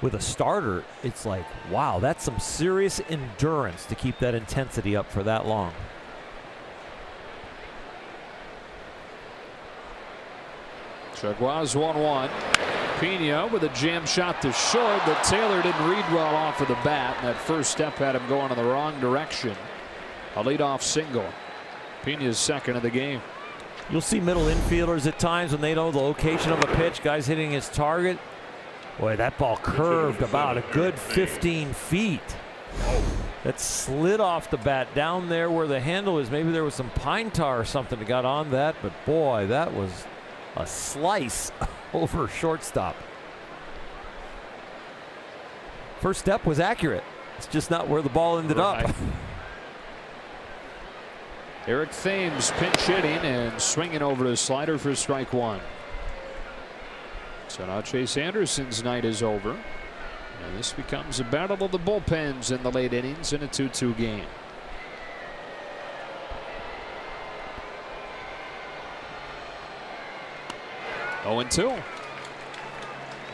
With a starter, it's like, wow, that's some serious endurance to keep that intensity up for that long. Chaguas 1-1. Pena with a jam shot to short that Taylor didn't read well off of the bat. And that first step had him going in the wrong direction. A leadoff single. Pena's second of the game. You'll see middle infielders at times when they know the location of a pitch, guys hitting his target. Boy, that ball curved about a good 15 feet. That slid off the bat down there where the handle is. Maybe there was some pine tar or something that got on that, but boy, that was a slice over shortstop. First step was accurate. It's just not where the ball ended up. Eric Thames pinch hitting and swinging over to slider for strike one. So now Chase Anderson's night is over. And this becomes a battle of the bullpens in the late innings in a 2-2 game. Oh, 2. Well,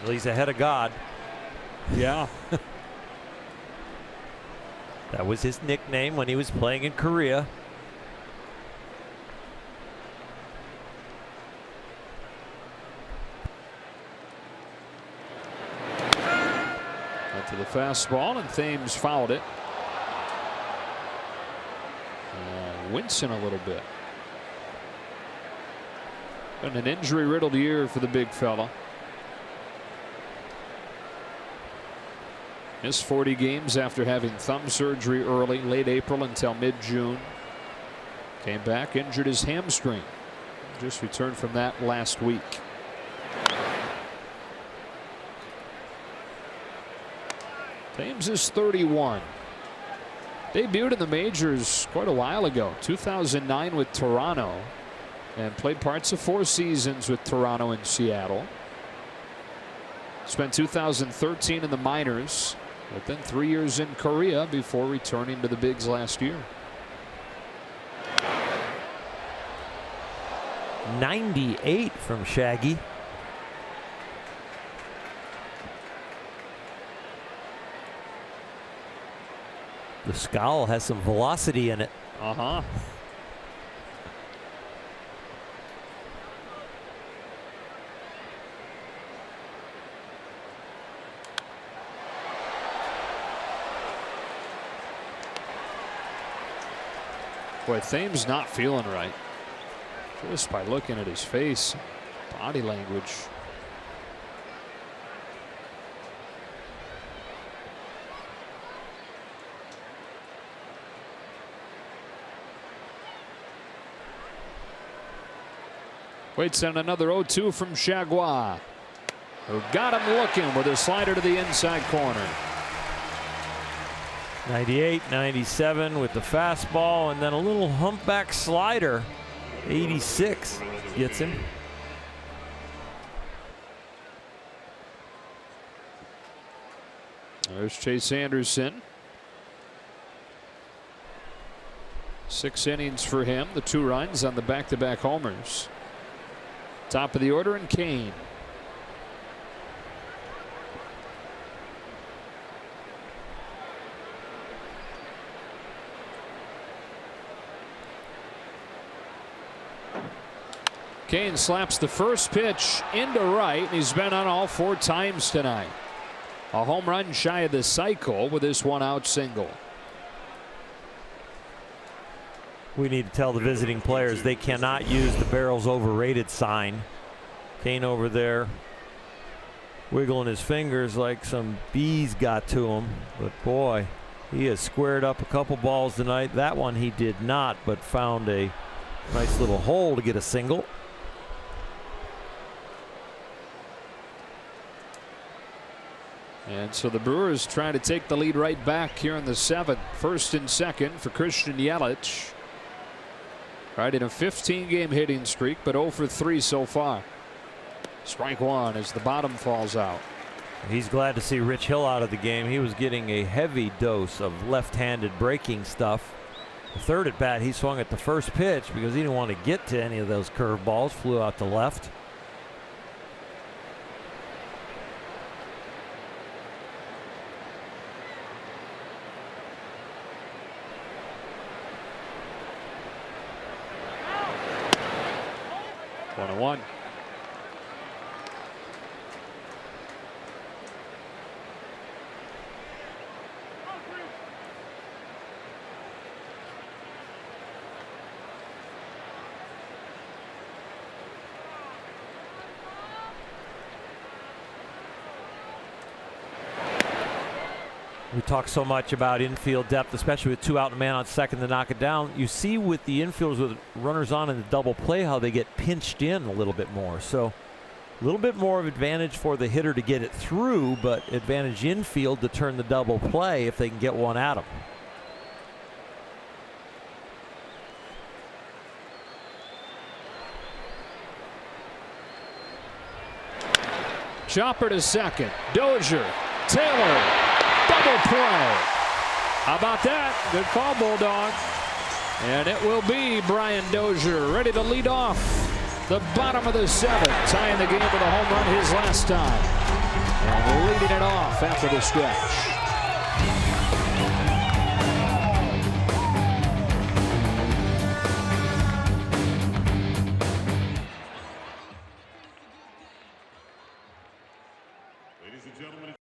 he's ahead of God. Yeah. That was his nickname when he was playing in Korea. Went to the fastball and Thames fouled it. Wincing a little bit. Been an injury-riddled year for the big fella. Missed 40 games after having thumb surgery early, late April until mid-June. Came back, injured his hamstring. Just returned from that last week. Thames is 31. Debuted in the majors quite a while ago, 2009 with Toronto, and played parts of 4 seasons with Toronto and Seattle. Spent 2013 in the minors, but then 3 years in Korea before returning to the bigs last year. 98 from Shaggy. The scowl has some velocity in it. Uh-huh. Boy, Thames not feeling right. Just by looking at his face, body language. Waits on another 0-2 from Chagua, who got him looking with a slider to the inside corner. 98, 97 with the fastball, and then a little humpback slider. 86 gets him. There's Chase Anderson. 6 innings for him, the 2 runs on the back-to-back homers. Top of the order, and Kane. Kane slaps the first pitch into right, and he's been on all 4 times tonight. A home run shy of the cycle with this 1-out single. We need to tell the visiting players they cannot use the barrel's overrated sign. Kane over there wiggling his fingers like some bees got to him. But boy, he has squared up a couple balls tonight. That one he did not, but found a nice little hole to get a single. And so the Brewers trying to take the lead right back here in the 7th. First and second for Christian Yelich. Right in a 15-game hitting streak, but 0 for 3 so far. Strike one as the bottom falls out. He's glad to see Rich Hill out of the game. He was getting a heavy dose of left-handed breaking stuff. The third at bat, he swung at the first pitch because he didn't want to get to any of those curveballs. Flew out to left. One. We talk so much about infield depth, especially with 2 out and a man on second to knock it down. You see with the infielders with runners on in the double play how they get pinched in a little bit more. So A little bit more of advantage for the hitter to get it through, but advantage infield to turn the double play if they can get one at him. Chopper to second. Dozier, Taylor, double play. How about that? Good call, Bulldog. And it will be Brian Dozier ready to lead off the bottom of the 7th, tying the game with a home run his last time. And leading it off after the stretch. Ladies and gentlemen.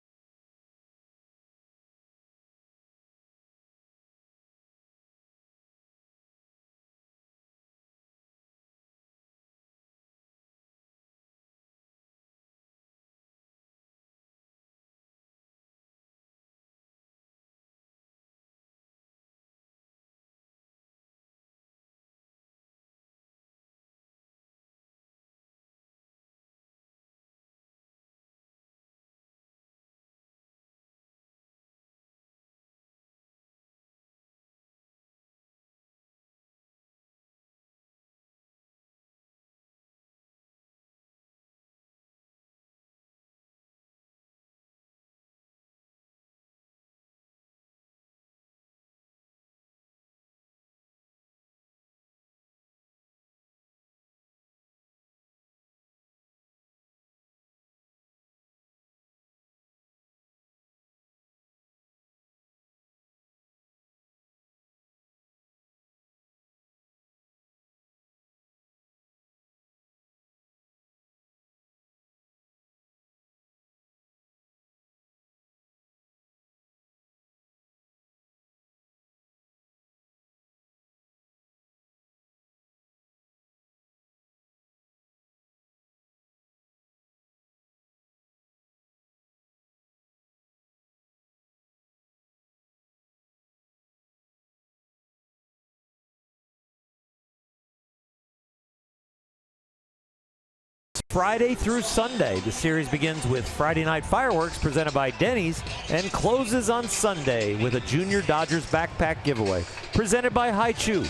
Friday through Sunday. The series begins with Friday night fireworks presented by Denny's and closes on Sunday with a Junior Dodgers backpack giveaway presented by Haichu.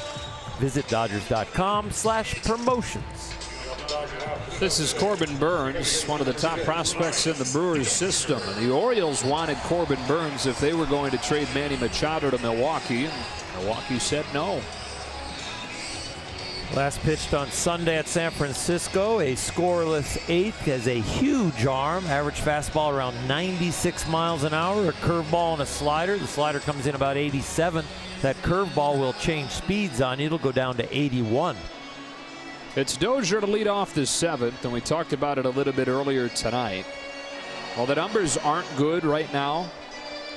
Visit Dodgers.com/promotions. This is Corbin Burns, one of the top prospects in the Brewers system. And the Orioles wanted Corbin Burns if they were going to trade Manny Machado to Milwaukee. And Milwaukee said no. Last pitched on Sunday at San Francisco, a scoreless 8th, has a huge arm, average fastball around 96 miles an hour, a curveball and a slider. The slider comes in about 87. That curveball will change speeds on you. It'll go down to 81. It's Dozier to lead off the 7th, and we talked about it a little bit earlier tonight. Well, the numbers aren't good right now.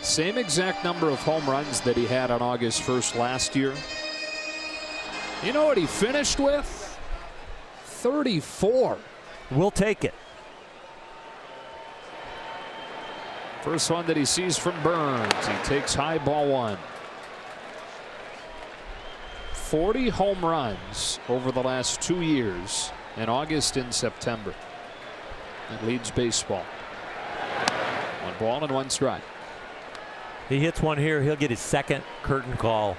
Same exact number of home runs that he had on August 1st last year. You know what he finished with? 34. We'll take it. First one that he sees from Burns. He takes high, ball 1. 40 home runs over the last 2 years in August and September. That leads baseball. 1 ball and 1 strike. He hits one here, he'll get his second curtain call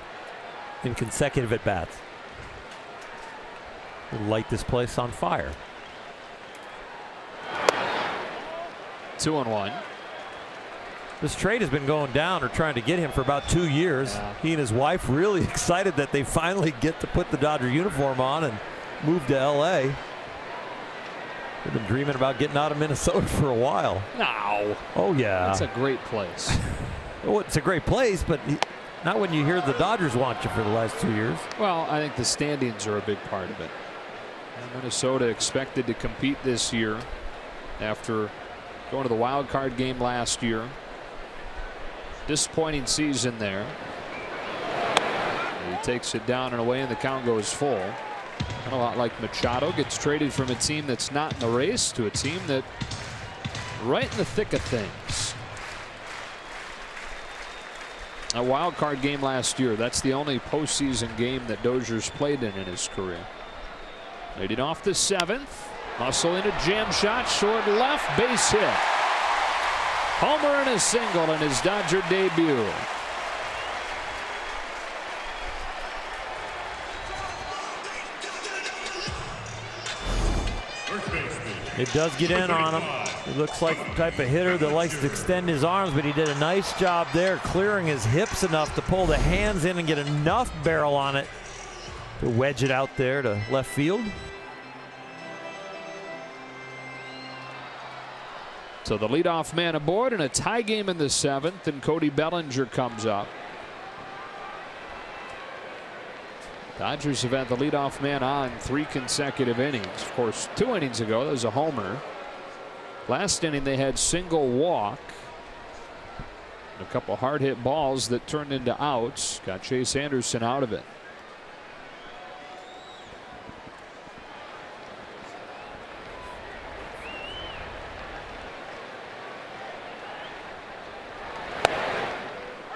in consecutive at-bats. We'll light this place on fire. 2-1. This trade has been going down, or trying to get him, for about 2 years. Yeah. He and his wife really excited that they finally get to put the Dodger uniform on and move to LA. They've been dreaming about getting out of Minnesota for a while. No. Oh yeah. That's a great place. Oh, it's a great place, but not when you hear the Dodgers want you for the last 2 years. Well, I think the standings are a big part of it. And Minnesota expected to compete this year after going to the wild card game last year. Disappointing season there. He takes it down and away, and the count goes full. Kind of a lot like Machado gets traded from a team that's not in the race to a team that right in the thick of things. A wild card game last year. That's the only postseason game that Dozier's played in his career. Leading off the 7th. Muscle in a jam shot, short left, base hit. Homer and a single in his Dodger debut. It does get in on him. He looks like the type of hitter that likes to extend his arms, but he did a nice job there clearing his hips enough to pull the hands in and get enough barrel on it to wedge it out there to left field. So the leadoff man aboard in a tie game in the 7th, and Cody Bellinger comes up. Dodgers have had the leadoff man on 3 consecutive innings. Of course, 2 innings ago, that was a homer. Last inning, they had single walk. A couple hard hit balls that turned into outs. Got Chase Anderson out of it.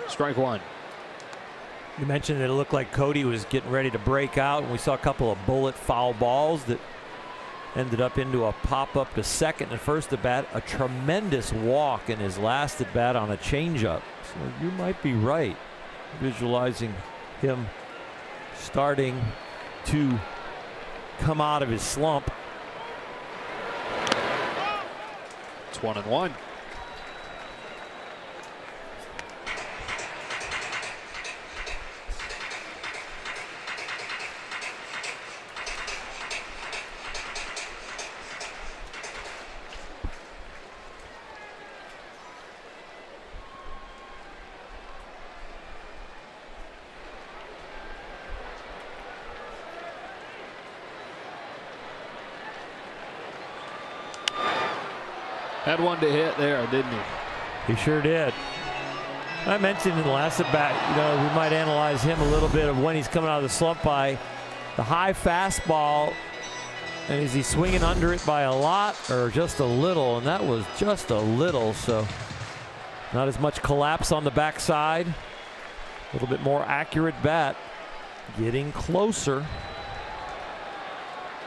Strike 1. You mentioned that it looked like Cody was getting ready to break out, and we saw a couple of bullet foul balls that ended up into a pop up to second and first at bat. A tremendous walk in his last at bat on a changeup. So you might be right, visualizing him starting to come out of his slump. It's 1-1. Had one to hit there, didn't he? He sure did. I mentioned in the last at bat, you know, we might analyze him a little bit of when he's coming out of the slump by the high fastball, and is he swinging under it by a lot or just a little? And that was just a little, so not as much collapse on the backside. A little bit more accurate bat, getting closer.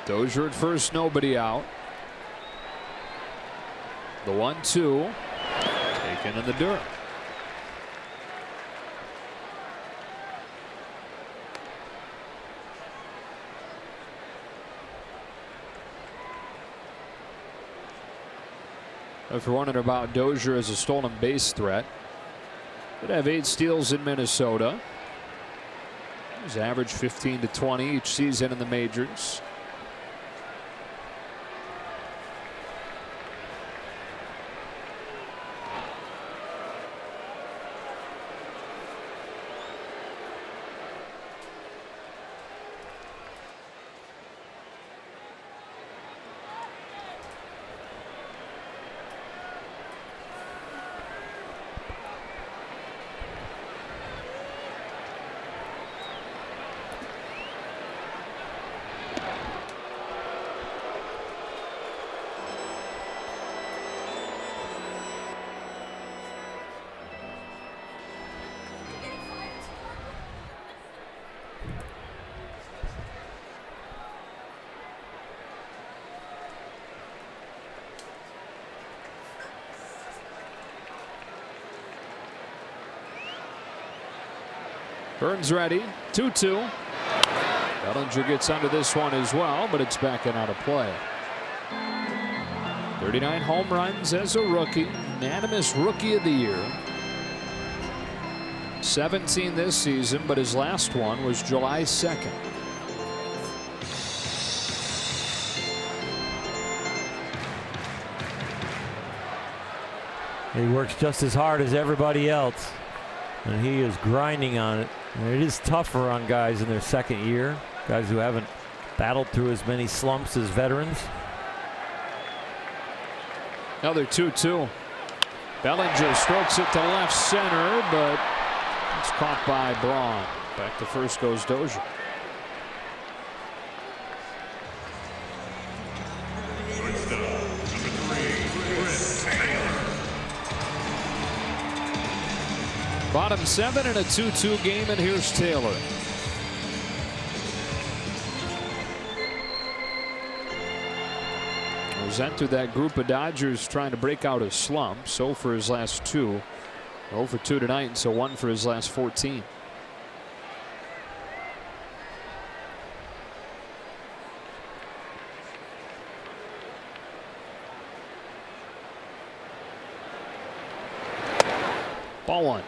Dozier at first, nobody out. The 1-2 taken in the dirt. If you're wondering about Dozier as a stolen base threat, did have 8 steals in Minnesota. He's averaged 15 to 20 each season in the majors. Burns ready. 2-2. Bellinger gets under this one as well, but it's back and out of play. 39 home runs as a rookie. Unanimous Rookie of the Year. 17 this season, but his last one was July 2nd. He works just as hard as everybody else, and he is grinding on it. And it is tougher on guys in their second year, guys who haven't battled through as many slumps as veterans. Another 2-2. Bellinger strokes it to left center, but it's caught by Braun. Back to first goes Dozier. Bottom 7 in a 2-2 game, and here's Taylor. who's entered that group of Dodgers trying to break out a slump. So for his last 2. 0 for 2 tonight, and so 1 for his last 14. Ball 1.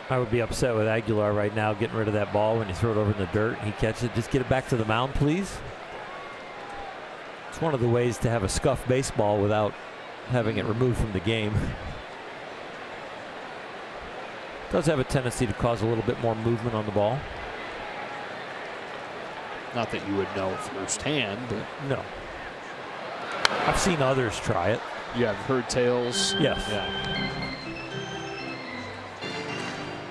I would be upset with Aguilar right now getting rid of that ball when you throw it over in the dirt and he catches it. Just get it back to the mound, please. It's one of the ways to have a scuffed baseball without having it removed from the game. Does have a tendency to cause a little bit more movement on the ball. Not that you would know firsthand, but no. I've seen others try it. You have heard tales. Yes. Yeah.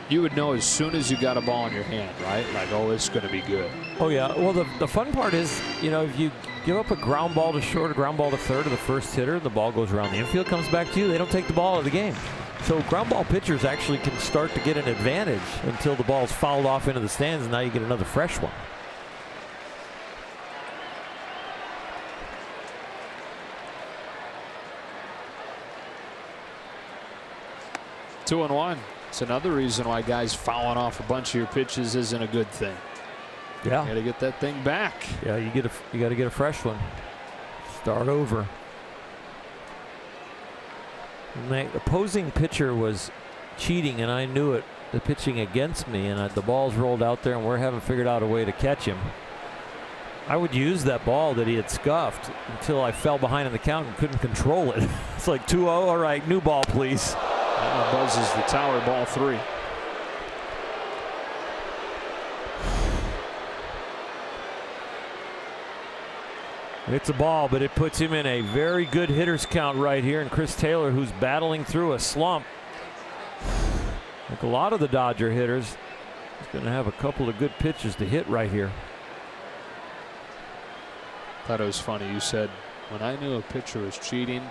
You would know as soon as you got a ball in your hand, right? Like, oh, it's going to be good. Oh, yeah. Well, the fun part is, you know, if you give up a ground ball to short, a ground ball to third to the first hitter, the ball goes around the infield, comes back to you, they don't take the ball out of the game. So ground ball pitchers actually can start to get an advantage until the ball's fouled off into the stands, and now you get another fresh one. Two 2-1. It's another reason why guys fouling off a bunch of your pitches isn't a good thing. Yeah. You got to get that thing back. Yeah, you got to get a fresh one. Start over. My opposing pitcher was cheating, and I knew it. The pitching against me, and the ball's rolled out there, and we haven't figured out a way to catch him. I would use that ball that he had scuffed until I fell behind in the count and couldn't control it. It's like 2-0. All right, new ball, please. Buzzes the tower, ball 3. It's a ball, but it puts him in a very good hitter's count right here. And Chris Taylor, who's battling through a slump, like a lot of the Dodger hitters, is going to have a couple of good pitches to hit right here. Thought it was funny. You said, when I knew a pitcher was cheating,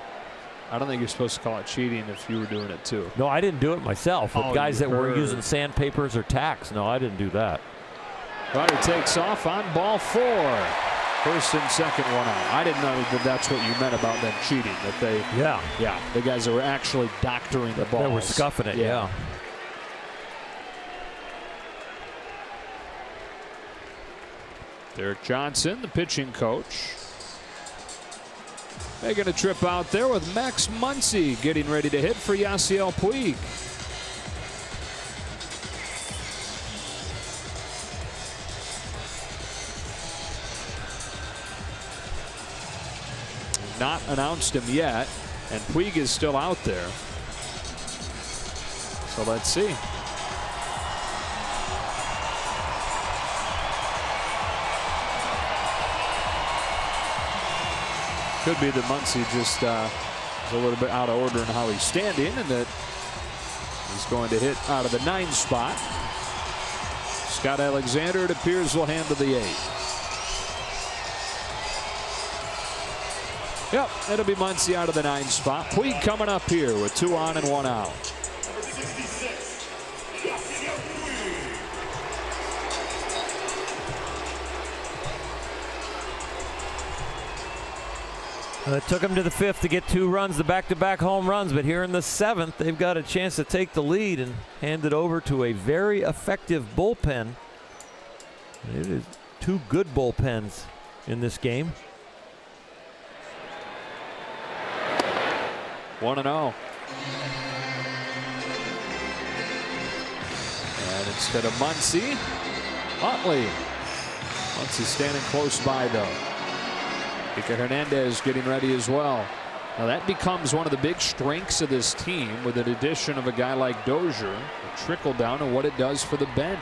I don't think you're supposed to call it cheating if you were doing it too. No, I didn't do it myself. With guys that were using sandpapers or tacks. No, I didn't do that. Ryder takes off on ball 4. First and second, 1 out. I didn't know that that's what you meant about them cheating. That they, yeah, the guys that were actually doctoring the balls. They were scuffing it, yeah. Derek Johnson, the pitching coach, making a trip out there with Max Muncy getting ready to hit for Yasiel Puig. Not announced him yet, and Puig is still out there. So let's see. Could be that Muncy just is a little bit out of order in how he's standing, and that he's going to hit out of the 9 spot. Scott Alexander, it appears, will handle the 8. Yep, it'll be Muncy out of the 9 spot. Puig coming up here with 2 on and 1 out. It took them to the 5th to get 2 runs, the back-to-back home runs, but here in the 7th, they've got a chance to take the lead and hand it over to a very effective bullpen. It is 2 good bullpens in this game. 1-0. And instead of Muncy, Utley. Muncy standing close by, though. Kike Hernandez getting ready as well. Now that becomes one of the big strengths of this team, with an addition of a guy like Dozier. The trickle down and what it does for the bench.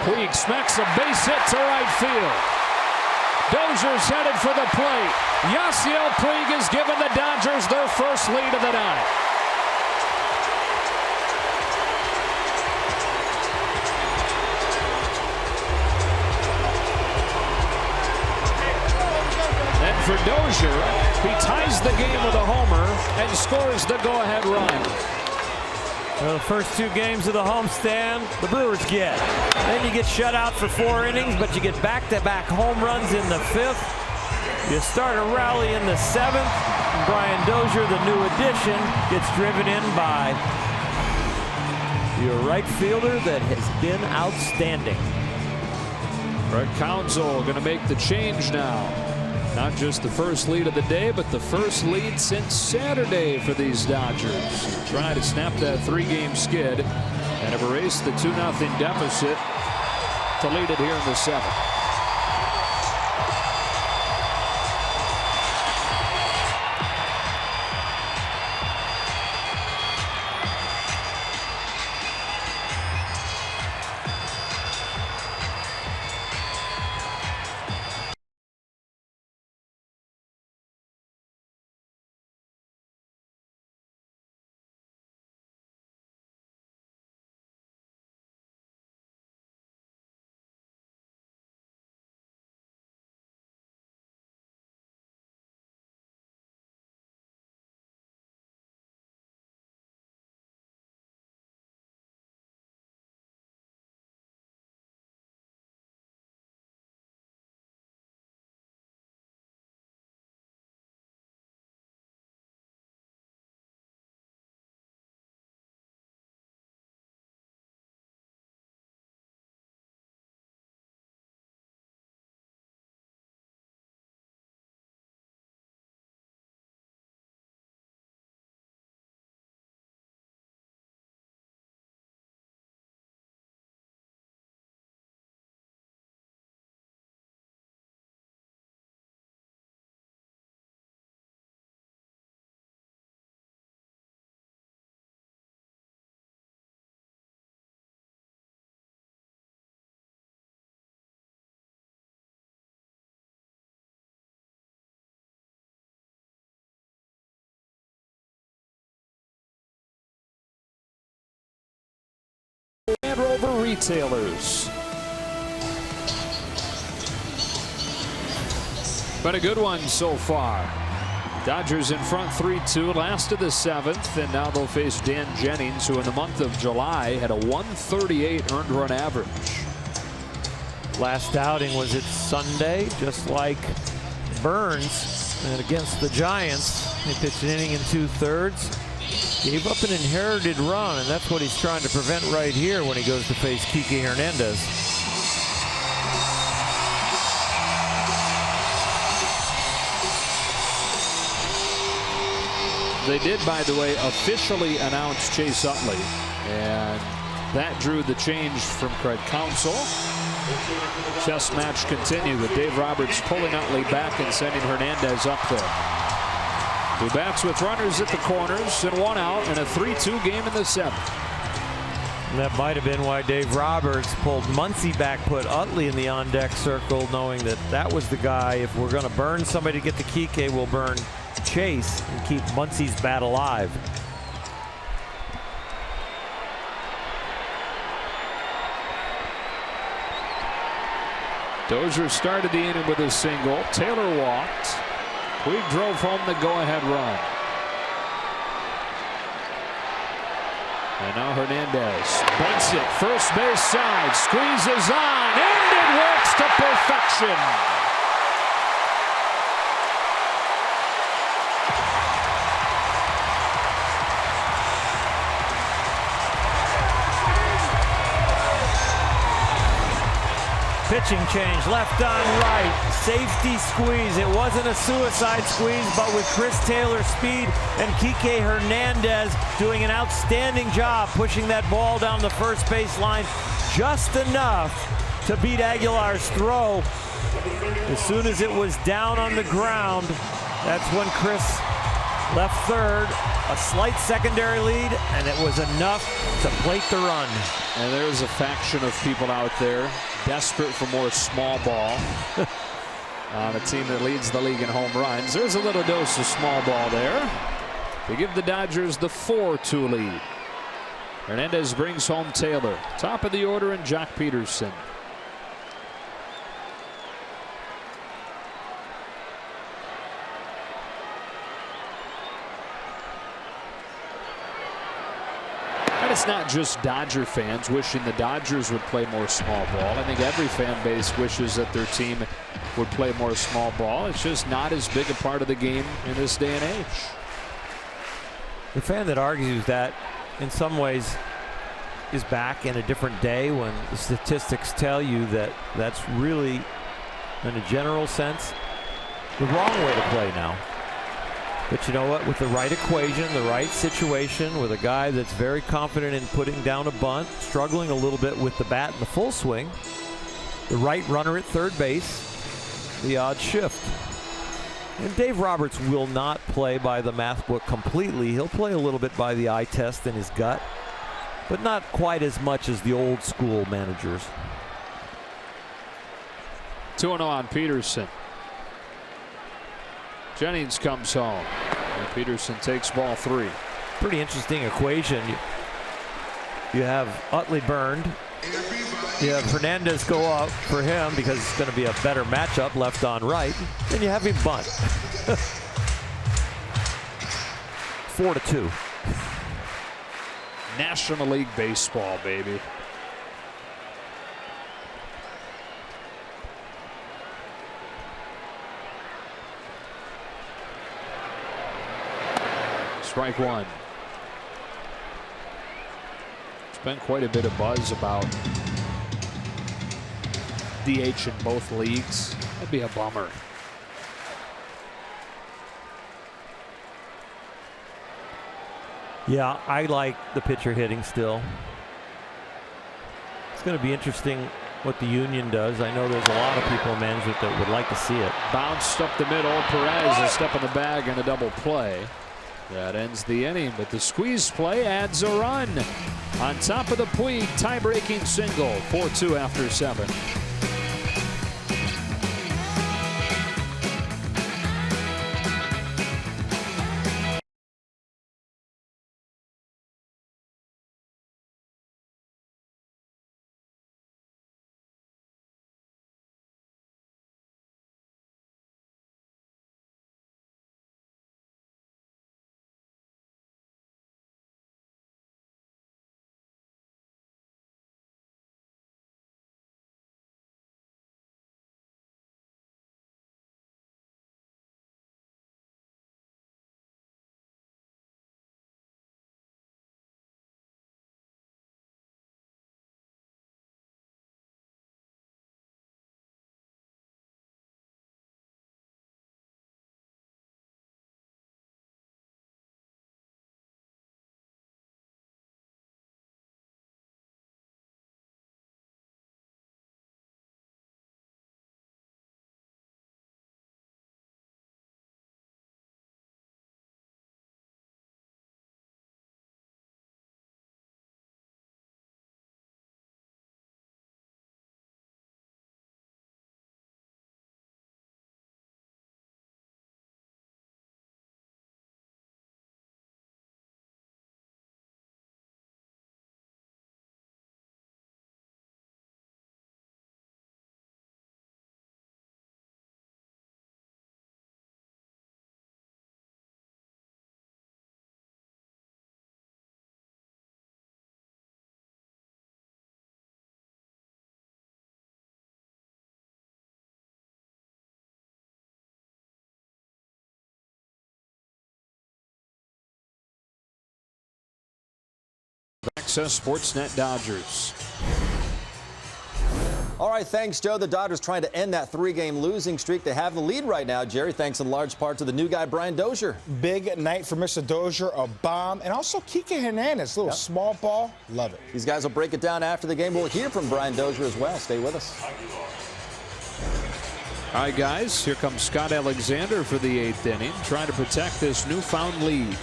Puig smacks a base hit to right field. Dozier's headed for the plate. Yasiel Puig has given the Dodgers their first lead of the night. And for Dozier, he ties the game with a homer and scores the go-ahead run. Well, the first 2 games of the homestand, the Brewers get. Then you get shut out for 4 innings, but you get back-to-back home runs in the 5th. You start a rally in the 7th. Brian Dozier, the new addition, gets driven in by your right fielder that has been outstanding. Craig Counsell going to make the change now. Not just the first lead of the day, but the first lead since Saturday for these Dodgers. Trying to snap that 3-game skid and have erased the 2-0 deficit to lead it here in the 7th. Land Rover Retailers. Been a good one so far. Dodgers in front 3-2, last of the 7th, and now they'll face Dan Jennings, who in the month of July had a 138 earned run average. Last outing was it Sunday, just like Burns, and against the Giants. He pitched an inning in 2/3. Gave up an inherited run, and that's what he's trying to prevent right here when he goes to face Kike Hernandez. They did, by the way, officially announce Chase Utley, and that drew the change from Craig Counsell. Chess match continued with Dave Roberts pulling Utley back and sending Hernandez up there. 2 bats with runners at the corners and 1 out, and a 3-2 game in the 7th. And that might have been why Dave Roberts pulled Muncy back, put Utley in the on-deck circle, knowing that that was the guy. If we're going to burn somebody to get to Kike, we'll burn Chase and keep Muncy's bat alive. Dozier started the inning with a single. Taylor walked. Puig drove home the go-ahead run. And now Hernandez bunts it, first base side, squeezes on, and it works to perfection. Pitching change, left on right, safety squeeze. It wasn't a suicide squeeze, but with Chris Taylor's speed and Kike Hernandez doing an outstanding job pushing that ball down the first base line just enough to beat Aguilar's throw. As soon as it was down on the ground, that's when Chris left third, a slight secondary lead, and it was enough to plate the run. And there's a faction of people out there desperate for more small ball. on a team that leads the league in home runs. There's a little dose of small ball there to give the Dodgers the 4-2 lead. Hernandez brings home Taylor. Top of the order and Jock Peterson. And it's not just Dodger fans wishing the Dodgers would play more small ball. I think every fan base wishes that their team would play more small ball. It's just not as big a part of the game in this day and age. The fan that argues that in some ways is back in a different day when the statistics tell you that that's really, in a general sense, the wrong way to play now. But you know what? With the right equation, the right situation, with a guy that's very confident in putting down a bunt, struggling a little bit with the bat in the full swing, the right runner at third base, the odds shift. And Dave Roberts will not play by the math book completely. He'll play a little bit by the eye test and his gut, but not quite as much as the old school managers. 2-0 on Peterson. Jennings comes home. And Peterson takes ball 3. Pretty interesting equation. You have Utley burned. You have Hernandez go up for him because it's going to be a better matchup left on right. Then you have him bunt. 4-2. National League Baseball, baby. Strike 1. There's been quite a bit of buzz about DH in both leagues. That'd be a bummer. Yeah, I like the pitcher hitting still. It's going to be interesting what the union does. I know there's a lot of people in management that would like to see it. Bounced up the middle. Perez a step in the bag and a double play. That ends the inning, but the squeeze play adds a run. On top of the Puig tie-breaking single. 4-2 after 7. Access Sportsnet Dodgers. All right, thanks, Joe. The Dodgers trying to end that 3-game losing streak. They have the lead right now, Jerry, thanks in large part to the new guy, Brian Dozier. Big night for Mr. Dozier, a bomb, and also Kike Hernandez, little small ball. Love it. These guys will break it down after the game. We'll hear from Brian Dozier as well. Stay with us. All right, guys, here comes Scott Alexander for the 8th inning, trying to protect this newfound lead.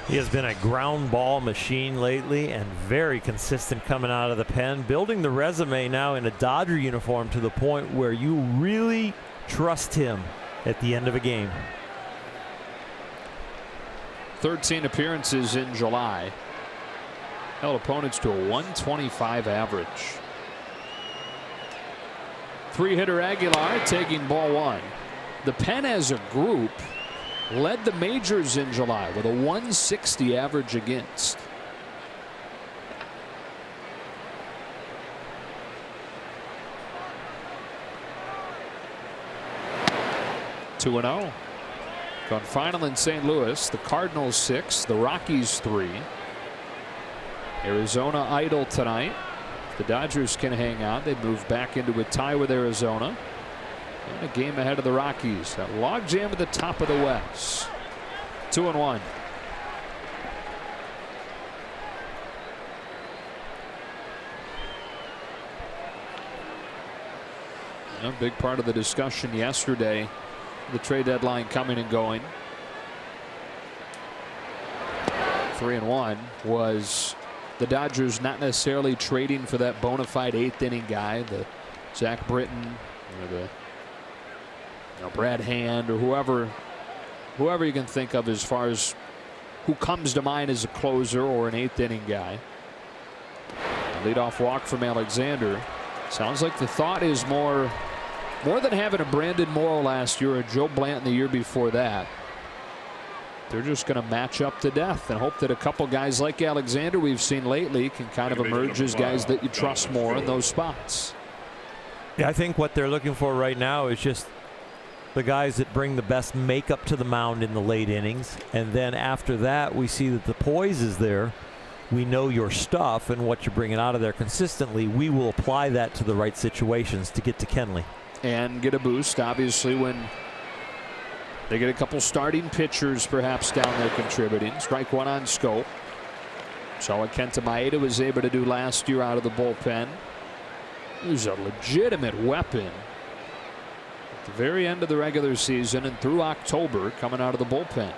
He has been a ground ball machine lately and very consistent coming out of the pen, building the resume now in a Dodger uniform to the point where you really trust him at the end of a game. 13 appearances in July. Held opponents to a 125 average. 3-hitter Aguilar taking ball one. The Pen as a group led the majors in July with a 160 average against. Two and 0. Gone final in St. Louis. The Cardinals 6, the Rockies 3. Arizona idle tonight. If the Dodgers can hang on, they move back into a tie with Arizona. And a game ahead of the Rockies. That logjam at the top of the West. 2-1. A big part of the discussion yesterday, the trade deadline coming and going. 3-1 was the Dodgers not necessarily trading for that bona fide 8th inning guy, the Zach Britton or the Brad Hand or whoever you can think of as far as who comes to mind as a closer or an 8th inning guy. A leadoff walk from Alexander. Sounds like the thought is more than having a Brandon Morrow last year or Joe Blanton the year before that. They're just going to match up to death and hope that a couple guys like Alexander we've seen lately can kind of emerge as guys that you trust more in those spots. Yeah, I think what they're looking for right now is just the guys that bring the best makeup to the mound in the late innings. And then after that, we see that the poise is there. We know your stuff and what you're bringing out of there consistently. We will apply that to the right situations to get to Kenley. And get a boost, obviously, when they get a couple starting pitchers perhaps down there contributing. Strike one on Scope. Saw what Kenta Maeda was able to do last year out of the bullpen. He was a legitimate weapon at the very end of the regular season and through October coming out of the bullpen.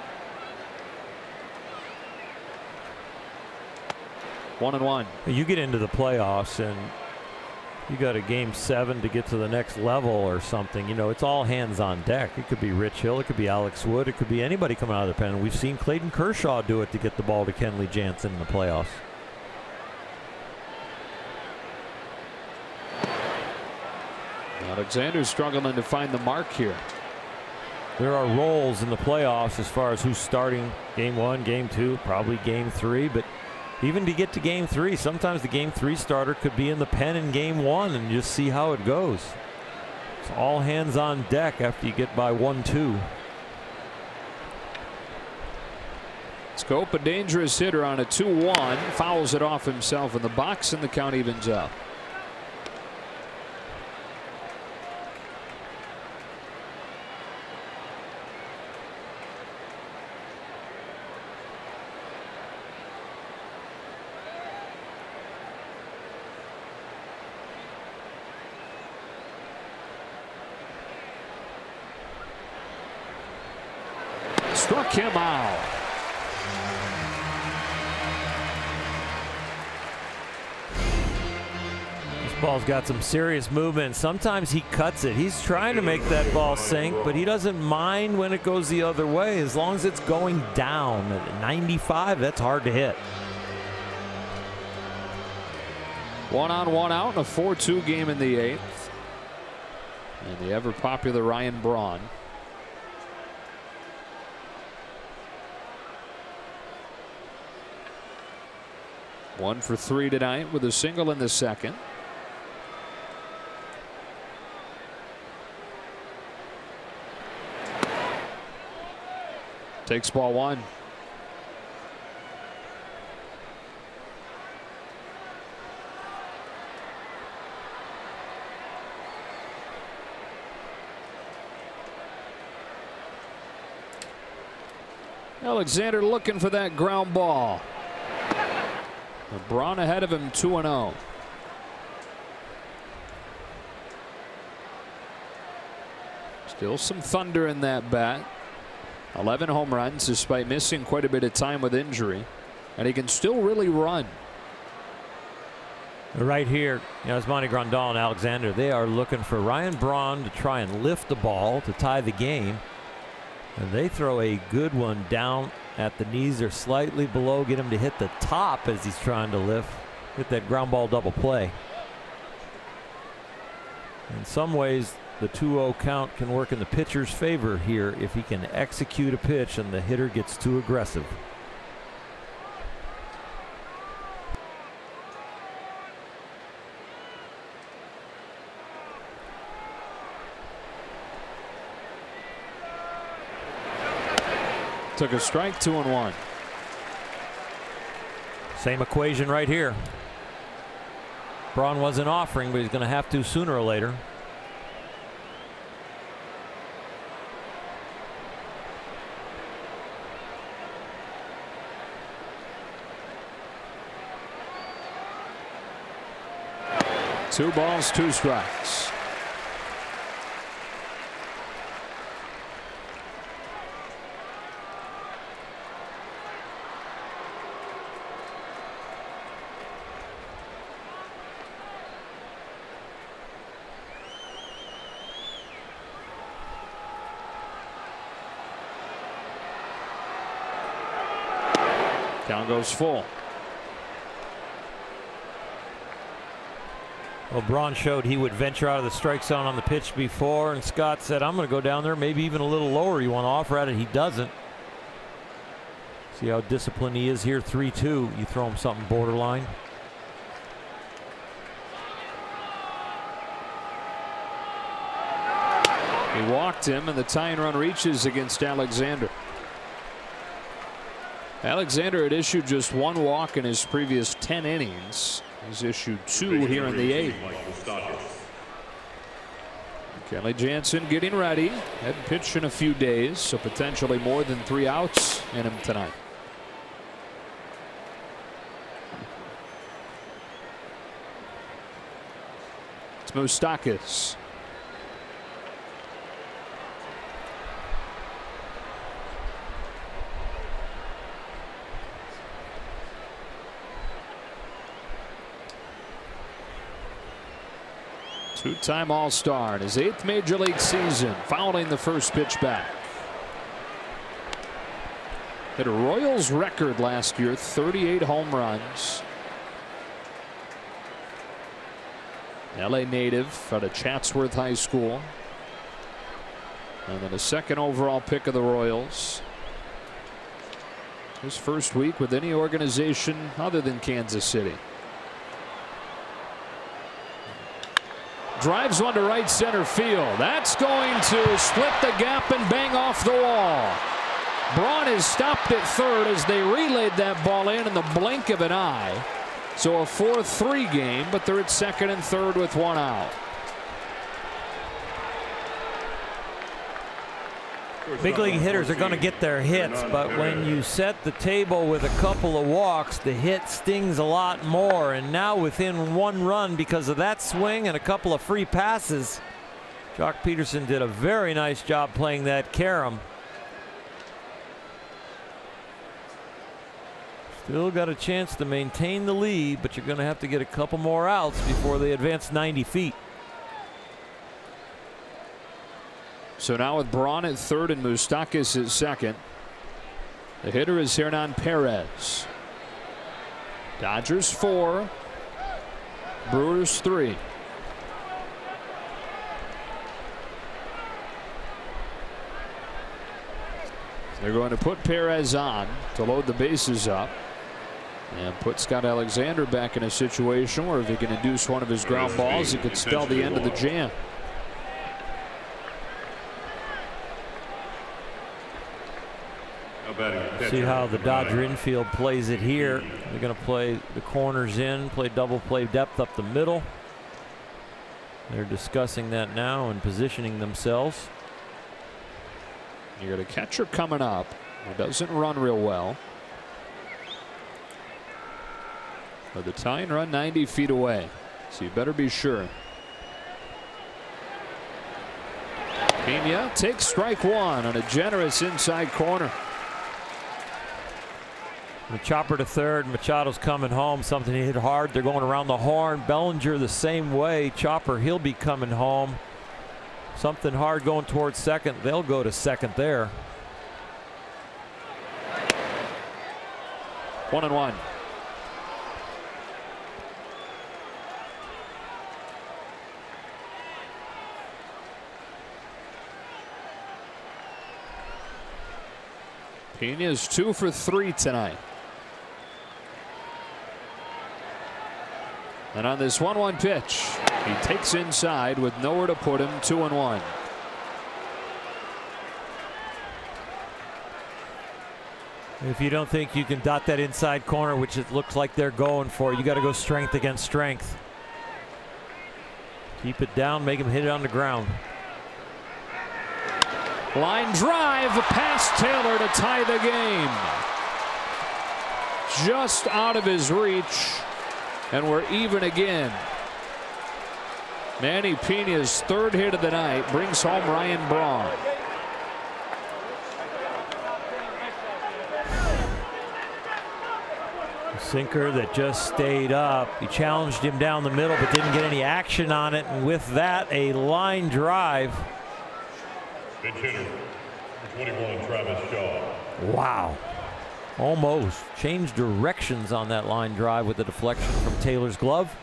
1-1. You get into the playoffs and you got a game 7 to get to the next level or something. You know, it's all hands on deck. It could be Rich Hill, it could be Alex Wood, it could be anybody coming out of the pen. We've seen Clayton Kershaw do it to get the ball to Kenley Jansen in the playoffs. Alexander's struggling to find the mark here. There are roles in the playoffs as far as who's starting game 1, game 2, probably game 3, but even to get to game 3, sometimes the game 3 starter could be in the pen in game 1 and just see how it goes. It's all hands on deck after you get by 1-2. Scope, a dangerous hitter on a 2-1, fouls it off himself in the box, and the count evens up. Struck him out. This ball's got some serious movement. Sometimes he cuts it. He's trying to make that ball sink, but he doesn't mind when it goes the other way as long as it's going down. At 95, that's hard to hit. 1 on 1 out in a 4-2 game in the 8th. And the ever popular Ryan Braun. One for 3 tonight with a single in the second. Takes ball 1. Alexander looking for that ground ball. Braun ahead of him 2-0. Still some thunder in that bat. 11 home runs despite missing quite a bit of time with injury. And he can still really run. Right here, it's Monty Grandal and Alexander. They are looking for Ryan Braun to try and lift the ball to tie the game. And they throw a good one down at the knees or slightly below, get him to hit the top as he's trying to lift. Hit that ground ball double play. In some ways, the 2-0 count can work in the pitcher's favor here if he can execute a pitch and the hitter gets too aggressive. Took a strike, 2-1. Same equation right here. Braun wasn't offering, but he's going to have to sooner or later. Two balls, two strikes. Count goes full. Well, Braun showed he would venture out of the strike zone on the pitch before, and Scott said, I'm going to go down there, maybe even a little lower. You want to offer at it? He doesn't. See how disciplined he is here, 3-2. You throw him something borderline. He walked him, and the tying run reaches against Alexander. Alexander had issued just one walk in his previous 10 innings. He's issued 2 here in the 8th. Kelly Jansen getting ready. Hadn't pitched in a few days, so potentially more than 3 outs in him tonight. It's Moustakas. Two-time All-Star in his 8th Major League season, fouling the first pitch back. Hit a Royals record last year, 38 home runs. LA native out of Chatsworth High School. And then a 2nd overall pick of the Royals. His first week with any organization other than Kansas City. Drives one to right center field. That's going to split the gap and bang off the wall. Braun is stopped at third as they relayed that ball in the blink of an eye. So a 4-3 game, but they're at 2nd and 3rd with 1 out. Big league hitters are going to get their hits, but when you set the table with a couple of walks, the hit stings a lot more. And now within 1 run because of that swing and a couple of free passes, Jock Peterson did a very nice job playing that carom. Still got a chance to maintain the lead, but you're going to have to get a couple more outs before they advance 90 feet. So now with Braun at 3rd and Moustakas at 2nd. The hitter is Hernan Perez. Dodgers 4, Brewers 3. They're going to put Perez on to load the bases up and put Scott Alexander back in a situation where if he can induce one of his ground balls, he could spell the end of the jam. See how the Dodger infield plays it here. They're going to play the corners in, play double play depth up the middle. They're discussing that now and positioning themselves. You got a catcher coming up who doesn't run real well. But the tying run 90 feet away, so you better be sure. Pena takes strike 1 on a generous inside corner. The chopper to third. Machado's coming home. Something he hit hard. They're going around the horn. Bellinger the same way. Chopper, he'll be coming home. Something hard going towards second. They'll go to second there. 1-1. Pena's 2 for 3 tonight. And on this 1-1 pitch, he takes inside with nowhere to put him. 2-1. If you don't think you can dot that inside corner, which it looks like they're going for, you got to go strength against strength. Keep it down, make him hit it on the ground. Line drive past Taylor to tie the game. Just out of his reach, and we're even again. Manny Pena's third hit of the night brings home Ryan Braun. Sinker that just stayed up. He challenged him down the middle but didn't get any action on it, and with that, a line drive. Pitch hitter, 21, Travis Shaw. Wow. Almost changed directions on that line drive with the deflection from Taylor's glove.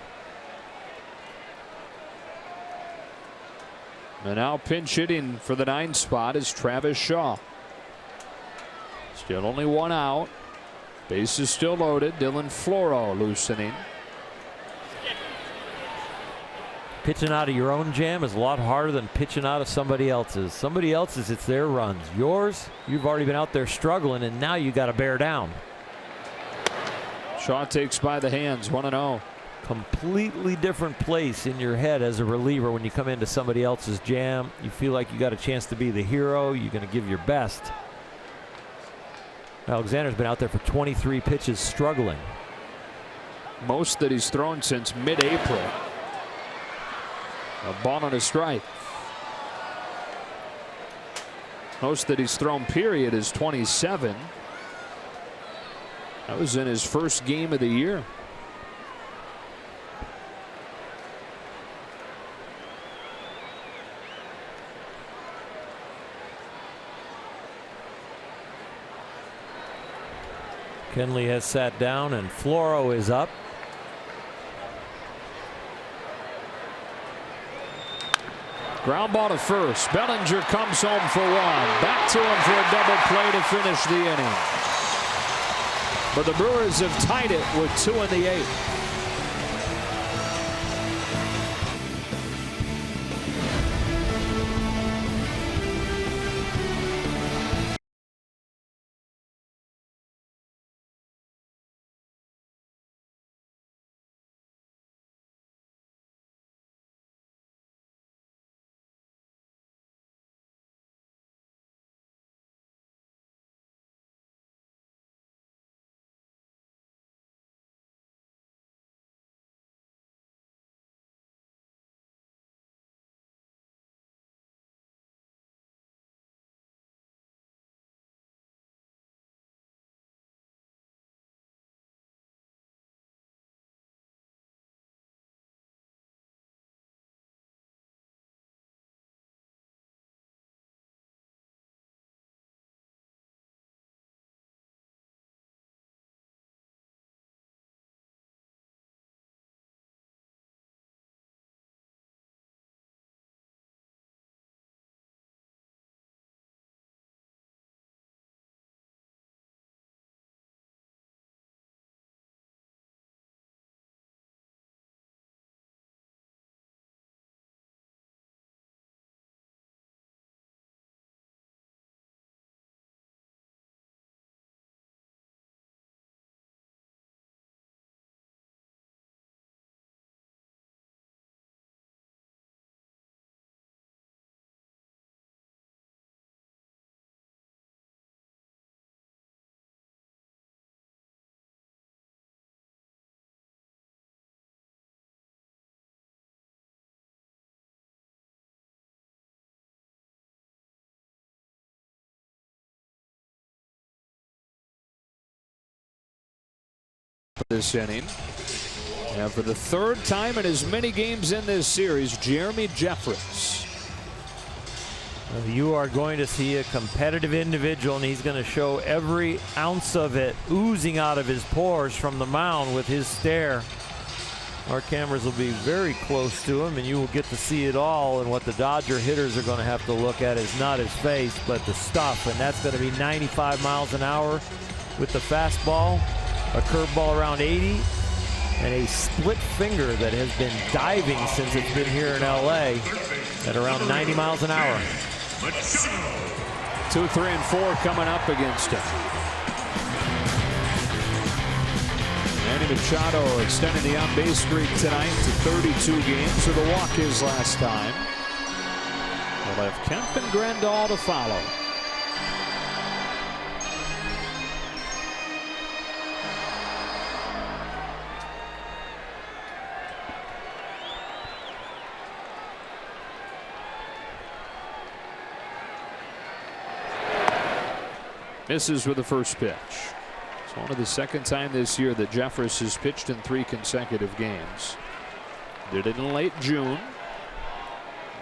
And now pinch hitting for the 9 spot is Travis Shaw. Still only 1 out. Base is still loaded. Dylan Floro loosening. Pitching out of your own jam is a lot harder than pitching out of somebody else's. Somebody else's, it's their runs. Yours, you've already been out there struggling, and now you got to bear down. Shaw takes by the hands. 1-0. Completely different place in your head as a reliever when you come into somebody else's jam. You feel like you got a chance to be the hero. You're going to give your best. Alexander's been out there for 23 pitches struggling. Most that he's thrown since mid-April. A ball and a strike. Most that he's thrown period is 27. That was in his first game of the year. Kenley has sat down and Floro is up. Ground ball to first. Bellinger comes home for 1. Back to him for a double play to finish the inning. But the Brewers have tied it with 2 in the 8th. this inning. And for the third time in as many games in this series, Jeremy Jeffress. You are going to see a competitive individual, and he's going to show every ounce of it oozing out of his pores from the mound with his stare. Our cameras will be very close to him, and you will get to see it all. And what the Dodger hitters are going to have to look at is not his face, but the stuff. And that's going to be 95 miles an hour with the fastball, a curveball around 80, and a split finger that has been diving since it's been here in LA at around 90 miles an hour. 2, 3, and 4 coming up against him. Manny Machado extending the on-base streak tonight to 32 games with a walk his last time. We'll have Kemp and Grandal to follow. Misses with the first pitch. It's only the second time this year that Jeffress has pitched in 3 consecutive games. Did it in late June.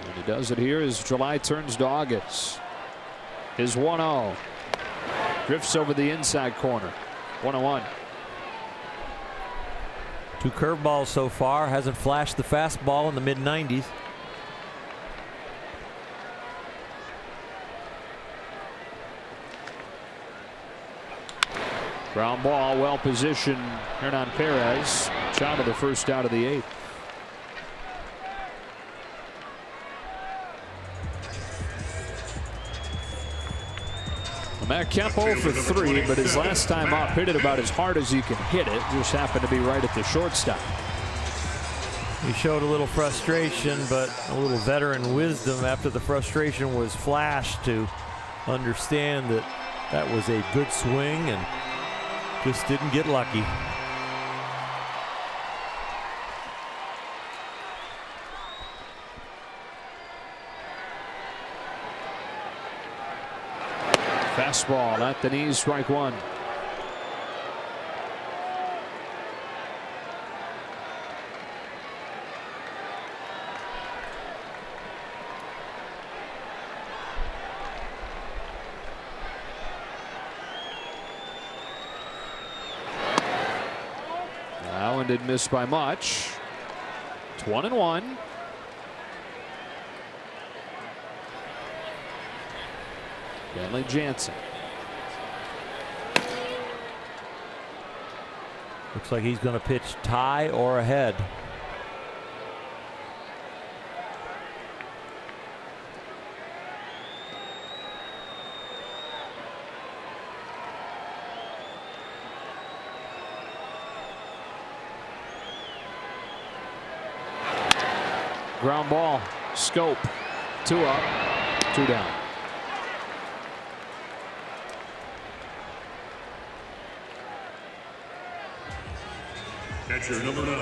And he does it here as July turns to August. His 1-0. Drifts over the inside corner. 1-1. 2 curveballs so far. Hasn't flashed the fastball in the mid-90s. Ground ball, well positioned. Hernan Perez. Shot of the first out of the 8th. Matt Kemp 0 for 3, but his last time up hit it about as hard as he can hit it. Just happened to be right at the shortstop. He showed a little frustration, but a little veteran wisdom after the frustration was flashed to understand that that was a good swing and just didn't get lucky. Fastball at the knees, strike 1. Allen did miss by much. It's 1-1. Bentley Jansen. Looks like he's going to pitch tie or ahead. Ground ball. Scope. 2 up, 2 down. Catcher number 9,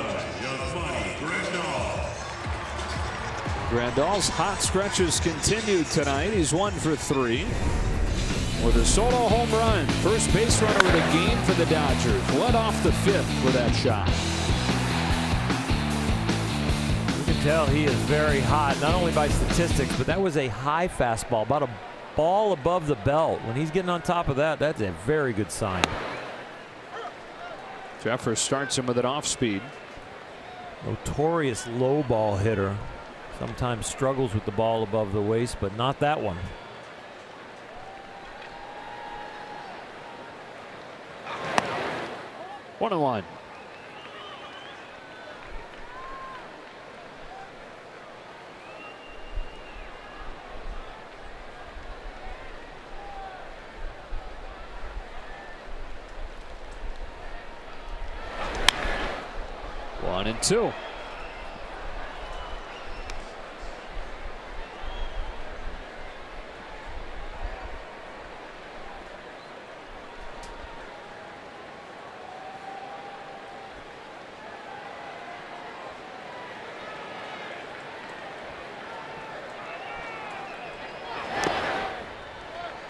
Grandal. Grandal's hot stretches continued tonight. He's 1 for 3 with a solo home run. First base runner of the game for the Dodgers. Led off the 5th with that shot. You can tell he is very hot, not only by statistics, but that was a high fastball, about a ball above the belt. When he's getting on top of that, that's a very good sign. Jeffress starts him with an off speed. Notorious low ball hitter. Sometimes struggles with the ball above the waist, but not that one. One and 1. One and 2.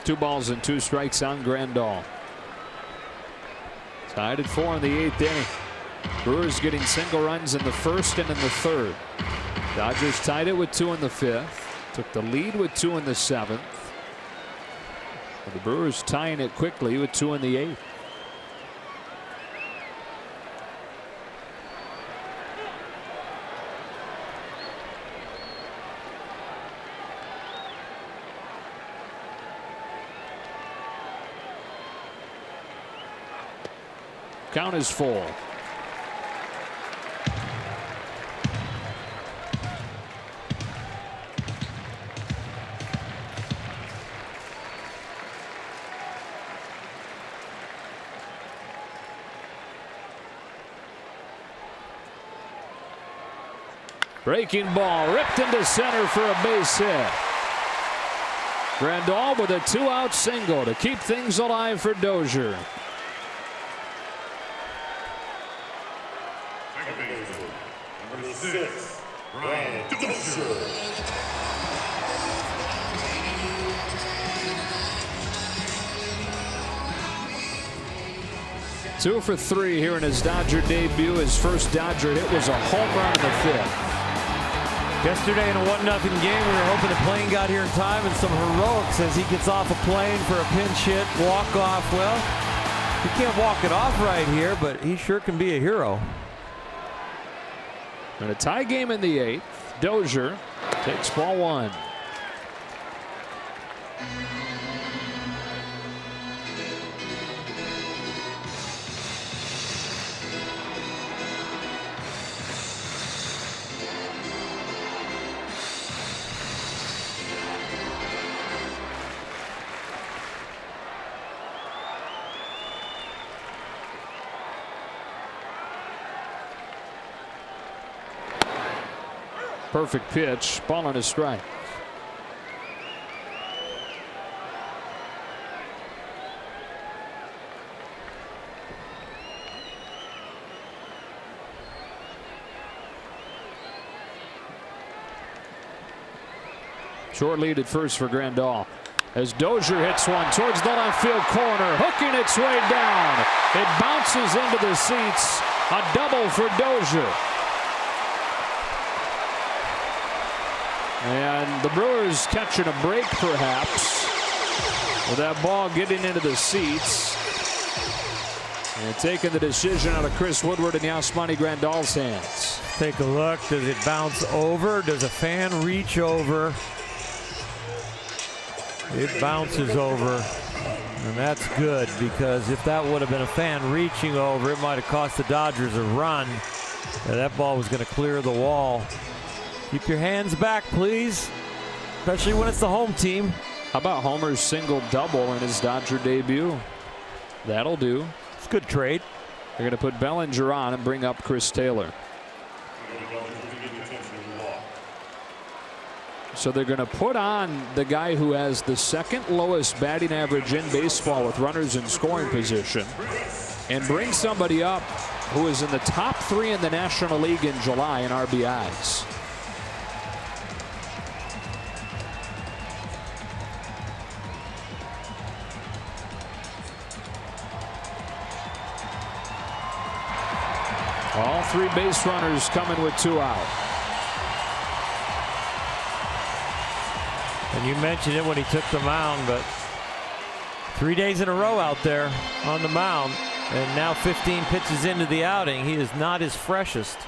Two balls and 2 strikes on Grandal. Tied at 4 in the 8th inning. Brewers getting single runs in the 1st and in the 3rd. Dodgers tied it with 2 in the 5th. Took the lead with 2 in the 7th. And the Brewers tying it quickly with 2 in the 8th. Count is full. Breaking ball ripped into center for a base hit. Grandal with a 2-out single to keep things alive for Dozier. Number 6, Brian Dozier. Two for 3 here in his Dodger debut. His first Dodger hit was a home run in the 5th. Yesterday in a 1-0 game, we were hoping the plane got here in time, and some heroics as he gets off a plane for a pinch hit, walk off. Well, he can't walk it off right here, but he sure can be a hero. And a tie game in the 8th. Dozier takes ball 1. Perfect pitch, ball on a strike. Short lead at first for Grandal. As Dozier hits one towards the left field corner, hooking its way down. It bounces into the seats. A double for Dozier. And the Brewers catching a break, perhaps, with that ball getting into the seats. And taking the decision out of Chris Woodward and Yasmani Grandal's hands. Take a look. Does it bounce over? Does a fan reach over? It bounces over. And that's good, because if that would have been a fan reaching over, it might have cost the Dodgers a run. And that ball was going to clear the wall. Keep your hands back, please, especially when it's the home team. How about Homer's single double in his Dodger debut? That'll do. It's a good trade. They're going to put Bellinger on and bring up Chris Taylor. So they're going to put on the guy who has the second lowest batting average in baseball with runners in scoring position, and bring somebody up who is in the top 3 in the National League in July in RBIs. All 3 base runners coming with 2 out. And you mentioned it when he took the mound, but 3 days in a row out there on the mound, and now 15 pitches into the outing, he is not his freshest.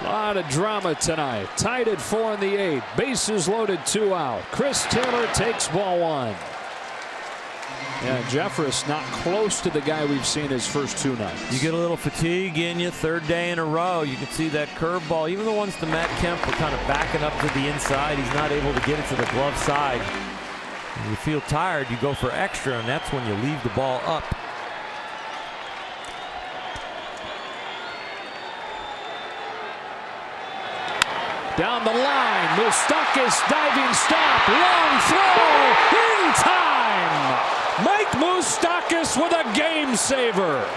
A lot of drama tonight. Tied at 4 in the 8th. Bases loaded, 2 out. Chris Taylor takes ball 1. Yeah, Jeffress not close to the guy we've seen his first 2 nights. You get a little fatigue in you, 3rd day in a row. You can see that curveball. Even the ones to Matt Kemp are kind of backing up to the inside. He's not able to get it to the glove side. When you feel tired, you go for extra, and that's when you leave the ball up. Down the line, Moustakas diving stop, long throw, in time. Mike Moustakas with a game saver.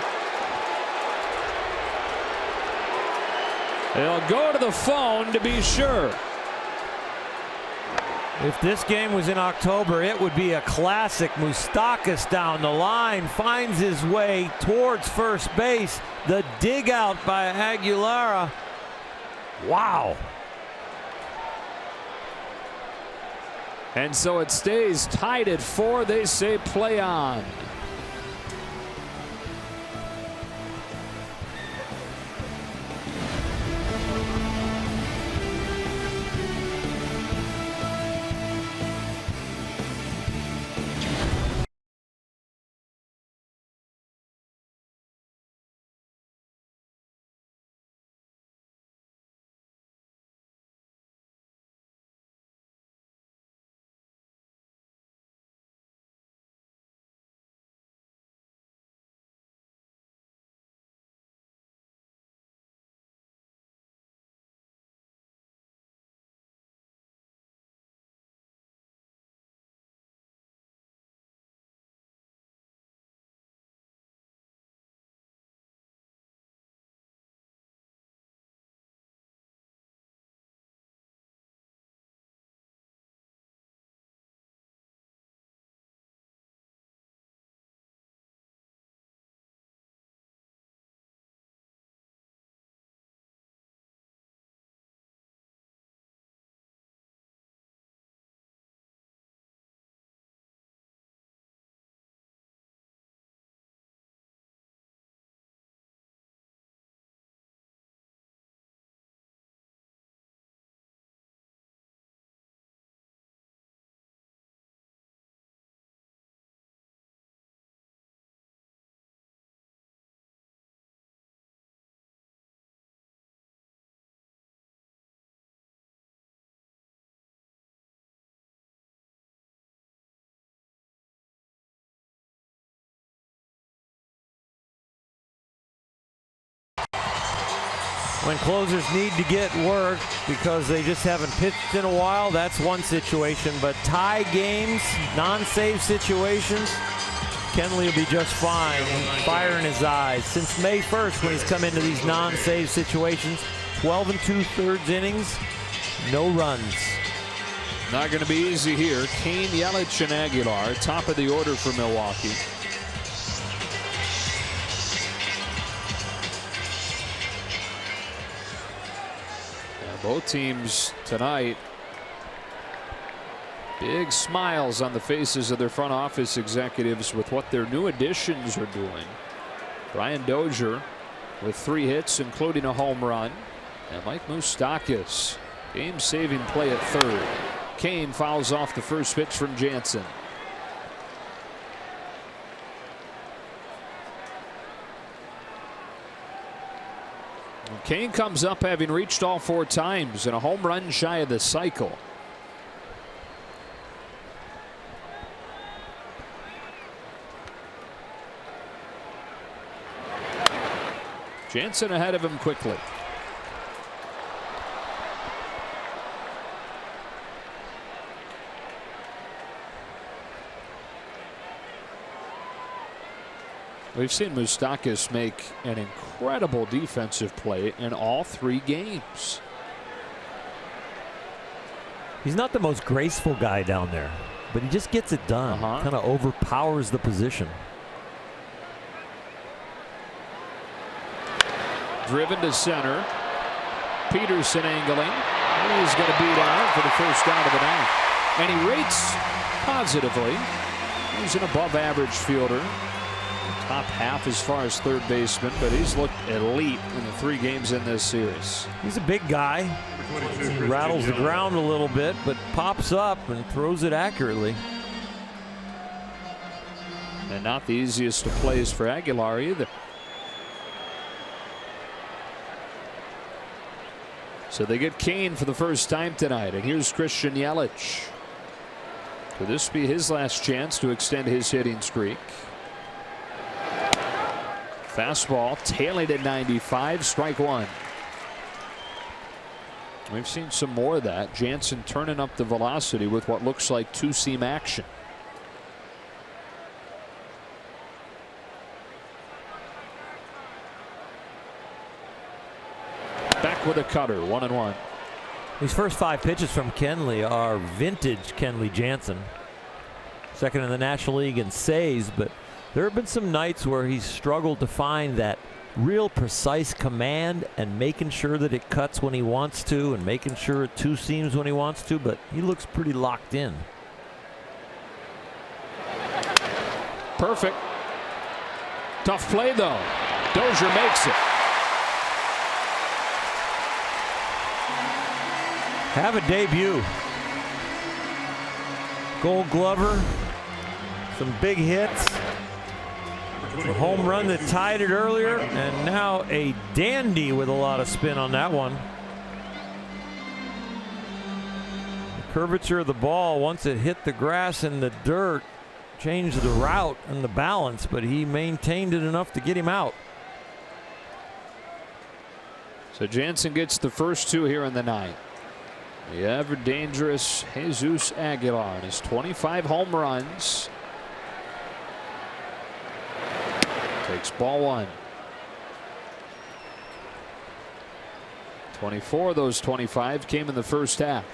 They'll go to the phone to be sure. If this game was in October, it would be a classic. Moustakas down the line, finds his way towards first base. The dig out by Aguilera. Wow. And so it stays tied at 4. They say play on. When closers need to get work because they just haven't pitched in a while, that's one situation. But tie games, non-save situations, Kenley will be just fine. Fire in his eyes. Since May 1st, when he's come into these non-save situations, 12 2/3 innings, no runs. Not going to be easy here. Kane, Yelich, and Aguilar, top of the order for Milwaukee. Both teams tonight, big smiles on the faces of their front office executives with what their new additions are doing. Brian Dozier with 3 hits, including a home run. And Mike Moustakas, game-saving play at third. Kane fouls off the first pitch from Jansen. Kane comes up having reached all 4 times and a home run shy of the cycle. Jansen ahead of him quickly. We've seen Moustakas make an incredible defensive play in all 3 games. He's not the most graceful guy down there, but he just gets it done. Kind of overpowers the position. Driven to center. Peterson angling. He's going to beat out for the first out of the night. And he rates positively. He's an above average fielder. Top half as far as third baseman, but he's looked elite in the 3 games in this series. He's a big guy. He rattles the ground a little bit, but pops up and throws it accurately. And not the easiest of plays for Aguilar either. So they get Kane for the first time tonight, and here's Christian Yelich. Could this be his last chance to extend his hitting streak? Fastball tailing at 95, strike 1. We've seen some more of that. Jansen turning up the velocity with what looks like 2-seam action. Back with a cutter, 1-1. These first 5 pitches from Kenley are vintage Kenley Jansen. Second in the National League in saves, but there have been some nights where he's struggled to find that real precise command and making sure that it cuts when he wants to and making sure it two seams when he wants to, but he looks pretty locked in. Perfect. Tough play, though. Dozier makes it. Have a debut. Gold Glover, some big hits. A home run that tied it earlier, and now a dandy with a lot of spin on that one. The curvature of the ball, once it hit the grass and the dirt, changed the route and the balance, but he maintained it enough to get him out. So Jansen gets the first 2 here in the ninth. The ever dangerous Jesus Aguilar and his 25 home runs. Takes ball 1. 24 of those 25 came in the first half.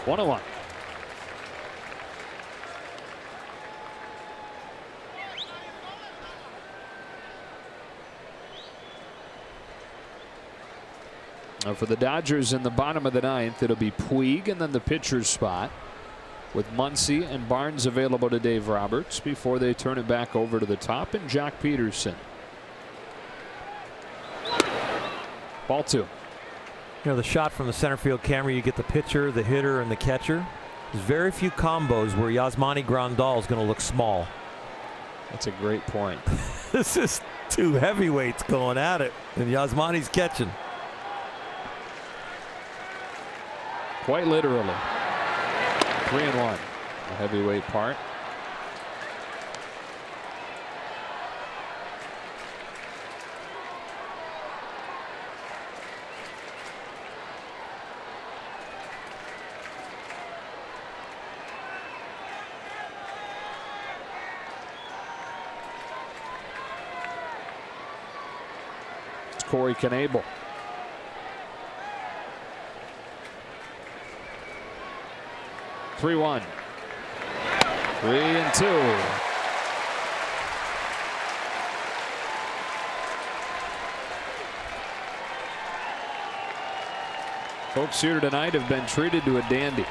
One on one. Now for the Dodgers in the bottom of the ninth, it'll be Puig and then the pitcher's spot with Muncy and Barnes available to Dave Roberts before they turn it back over to the top and Jock Peterson. Ball 2. You know, the shot from the center field camera, you get the pitcher, the hitter, and the catcher. There's very few combos where Yasmani Grandal is going to look small. That's a great point. This is 2 heavyweights going at it, and Yasmani's catching. Quite literally. 3-1. A heavyweight part. It's Corey Knebel. 3-1. 3-2. Folks here tonight have been treated to a dandy.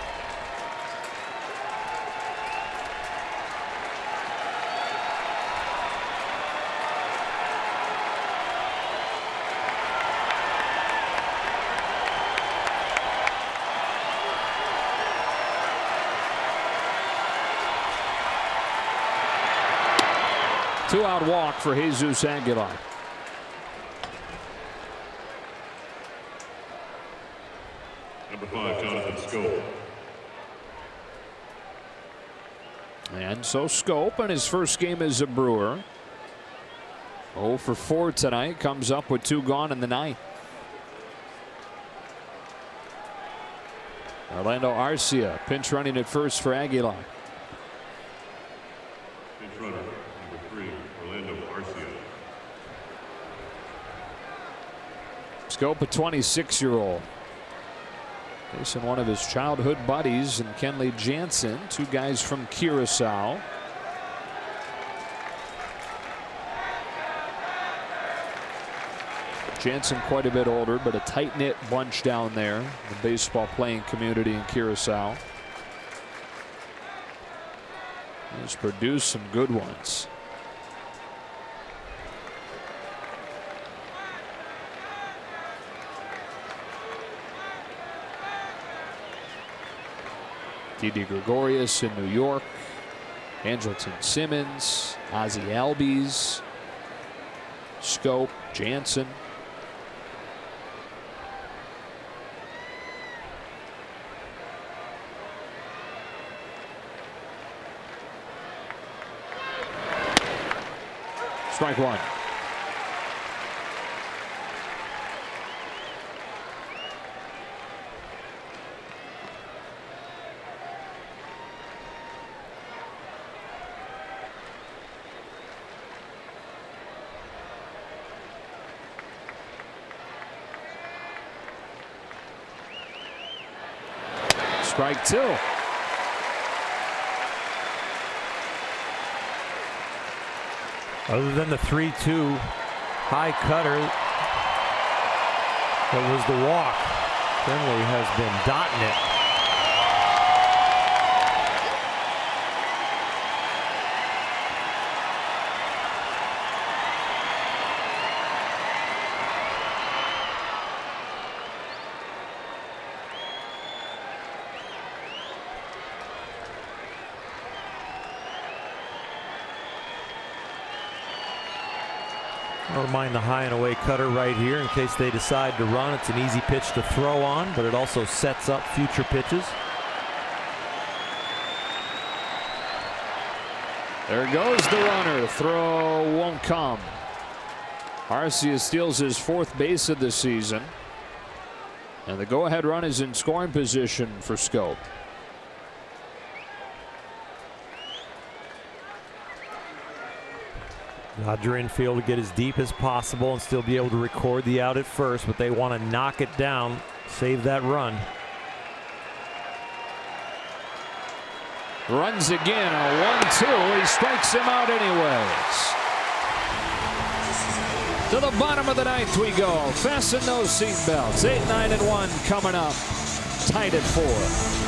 Two-out walk for Jesus Aguilar. Number 5, Jonathan Scope. And so Scope in his first game as a Brewer. 0 for 4 tonight. Comes up with 2 gone in the ninth. Orlando Arcia pinch running at first for Aguilar. Pinch runner, number 3, Orlando Arcia. Scope, a 26-year-old. Facing one of his childhood buddies in Kenley Jansen, 2 guys from Curacao. Jansen quite a bit older, but a tight-knit bunch down there, the baseball playing community in Curacao. He's produced some good ones. Didi Gregorius in New York, Andrelton Simmons, Ozzie Albies, Scope, Jansen. Strike 1. Strike two. Other than the 3-2 high cutter that was the walk, Finley has been dotting it. I don't mind the high and away cutter right here in case they decide to run. It's an easy pitch to throw on, but it also sets up future pitches. There goes the runner. Throw won't come. Arcia steals his 4th base of the season. And the go-ahead run is in scoring position for Schoop. Dodger infield to get as deep as possible and still be able to record the out at first, but they want to knock it down, save that run. Runs again, a 1-2. He strikes him out anyways. To the bottom of the 9th we go. Fasten those seatbelts. 8, 9, and 1 coming up. Tied at 4.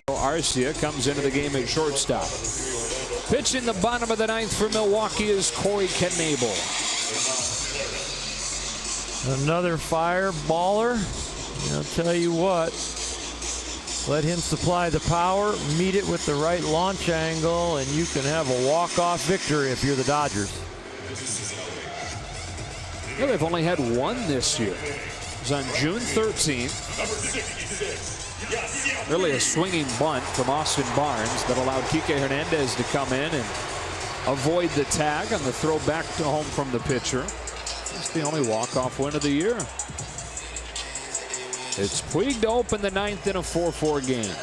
Arcia comes into the game at shortstop. Pitch in the bottom of the 9th for Milwaukee is Corey Knebel. Another fire baller. I'll tell you what. Let him supply the power, meet it with the right launch angle, and you can have a walk-off victory if you're the Dodgers. Well, they've only had one this year. It was on June 13th. Really a swinging bunt from Austin Barnes that allowed Kike Hernandez to come in and avoid the tag on the throw back to home from the pitcher. It's the only walk-off win of the year. It's Puig to open the 9th in a 4-4 game.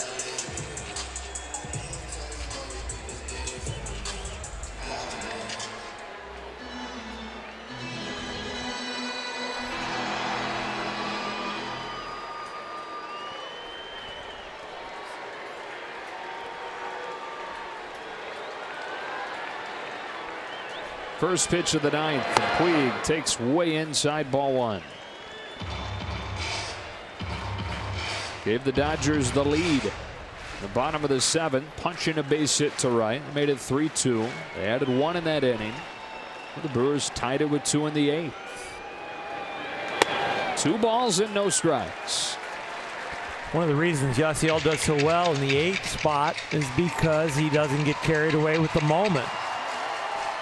First pitch of the 9th, and Puig takes way inside, ball 1. Gave the Dodgers the lead. The bottom of the 7th, punching a base hit to right, made it 3-2. They added 1 in that inning. The Brewers tied it with 2 in the 8th. 2 balls and no strikes. One of the reasons Yasiel does so well in the 8th spot is because he doesn't get carried away with the moment.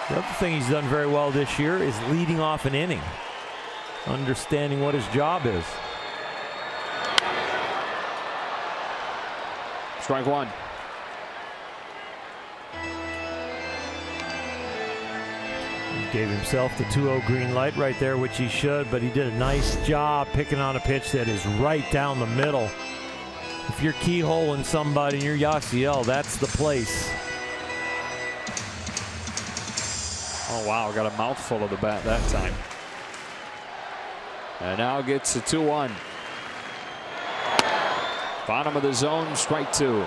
The other thing he's done very well this year is leading off an inning, understanding what his job is. Strike 1. Gave himself the 2-0 green light right there, which he should, but he did a nice job picking on a pitch that is right down the middle. If you're keyholing somebody and you're Yasiel, that's the place. Oh, wow, got a mouthful of the bat that time. And now gets a 2-1. Bottom of the zone, strike 2.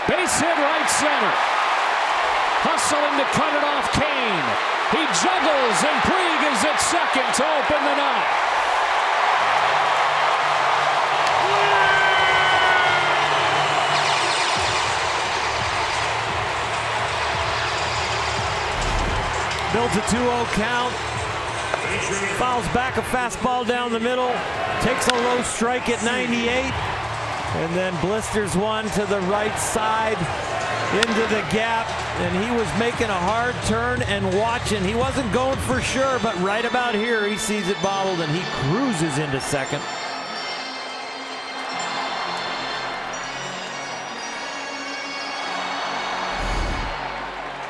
Base hit right center. Hustling to cut it off, Kane. He juggles, and Puig is at second to open the ninth. Builds a 2-0 count. Fouls back a fastball down the middle. Takes a low strike at 98. And then blisters one to the right side into the gap. And he was making a hard turn and watching. He wasn't going for sure, but right about here he sees it bobbled and he cruises into second.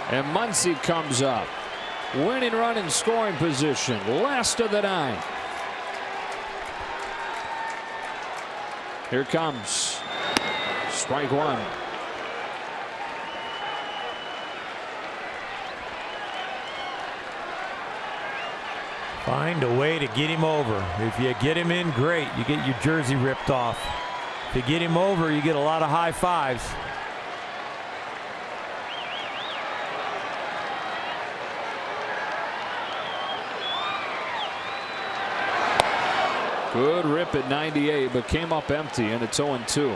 And Muncy comes up. Winning run in scoring position. Last of the 9th. Here comes strike 1. Find a way to get him over. If you get him in, great. You get your jersey ripped off. If you get him over, you get a lot of high fives. Good rip at 98, but came up empty, and it's 0-2.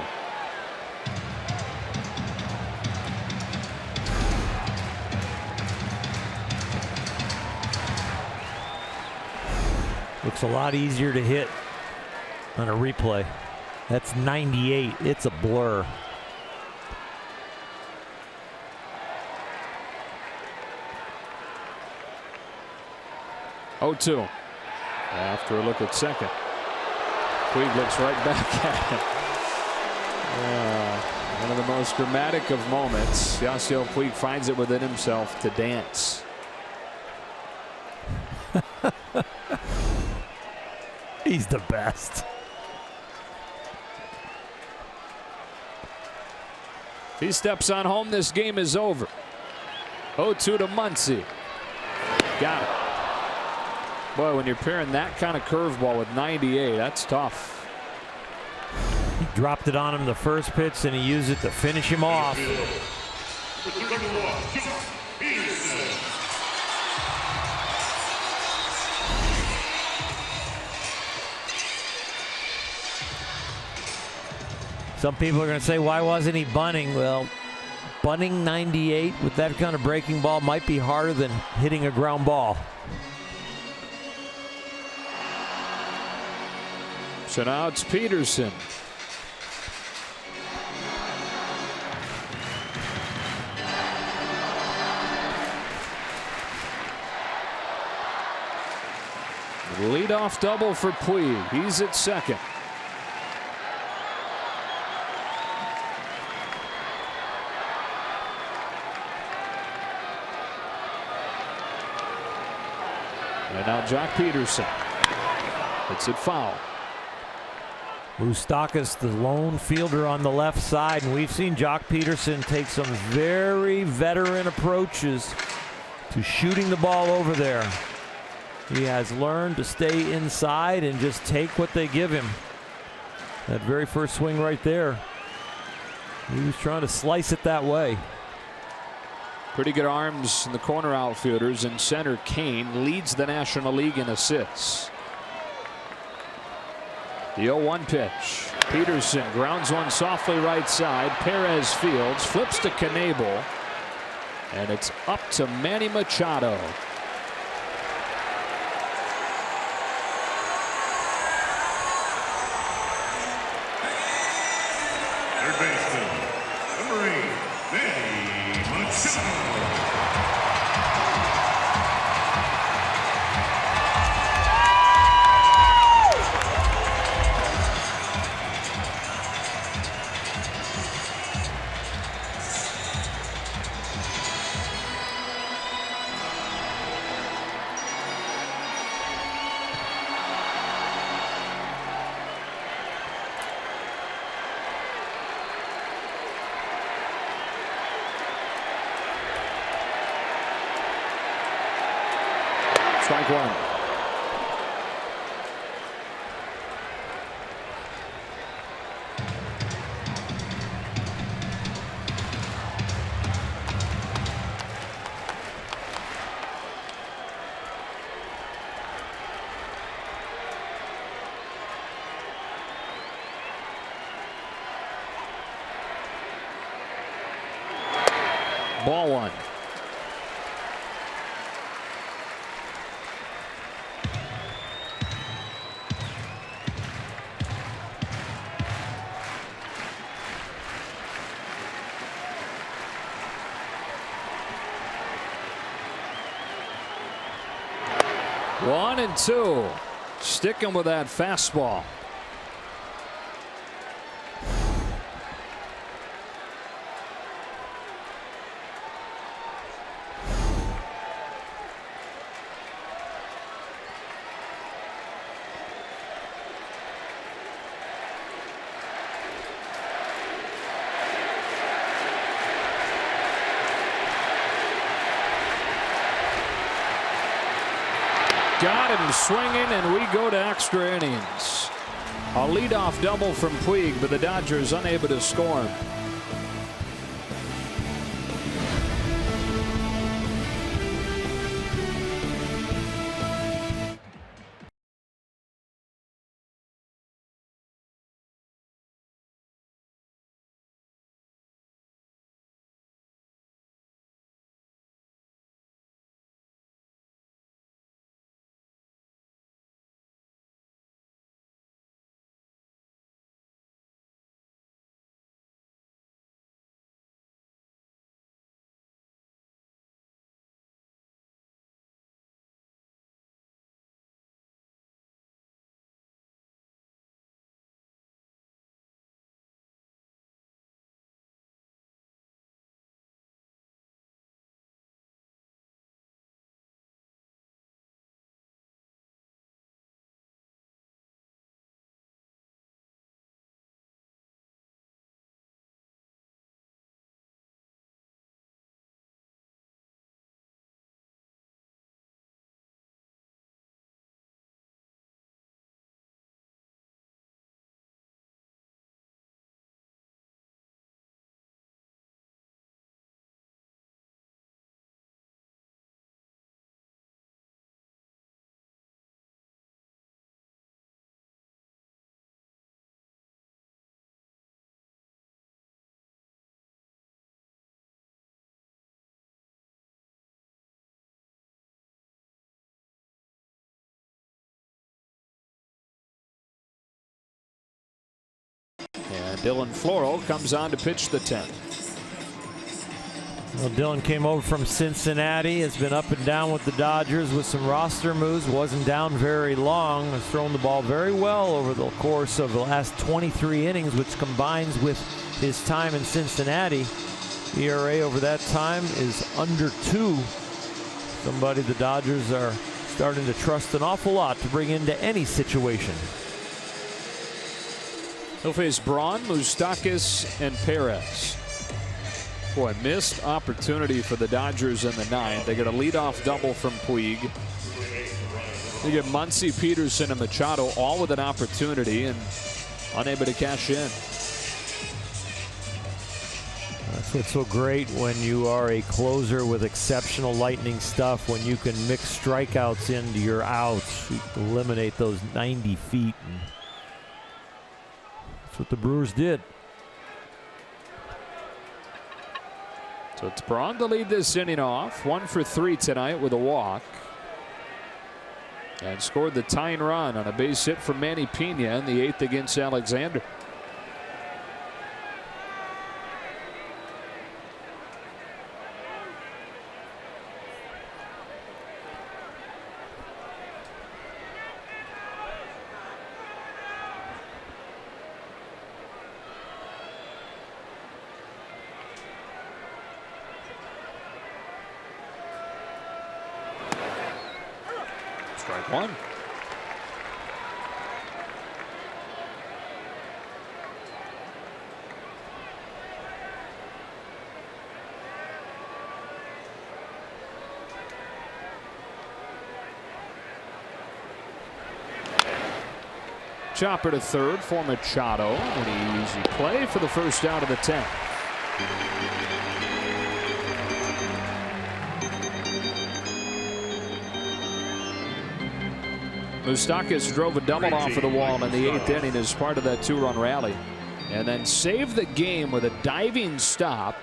Looks a lot easier to hit on a replay. That's 98. It's a blur. Oh-2. After a look at second. Puig looks right back at him. One of the most dramatic of moments. Yasiel Puig finds it within himself to dance. He's the best. If he steps on home, this game is over. 0-2 to Muncy. Got it. Boy, when you're pairing that kind of curveball with 98, that's tough. He dropped it on him the first pitch, and he used it to finish him off. Some people are going to say, why wasn't he bunting? Well, bunting 98 with that kind of breaking ball might be harder than hitting a ground ball. So now it's Peterson. Leadoff double for Puig. He's at second. And now Jock Peterson. It's at foul. Moustakas, the lone fielder on the left side, and we've seen Jock Peterson take some very veteran approaches to shooting the ball over there. He has learned to stay inside and just take what they give him. That very first swing right there, he was trying to slice it that way. Pretty good arms in the corner outfielders. In center, Kane leads the National League in assists. The 0-1 pitch. Peterson grounds one softly right side. Perez fields, flips to Knebel, and it's up to Manny Machado. Third baseman, number 8, Manny Machado. Strike one. Ball one. One and two. Sticking with that fastball. Got him swinging, and we go to extra innings. A leadoff double from Puig, but the Dodgers unable to score him. And Dylan Floro comes on to pitch the 10th. Well, Dylan came over from Cincinnati, has been up and down with the Dodgers with some roster moves, wasn't down very long, has thrown the ball very well over the course of the last 23 innings, which combines with his time in Cincinnati. ERA over that time is under 2. Somebody the Dodgers are starting to trust an awful lot to bring into any situation. He'll face Braun, Moustakas, and Perez. Boy, missed opportunity for the Dodgers in the 9th. They get a leadoff double from Puig. They get Muncy, Peterson, and Machado all with an opportunity and unable to cash in. That's what's so great when you are a closer with exceptional lightning stuff, when you can mix strikeouts into your outs. You can eliminate those 90 feet. And that's what the Brewers did. So it's Braun to lead this inning off. 1 for 3 tonight with a walk. And scored the tying run on a base hit from Manny Pena in the 8th against Alexander. Strike one. Chopper to third for Machado. An easy play for the first out of the 10th. Moustakas drove a double off of the wall in the 8th inning as part of that 2-run rally. And then saved the game with a diving stop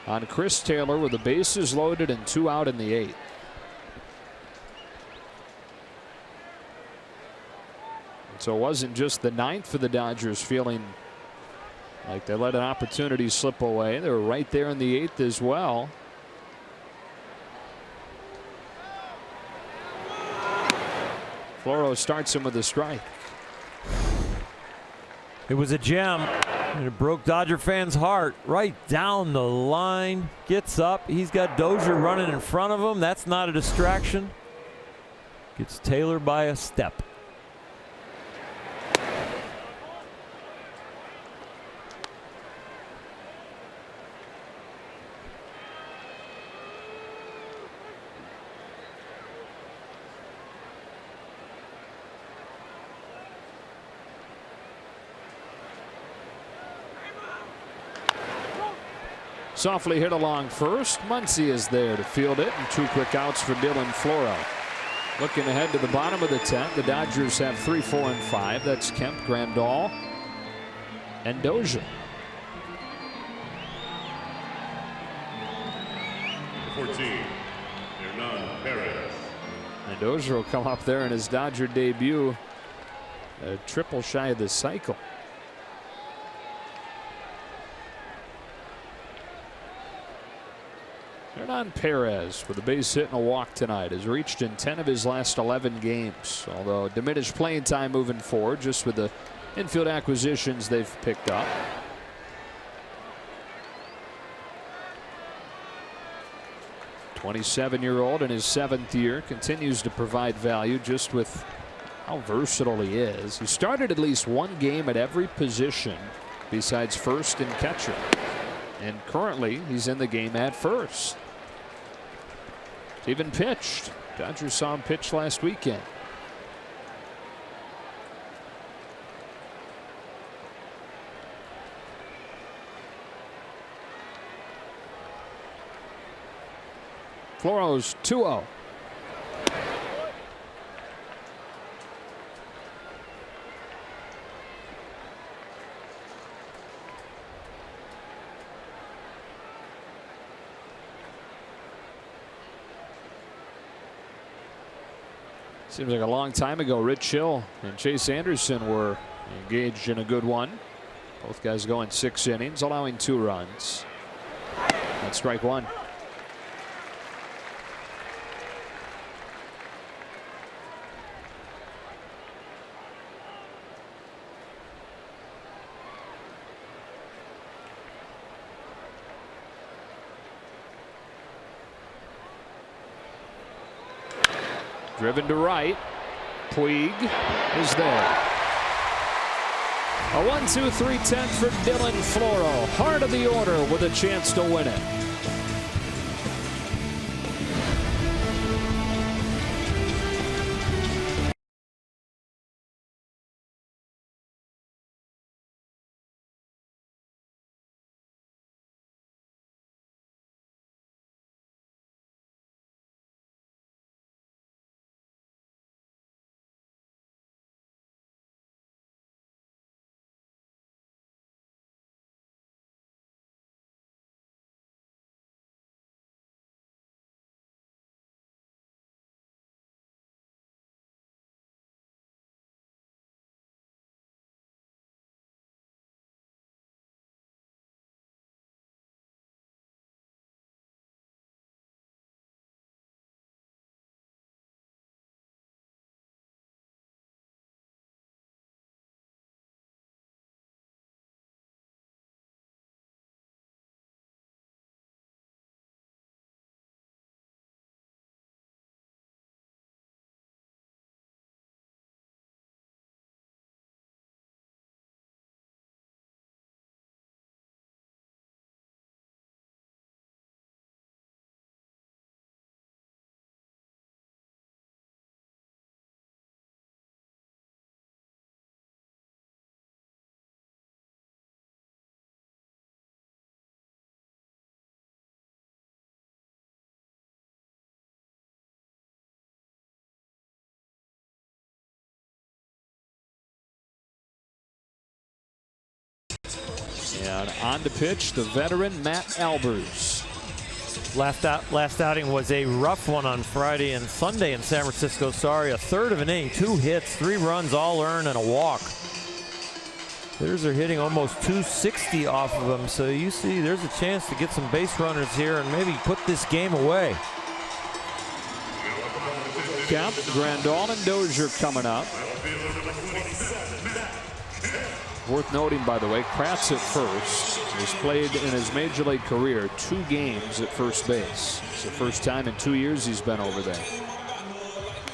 on Chris Taylor with the bases loaded and 2 out in the 8th. So it wasn't just the 9th for the Dodgers feeling like they let an opportunity slip away. They were right there in the 8th as well. Floro starts him with a strike. It was a gem, and it broke Dodger fans' heart. Right down the line, gets up. He's got Dozier running in front of him. That's not a distraction. Gets Taylor by a step. Softly hit along first. Muncy is there to field it, and 2 quick outs for Dylan Floro. Looking ahead to the bottom of the 10th, the Dodgers have 3, 4, and 5. That's Kemp, Grandal, and Dozier. 14, Hernan Perez. And Dozier will come up there in his Dodger debut. A triple shy of the cycle. Hernan Perez with a base hit and a walk tonight has reached in 10 of his last 11 games, although diminished playing time moving forward just with the infield acquisitions they've picked up. '27-year-old in his 7th year continues to provide value just with how versatile he is. He started at least 1 game at every position besides first and catcher, and currently he's in the game at first. Even pitched. Dodgers saw him pitch last weekend. Floro's 2-0. Seems like a long time ago Rich Hill and Chase Anderson were engaged in a good one. Both guys going 6 innings, allowing 2 runs. That's strike 1. Driven to right. Puig is there. A 1-2-3-10 for Dylan Floro. Heart of the order with a chance to win it. And on the pitch, the veteran Matt Albers. Last outing was a rough one on Friday and Sunday in San Francisco. Sorry, a third of an inning, 2 hits, 3 runs, all earned, and a walk. Hitters are hitting almost 260 off of them, so you see there's a chance to get some base runners here and maybe put this game away. Kemp, Grandal, and Dozier coming up. Worth noting, by the way, Kratz at first. He's played in his major league career 2 games at first base. It's the first time in 2 years he's been over there.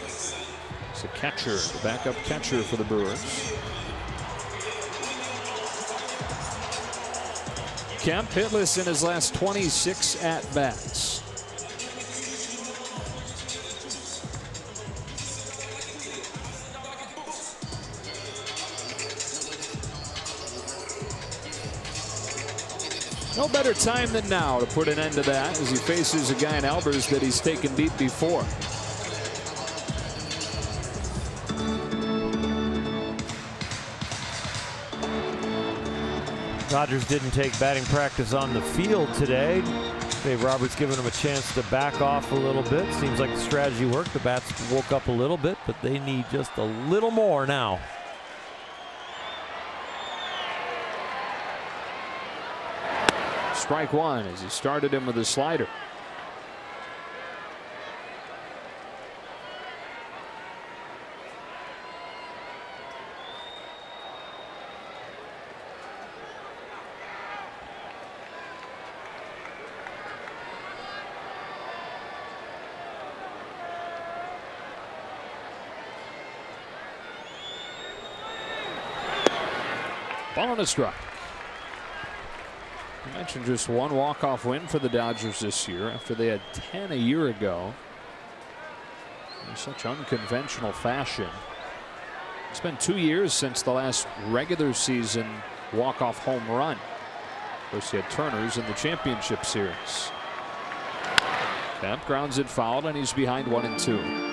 He's a catcher, the backup catcher for the Brewers. Kemp hitless in his last 26 at-bats. No better time than now to put an end to that as he faces a guy in Albers that he's taken deep before. Dodgers didn't take batting practice on the field today. Dave Roberts giving him a chance to back off a little bit. Seems like the strategy worked. The bats woke up a little bit, but they need just a little more now. Strike one as he started him with a slider. Ball on a strike. I mentioned just 1 walk-off win for the Dodgers this year after they had 10 a year ago. In such unconventional fashion. It's been 2 years since the last regular season walk-off home run. Of course, you had Turner's in the championship series. Kemp grounds it foul, and he's behind 1-2.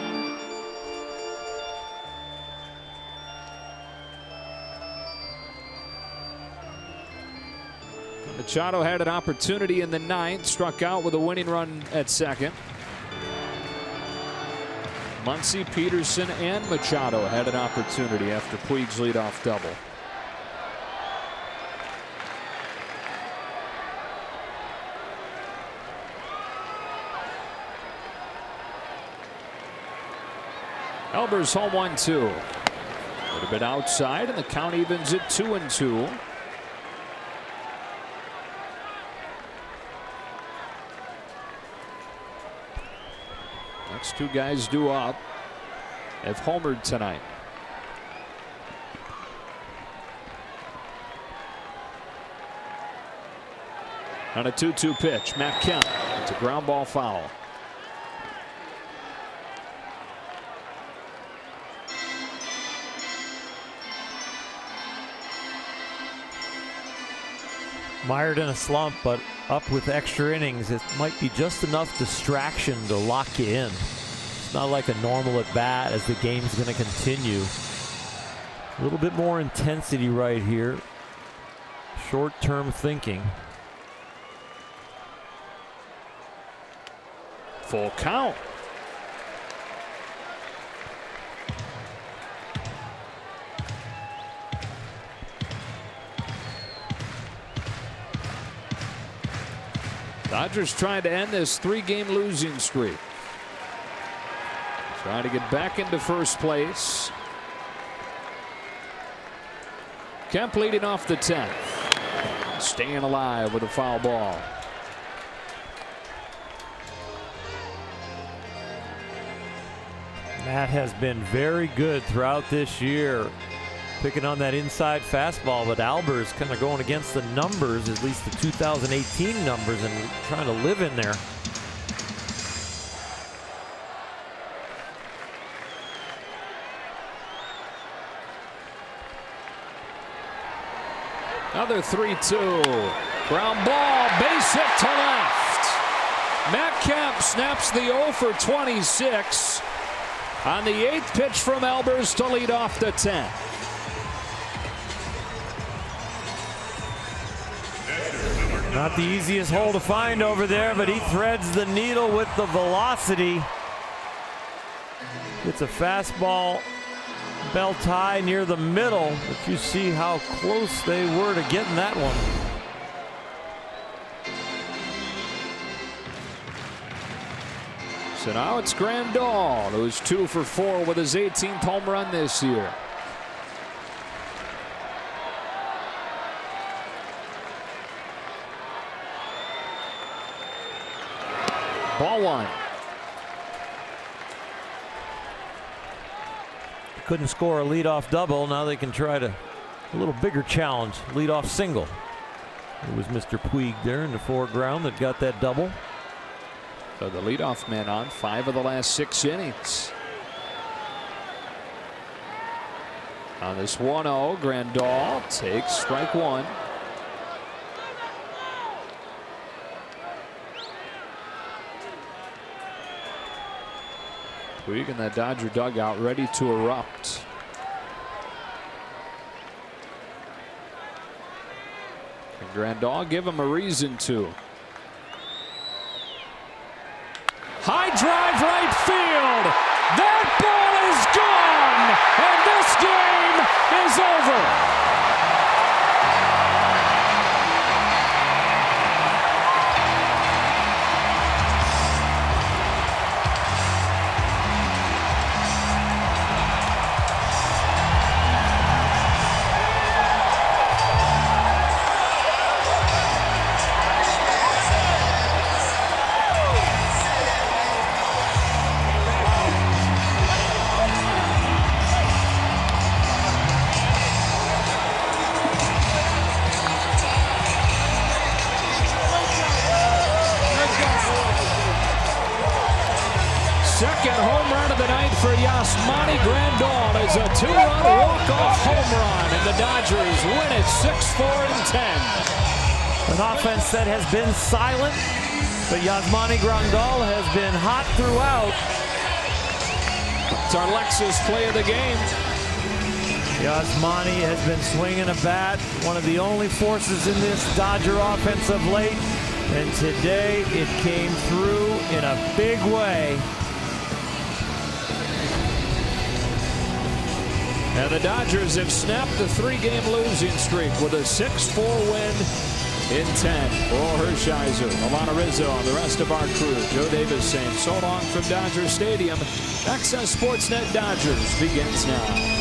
Machado had an opportunity in the 9th, struck out with a winning run at second. Muncy, Peterson, and Machado had an opportunity after Puig's leadoff double. Albers home 1-2. A little bit outside, and the count evens at 2-2. Next 2 guys due up have homered tonight. On a 2-2 pitch, Matt Kemp. It's a ground ball foul. Mired in a slump, but up with extra innings. It might be just enough distraction to lock you in. It's not like a normal at bat as the game's going to continue. A little bit more intensity right here. Short-term thinking. Full count. Dodgers trying to end this 3-game losing streak. Trying to get back into first place. Kemp leading off the 10th. Staying alive with a foul ball. Matt has been very good throughout this year, picking on that inside fastball, but Albers kind of going against the numbers, at least the 2018 numbers, and trying to live in there. Another 3-2. Ground ball, base hit to left. Matt Kemp snaps the 0 for 26 on the 8th pitch from Albers to lead off the 10th. Not the easiest hole to find over there, but he threads the needle with the velocity. It's a fastball belt high near the middle, but you see how close they were to getting that one. So now it's Grandal, who's 2 for 4 with his 18th home run this year. Ball 1. Couldn't score a leadoff double. Now they can try to a little bigger challenge, leadoff single. It was Mr. Puig there in the foreground that got that double. So the leadoff man on 5 of the last 6 innings. On this 1-0, Grandal takes strike 1. Puig in that Dodger dugout ready to erupt. And Grandal give him a reason to. High drive right field. That ball is gone, and this game is over. Second home run of the night for Yasmani Grandal is a 2-run walk-off home run, and the Dodgers win it 6-4 in 10. An offense that has been silent, but Yasmani Grandal has been hot throughout. It's our Lexus play of the game. Yasmani has been swinging a bat, one of the only forces in this Dodger offense of late, and today it came through in a big way. And the Dodgers have snapped the 3-game losing streak with a 6-4 win in 10. For Hershiser, Alana Rizzo, and the rest of our crew, Joe Davis saying so long from Dodger Stadium. Access Sportsnet Dodgers begins now.